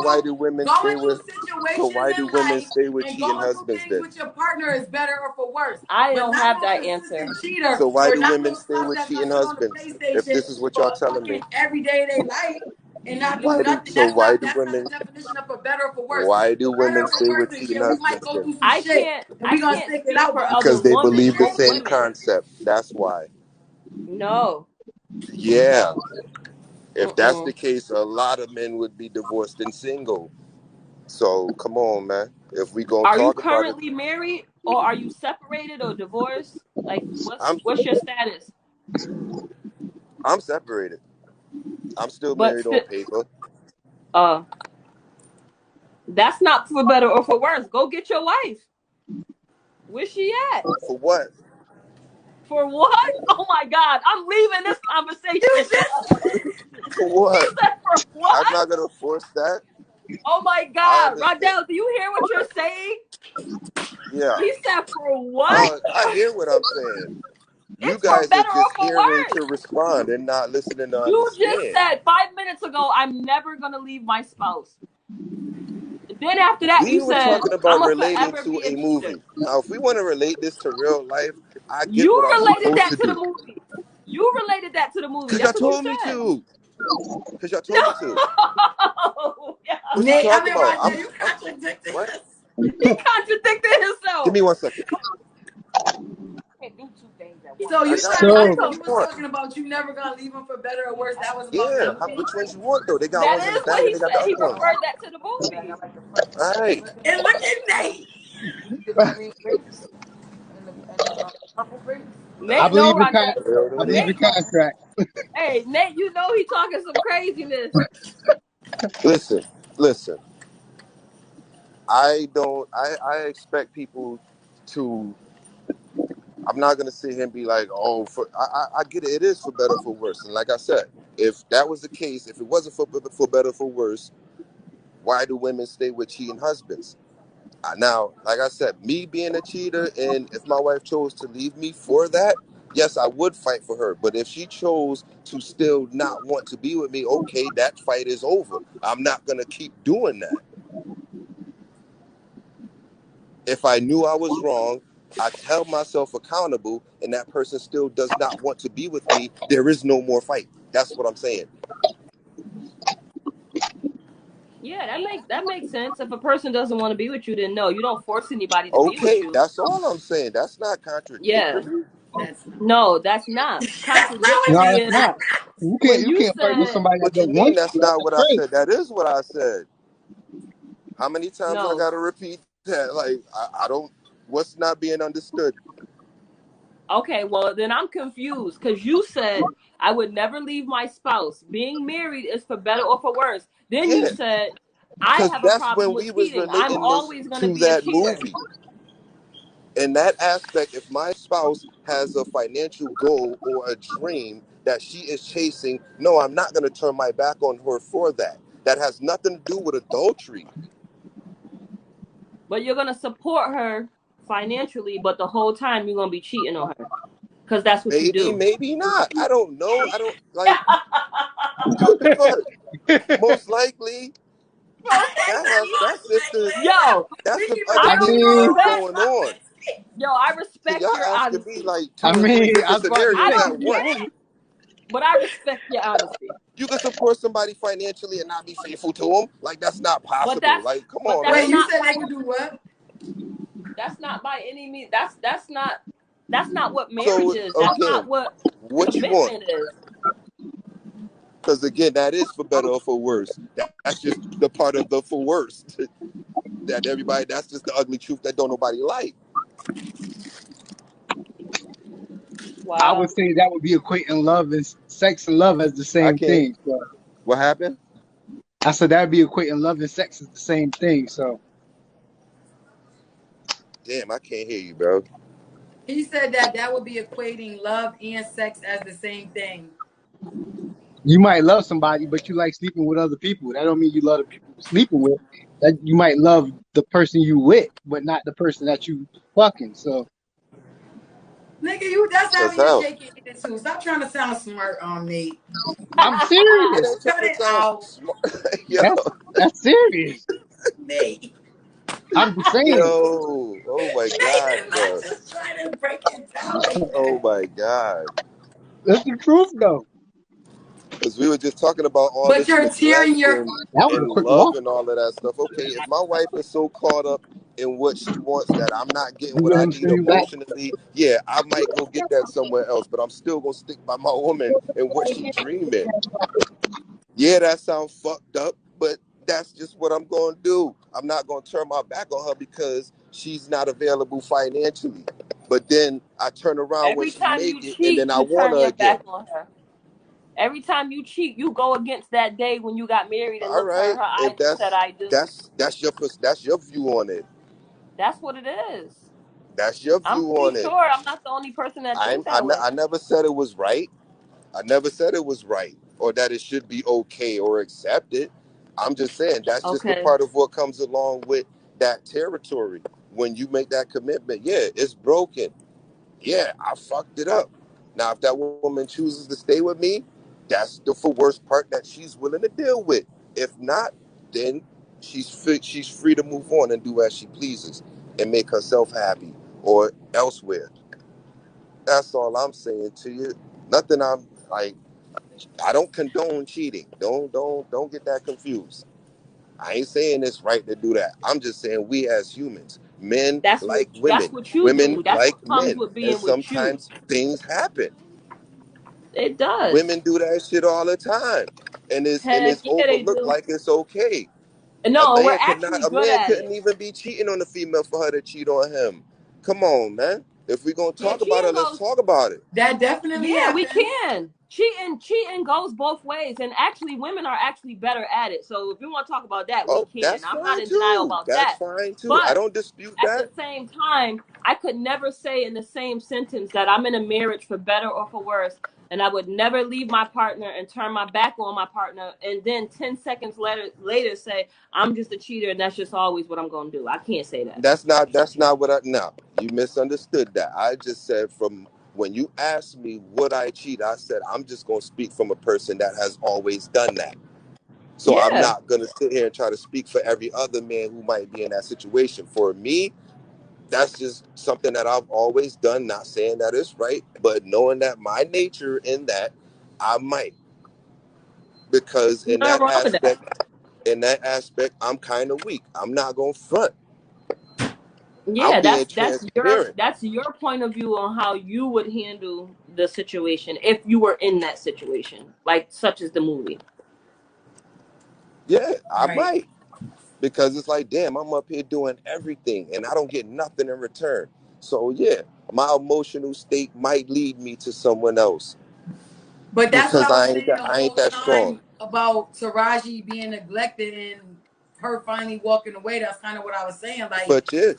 why do women stay Going through with situations in life and cheating going through husbands things then? with your partner is better or for worse. I But don't not have no that answer. consistent cheater So why or do not women no stay spouse with that's gonna cheating sit on the husbands? If PlayStation this is what y'all for telling me. fucking every day of their life and not do Why do nothing. so why do That's not women the definition of for better or for worse. why do For better women or for stay worse with is cheating yeah, we might husbands go then? through some shit and I we gonna can't stick it speak out, for but we other Because gonna they go through the women believe the or shit. same women. concept. That's why. No. Yeah. No. If that's the case, a lot of men would be divorced and single. So come on, man. If we gonna Are you talk about it, currently married or are you separated or divorced? Like I'm what's your status? I'm separated. I'm still But married on still paper. uh That's not for better or for worse. Go get your wife. Where's she at? For what? For what? Oh my God. I'm leaving this conversation. For He what? said for what? I'm not gonna force that. Oh my I God. understand. Rondell, do you hear what you're saying? Yeah. He said for what? I hear what I'm saying. You It's for guys are better or just for hearing worse. to respond and not listening to You just understand. said 5 minutes ago, I'm never going to leave my spouse. Then after that, We you were said, talking I'm about going to relating forever to be a a cheater. movie. Now, if we want to relate this to real life, I get You what I'm related supposed that to to the do. movie. You related that to the movie. Cause y'all That's what you told me said. to. Cause y'all No. told me to. Yeah. What you Nate, I talking mean, about? Rondell, you contradicted What? us. He contradicted himself. Give me 1 second. Can't do two things at once. So I you got trying you. to Which say So when one you you was want? talking about you never gonna leave him for better or worse, that was about the Yeah. movie? Which ones you want though? They got That ones that's is what bad and he they got the said. He other ones. preferred that to the movie. All right. And look at Nate. I Nate, no, believe in Rondell. I believe in Nate, contract. hey, Nate, you know he talking some craziness. Listen. I don't. I expect people to. I'm not gonna sit here and be like, oh, I get it. It is for better for worse. And like I said, if that was the case, if it wasn't for better for worse, why do women stay with cheating husbands? Now, like I said, me being a cheater, and if my wife chose to leave me for that, yes, I would fight for her. But if she chose to still not want to be with me, okay, that fight is over. I'm not gonna keep doing that. If I knew I was wrong, I held myself accountable, and that person still does not want to be with me, there is no more fight. That's what I'm saying. Yeah, that makes sense. If a person doesn't want to be with you, then no, you don't force anybody to be with Okay, you. that's all I'm saying. That's not Yeah, contradictory. That's not. no, that's not That's not what No, contradictory. you it's Is not. said. when You you can't fight with said somebody that What you don't mean want that's you. not That's what I crazy. said? That is what I said. How many times I no. gotta repeat that? Like I don't. What's not being understood? Okay, well then I'm confused because you said I would never leave my spouse. Being married is for better or for worse. Then you Yeah, said I because have a that's problem when with we was cheating. I'm relating this always going to to be a that cheater. movie. In that aspect, if my spouse has a financial goal or a dream that she is chasing, no, I'm not going to turn my back on her for that. That has nothing to do with adultery. But you're going to support her financially, but the whole time you're going to be cheating on her because that's what you Maybe, do. maybe not. I don't know. I don't like, but most likely Most Yo, that's we some keep it other I I things mean, that's respect. going on. Yo, I See, respect y'all your asking me honesty. like two or three I different was about to I scenarios say, at don't keep it get once. it, honest. but I respect your honesty. You can support somebody financially and not be faithful to them. Like that's not But possible. that's Like, come but on, that's Wait, man. you not said they by could do what? that's not by any means. That's not what marriage So is. That's not again, what what you want? commitment is. Because again, that is for better or for worse. That's just the part of the for worse that everybody. That's just the ugly truth that don't nobody like. I would Wow. say that would be equating love and sex and love as the I same can't. thing. So What happened? I said that would be equating love and sex as the same thing. So Damn, I can't hear you, bro. He said that would be equating love and sex as the same thing. you might love somebody, but you like sleeping with other people. That don't mean you love the people you're sleeping with. That you might love the person you with, but not the person that you fucking. So Nigga, that's how That's you're how. shaking it too. Stop trying to sound smart on me. I'm It serious. ain't Cut trying to it sound out, smart. Yo, That's serious. Nate. I'm just saying. yo. Oh my God, Nathan, I'm bro. just trying to break it down like Oh that. my God. That's the truth, though. Because we were just talking about all But this you're tearing neglect your. That was a and quick love walk. and all of that stuff. Okay, if my wife is so caught up in what she wants that I'm not getting You what let I him need send you back. emotionally, yeah, I might go get that somewhere else. But I'm still gonna stick by my woman and what she dreaming. Yeah, that sounds fucked up, but that's just what I'm gonna do. I'm not gonna turn my back on her because she's not available financially. But then I turn around when Every she time you make it, and cheat, then I you want turn her your again. back on her. Every time you cheat, you go against that day when you got married and All looked her in right, her eyes if and said, "I do." that's your view on it. That's what it is. That's your I'm view pretty on it. sure I'm not the only person that think that way. I never said it was right. I never said it was right or that it should be okay or accepted. I'm just saying that's just the Okay. part of what comes along with that territory. When you make that commitment, yeah, it's broken. Yeah, I fucked it up. Now, if that woman chooses to stay with me, that's the worst part that she's willing to deal with. If not, then she's free to move on and do as she pleases and make herself happy or elsewhere. That's all I'm saying to you. Nothing I'm like. I don't condone cheating. Don't get that confused. I ain't saying it's right to do that. I'm just saying we as humans, men That's like women, what you women do. That's like what comes men, with and being with you. sometimes things happen. It does. Women do that shit all the time, and Heck it's yeah, they overlooked do. like it's okay. No, and we're actually A good man at it. couldn't even be cheating on a female for her to cheat on him. Come on, man. If we're gonna Yeah, talk about it, cheating let's goes. talk about it. That definitely Yeah, we happens. can. Cheating goes both ways, and actually, women are actually better at it. So if you want to talk about that, we Oh, can. that's I'm not fine in denial too. about That's that. fine too. I But don't dispute at the that. same time, I could never say in the same sentence that I'm in a marriage for better or for worse, and I would never leave my partner and turn my back on my partner, and then 10 seconds later say I'm just a cheater and that's just always what I'm going to do. I can't say that. That's not what I no. You misunderstood that. I just said from when you asked me would I cheat, I said I'm just gonna speak from a person that has always done that. So I'm Yeah. not gonna sit here and try to speak for every other man who might be in that situation. For me, that's just something that I've always done, not saying that it's right, but knowing that my nature in that I might. Because Nothing wrong with that. in that aspect, I'm kind of weak. I'm not gonna front. I'm Yeah, being transparent. that's your point of view on how you would handle the situation if you were in that situation, like such as the movie. Yeah, I Right. might. Because it's like, damn, I'm up here doing everything and I don't get nothing in return. So yeah, my emotional state might lead me to someone else But that's what because I was saying the I ain't whole that strong. time about Taraji being neglected and her finally walking away. That's kind of what I was saying. Like, But yeah,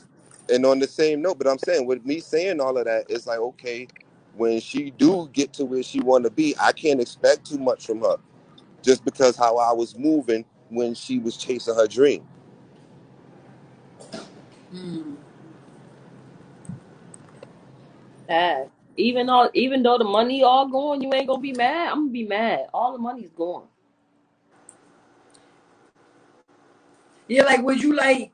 and on the same note, but I'm saying with me saying all of that, it's like okay, when she do get to where she want to be, I can't expect too much from her just because how I was moving when she was chasing her dream. hmm. Even though the money all gone, you ain't gonna be mad. I'm gonna be mad. All the money's gone. Yeah, like, would you like,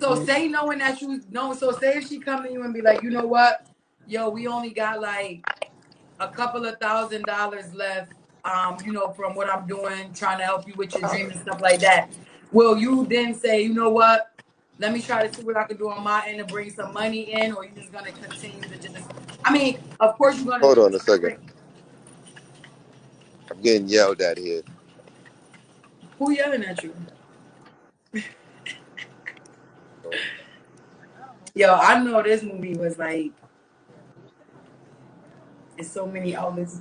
so say knowing that you know, so say if she come to you and be like, you know what, yo, we only got like a couple of $1,000 left, from what I'm doing, trying to help you with your dream and stuff like that. Will you then say, you know what? Let me try to see what I can do on my end to bring some money in, or you just gonna continue to just I mean, of course you're gonna Hold on a try to second. bring I'm getting yelled at here. who yelling at you? Yo, I know this movie was like in so many outlets.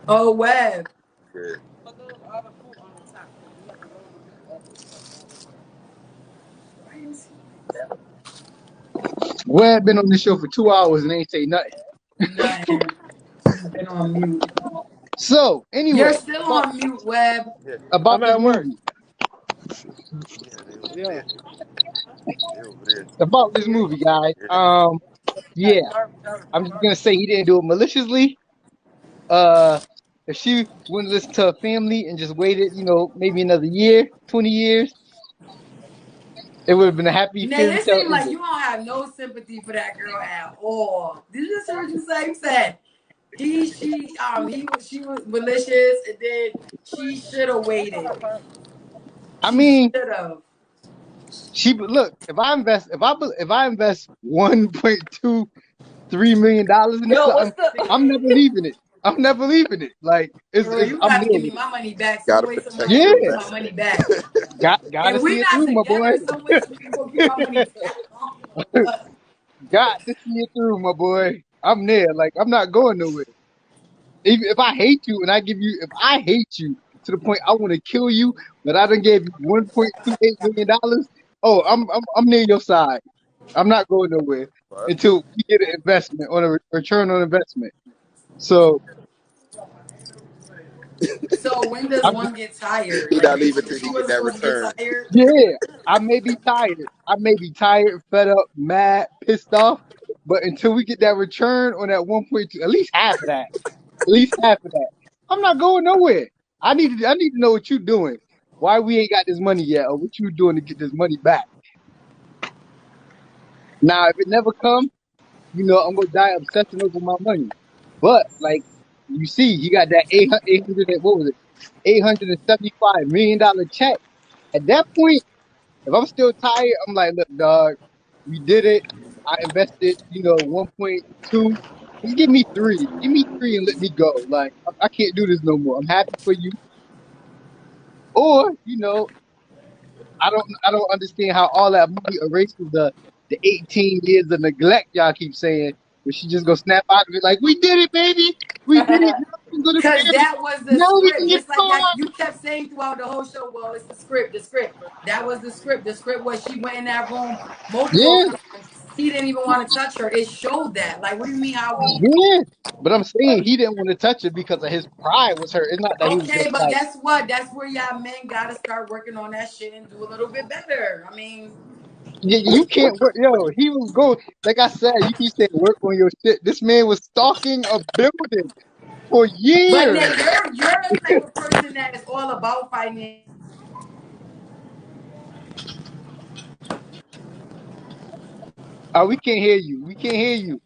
Oh, Web. Yeah. Webb been on this show for 2 hours and ain't say nothing. Nothing. He's been on mute. So You're anyway, still on mute, Web. Yeah. about I'm this at work. movie. Yeah. They over there. About this movie, guys. Yeah. Yeah, I'm just gonna say he didn't do it maliciously. Uh, if she wouldn't listen to her family and just waited, maybe another year, 20 years, it would have been a happy Nay, fairy it tale seemed like ending. you don't have no sympathy for that girl at all. Did you just hear what you say? You said she was malicious, and then she should have waited. I She mean, should have. look. If I invest 1.23 million in this Yo, what's something, the I'm never leaving it. I'm never leaving it. Like Bro, it's you I'm gotta there give me with it. my money back some Gotta way, some protect way. I'm Yeah, your gonna get my money investment. back. gotta If see we it not through, my boy. together, some way, some way, I'm gonna get my money back. Got to see it through, my boy. I'm there. Like I'm not going nowhere. Even if I hate you and if I hate you to the point I want to kill you, but I done gave you $1.28 million. Oh, I'm near your side. I'm not going nowhere Right? until we get an investment on a return on investment. So So when does I'm one get tired? He Like not leaving till she he get wasn't that supposed to get return. tired. yeah, I may be tired. I may be tired, fed up, mad, pissed off. But until we get that return on that 1.2, at least half of that, at least half of that, I'm not going nowhere. I need to know what you're doing. Why we ain't got this money yet, or what you doing to get this money back? Now, if it never comes, I'm gonna die obsessing over my money. But like you see, he got that 800 what was it, $875 million check. At that point, if I'm still tired, I'm like, look, dog, we did it. I invested, 1.2. Just give me three. Give me three and let me go. Like, I can't do this no more. I'm happy for you. Or, I don't understand how all that money erases the 18 years of neglect y'all keep saying. But she just gonna snap out of it like, we did it, baby. We did it. Now we can go to Cause Paris. that was the Now we can script. get Just like that caught. you kept saying throughout the whole show, well, it's the script, the script. That was the script. The script was she went in that room multiple Yeah, times. He didn't even want to touch her. It showed that. Like, what do you mean how we yeah. But I'm saying he didn't want to touch it because of his pride was hurt. It's not that he was okay, just but like, guess what? That's where y'all men gotta start working on that shit and do a little bit better. I mean, you can't work. Yo, he was go like I said. You keep saying work on your shit. This man was stalking a building for but years. then you're the type of person that is all about finance. We can't hear you. We can't hear you.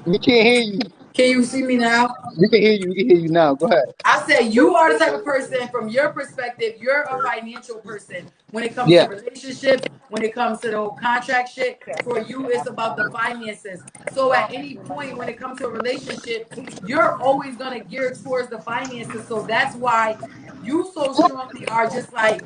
We can't hear you. Can you see me now? We can hear you. We can hear you now. Go ahead. I say you are the type of person, from your perspective, you're a financial person. When it comes to Yeah. relationships, when it comes to the whole contract shit, for you, it's about the finances. So at any point when it comes to a relationship, you're always gonna gear towards the finances. So that's why you so strongly are just like,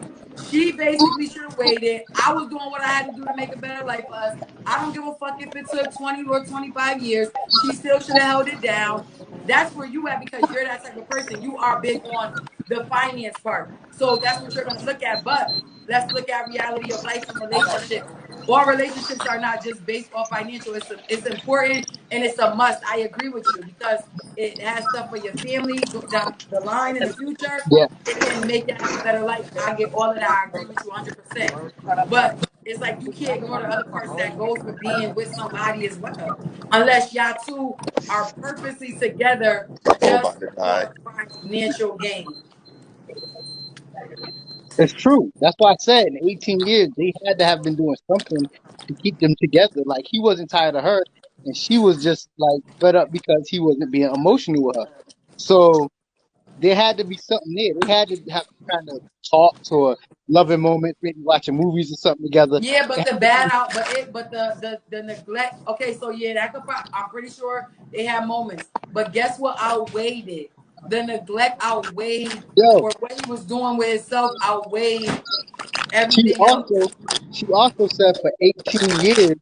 she basically should have waited. I was doing what I had to do to make a better life for us. I don't give a fuck if it took 20 or 25 years. She still should have held it down. That's where you at, because you're that type of person. You are big on the finance part. So that's what you're going to look at. But let's look at reality of life and relationships. All relationships are not just based on financial. It's important and it's a must. I agree with you, because it has stuff for your family down the line in the future. Yeah. It can make you have a better life. I get all of that. I agree with you 100%. But it's like you can't ignore the other parts that goes with being with somebody as well, unless y'all two are purposely together Oh, just about to die. for financial gain. It's true. That's why I said in 18 years they had to have been doing something to keep them together. Like he wasn't tired of her, and she was just like fed up because he wasn't being emotional with her. So there had to be something there. They had to have kind of talks or loving moments, maybe watching movies or something together. Yeah, It but had the to bad be- out, but the neglect. Okay, so yeah, that could. I'm pretty sure they had moments, but guess what? Outweighed it. The neglect outweighed, Yo, or what he was doing with himself outweighed she everything else. also she also said for 18 years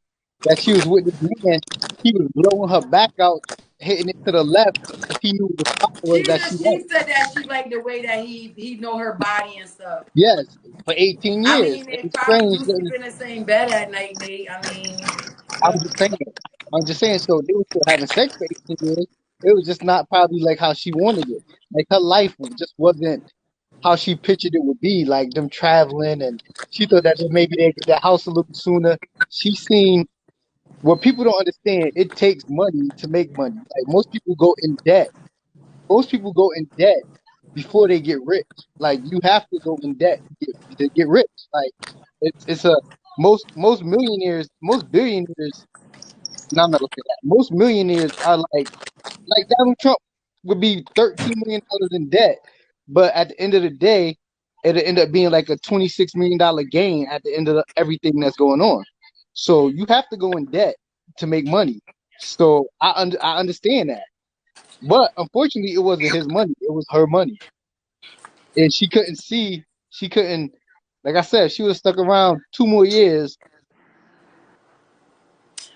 that she was with this man, he was blowing her back out, hitting it to the left because he knew the followers that she She liked. said that she liked the way that he know her body and stuff. Yes, for 18 I years. mean, And they it's probably strange do that sleep in the same bed at night, Nate. I mean, I'm just saying. I'm just saying. So they were still having sex for 18 years. It was just not probably like how she wanted it. Like her life just wasn't how she pictured it would be. Like them traveling, and she thought that maybe they get that house a little sooner. She seen what people don't understand. It takes money to make money. Like most people go in debt. Most people go in debt before they get rich. Like you have to go in debt to get rich. Like it's a most millionaires, most billionaires. No, I'm not gonna say that. Most millionaires are like Donald Trump would be $13 million in debt, but at the end of the day, it'll end up being like a $26 million gain at the end of everything that's going on. So you have to go in debt to make money. So I understand that. But unfortunately, it wasn't his money. It was her money. And she couldn't, like I said, she was stuck around 2 more years.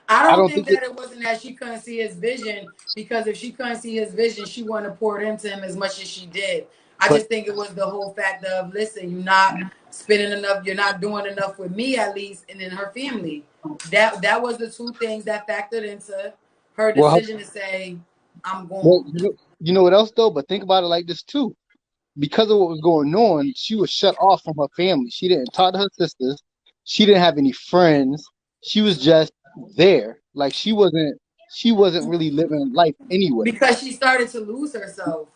I I don't don't think think it, that it wasn't that she couldn't see his vision, because if she couldn't see his vision, she wouldn't have poured into him as much as she did. I but just think it was the whole fact of, listen, you're not spending enough, you're not doing enough with me, at least, and in her family. That was the two things that factored into her well, decision to say, I'm well gone. you know what else though? But think about it like this too. Because of what was going on, she was shut off from her family. She didn't talk to her sisters. She didn't have any friends. She was just there. Like she wasn't really living life anyway. Because she started to lose herself.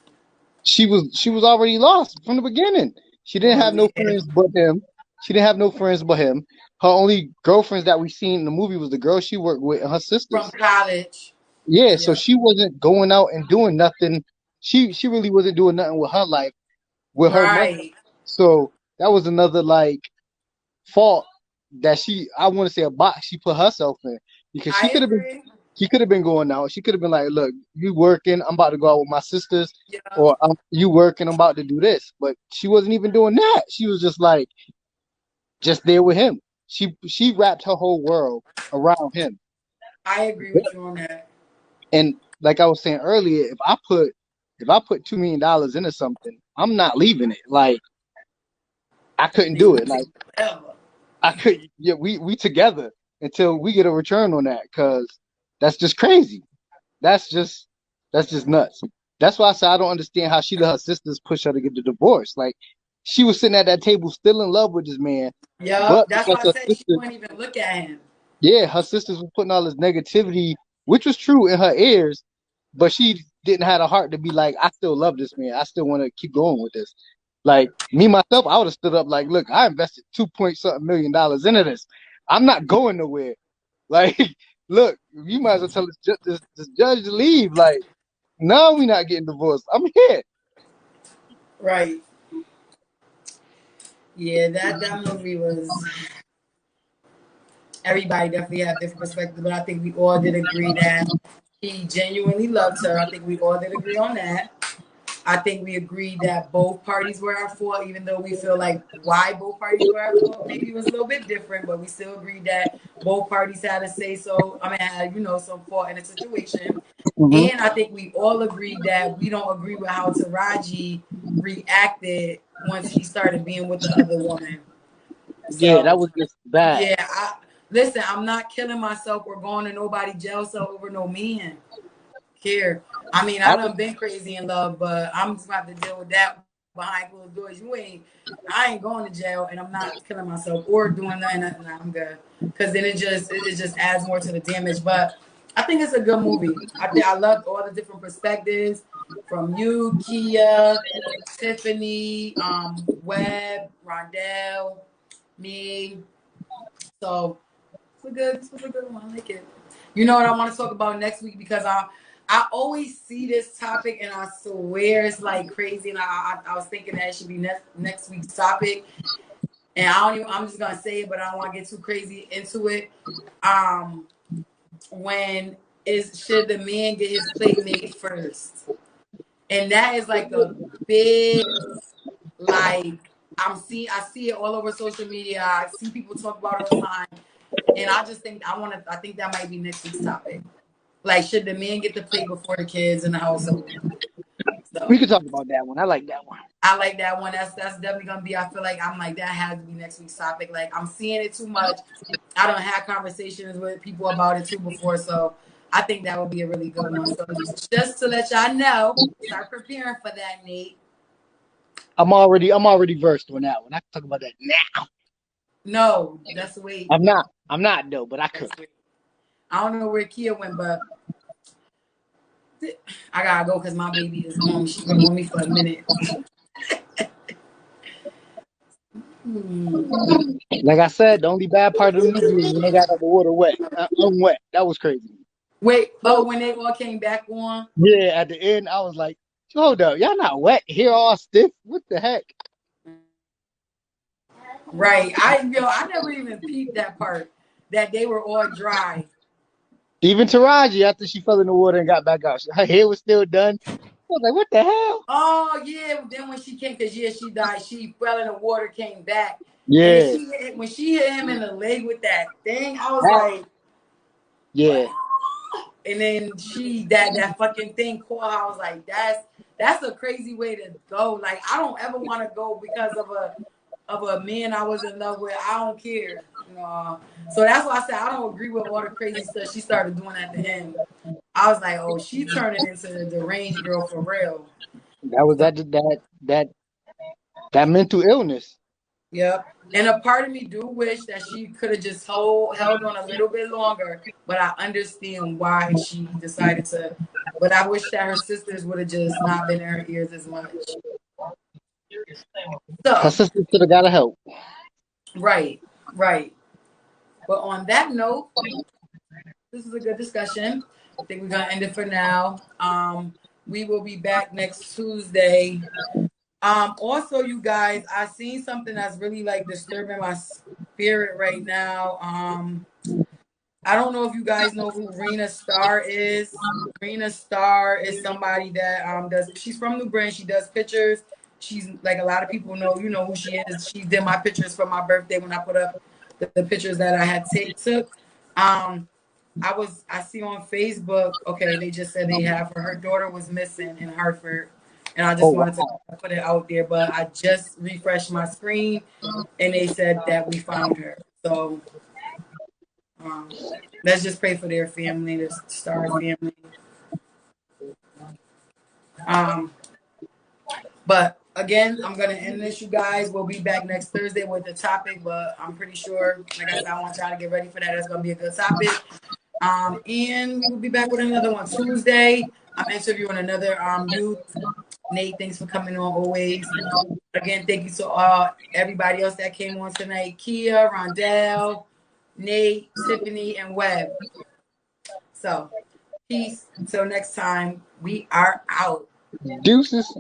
She was already lost from the beginning. She didn't Well, have no yeah, friends but him. She didn't have no friends but him. Her only girlfriends that we seen in the movie was the girl she worked with and her from sisters. college. Yeah, so Yeah. she wasn't going out and doing nothing. She really wasn't doing nothing with her life with her money. Right. So that was another like fault that I want to say a box she put herself in, because I agree. she could have been going out. She could have been like, look, you working, I'm about to go out with my sisters, Yeah. or you working, I'm about to do this. But she wasn't even doing that. She was just like just there with him. She wrapped her whole world around him. I agree with you on that. And like I was saying earlier, if I put $2 million into something, I'm not leaving it. Like I couldn't They do gonna it. take Like forever. I could, yeah, we together until we get a return on that, because that's just crazy. That's just that's just nuts. That's why I said I don't understand how she let her sisters push her to get the divorce. Like she was sitting at that table still in love with this man, but Yup. That's because why I her said she sisters, wouldn't even look at him. yeah, her sisters were putting all this negativity, which was true in her ears, but she didn't have the heart to be like, I still love this man. I still want to keep going with this. Like me myself, I would have stood up like, look, I invested 2 point something million into this. I'm not going nowhere. Like, look, you might as well tell this judge to leave. Like, no, we not getting divorced. I'm here. Right. Yeah, that movie was. Everybody definitely have different perspectives, but I think we all did agree that he genuinely loved her. I think we all did agree on that. I think we agreed that both parties were at fault, even though we feel like why both parties were at fault maybe was a little bit different, but we still agreed that both parties had to say so. I mean, had, some fault in the situation. Mm-hmm. And I think we all agreed that we don't agree with how Taraji reacted once he started being with the other woman. Yeah, that So, was just bad. yeah, listen, I'm not killing myself or going to nobody jail cell over no man. Care. I mean, I That was done been crazy in love, but I'm just about to deal with that behind closed doors. I ain't going to jail, and I'm not killing myself or doing nothing. Nah, I'm good. Because then it just adds more to the damage. But I think it's a good movie. I loved all the different perspectives from you, Kia, Tiffany, Webb, Rondell, me. So it's a good one. I like it. You know what I want to talk about next week, because I always see this topic and I swear it's like crazy, and I was thinking that it should be next week's topic, and I'm just gonna say it, but I don't want to get too crazy into it. When should the man get his plate made first? And that is like a big, like, I see it all over social media. I see people talk about it all the time. And I just think I think that might be next week's topic. Like, should the men get the plate before the kids in the household? we So could talk about that one. I like that one. I like that one. That's definitely gonna be. I feel like I'm like that has to be next week's topic. Like, I'm seeing it too much. I don't have conversations with people about it too before, so I think that would be a really good one. So just to let y'all know, start preparing for that, Nate. I'm already versed on that one. I can talk about that now. No, that's the way. I'm not though, but I could. I don't know where Kia went, but I gotta go because my baby is home. She's been with me for a minute. Like I said, the only bad part of the movie was when they got the water wet. Unwet. That was crazy. Wait, when they all came back on? Yeah, at the end, I was like, hold up, y'all not wet here, all stiff. What the heck? Right. I never even peeped that part that they were all dry. Even Taraji, after she fell in the water and got back out, her hair was still done. I was like, what the hell? Oh yeah. Then when she came, because she died. She fell in the water, came back, and then Yeah. when she hit him in the leg with that thing, I was That, like, yeah. and then that fucking thing caught her. I was like, that's a crazy way to go. Like I don't ever want to go because of a man I was in love with. I don't care. So that's why I said I don't agree with all the crazy stuff she started doing at the end. I was like, oh, she turning into the deranged girl for real. That was that mental illness. Yep. And a part of me do wish that she could have just held on a little bit longer, but I understand why she decided to. But I wish that her sisters would have just not been in her ears as much. Her So, sister should have got her help. right. But on that note, this is a good discussion. I think we're gonna end it for now. We will be back next Tuesday. Also, you guys, I seen something that's really like disturbing my spirit right now. I don't know if you guys know who Rena Star is. Rena Star is somebody that she's from New Britain. She does pictures. She's like a lot of people know, you know who she is. She did my pictures for my birthday when I put up the pictures that I had took. I see on Facebook, okay, they just said they have her daughter was missing in Hartford. And I Oh, just wanted to wow. put it out there, but I just refreshed my screen and they said that we found her. So let's just pray for their family, the Star family. But again, I'm gonna end this, you guys. We'll be back next Thursday with the topic, but I'm pretty sure, like I said, I want y'all to get ready for that. It's gonna be a good topic. And we will be back with another one Tuesday. I'm interviewing another youth. Nate, thanks for coming on always. Again, thank you to everybody else that came on tonight. Kia, Rondell, Nate, Tiffany, and Webb. So, peace. Until next time, we are out. Deuces.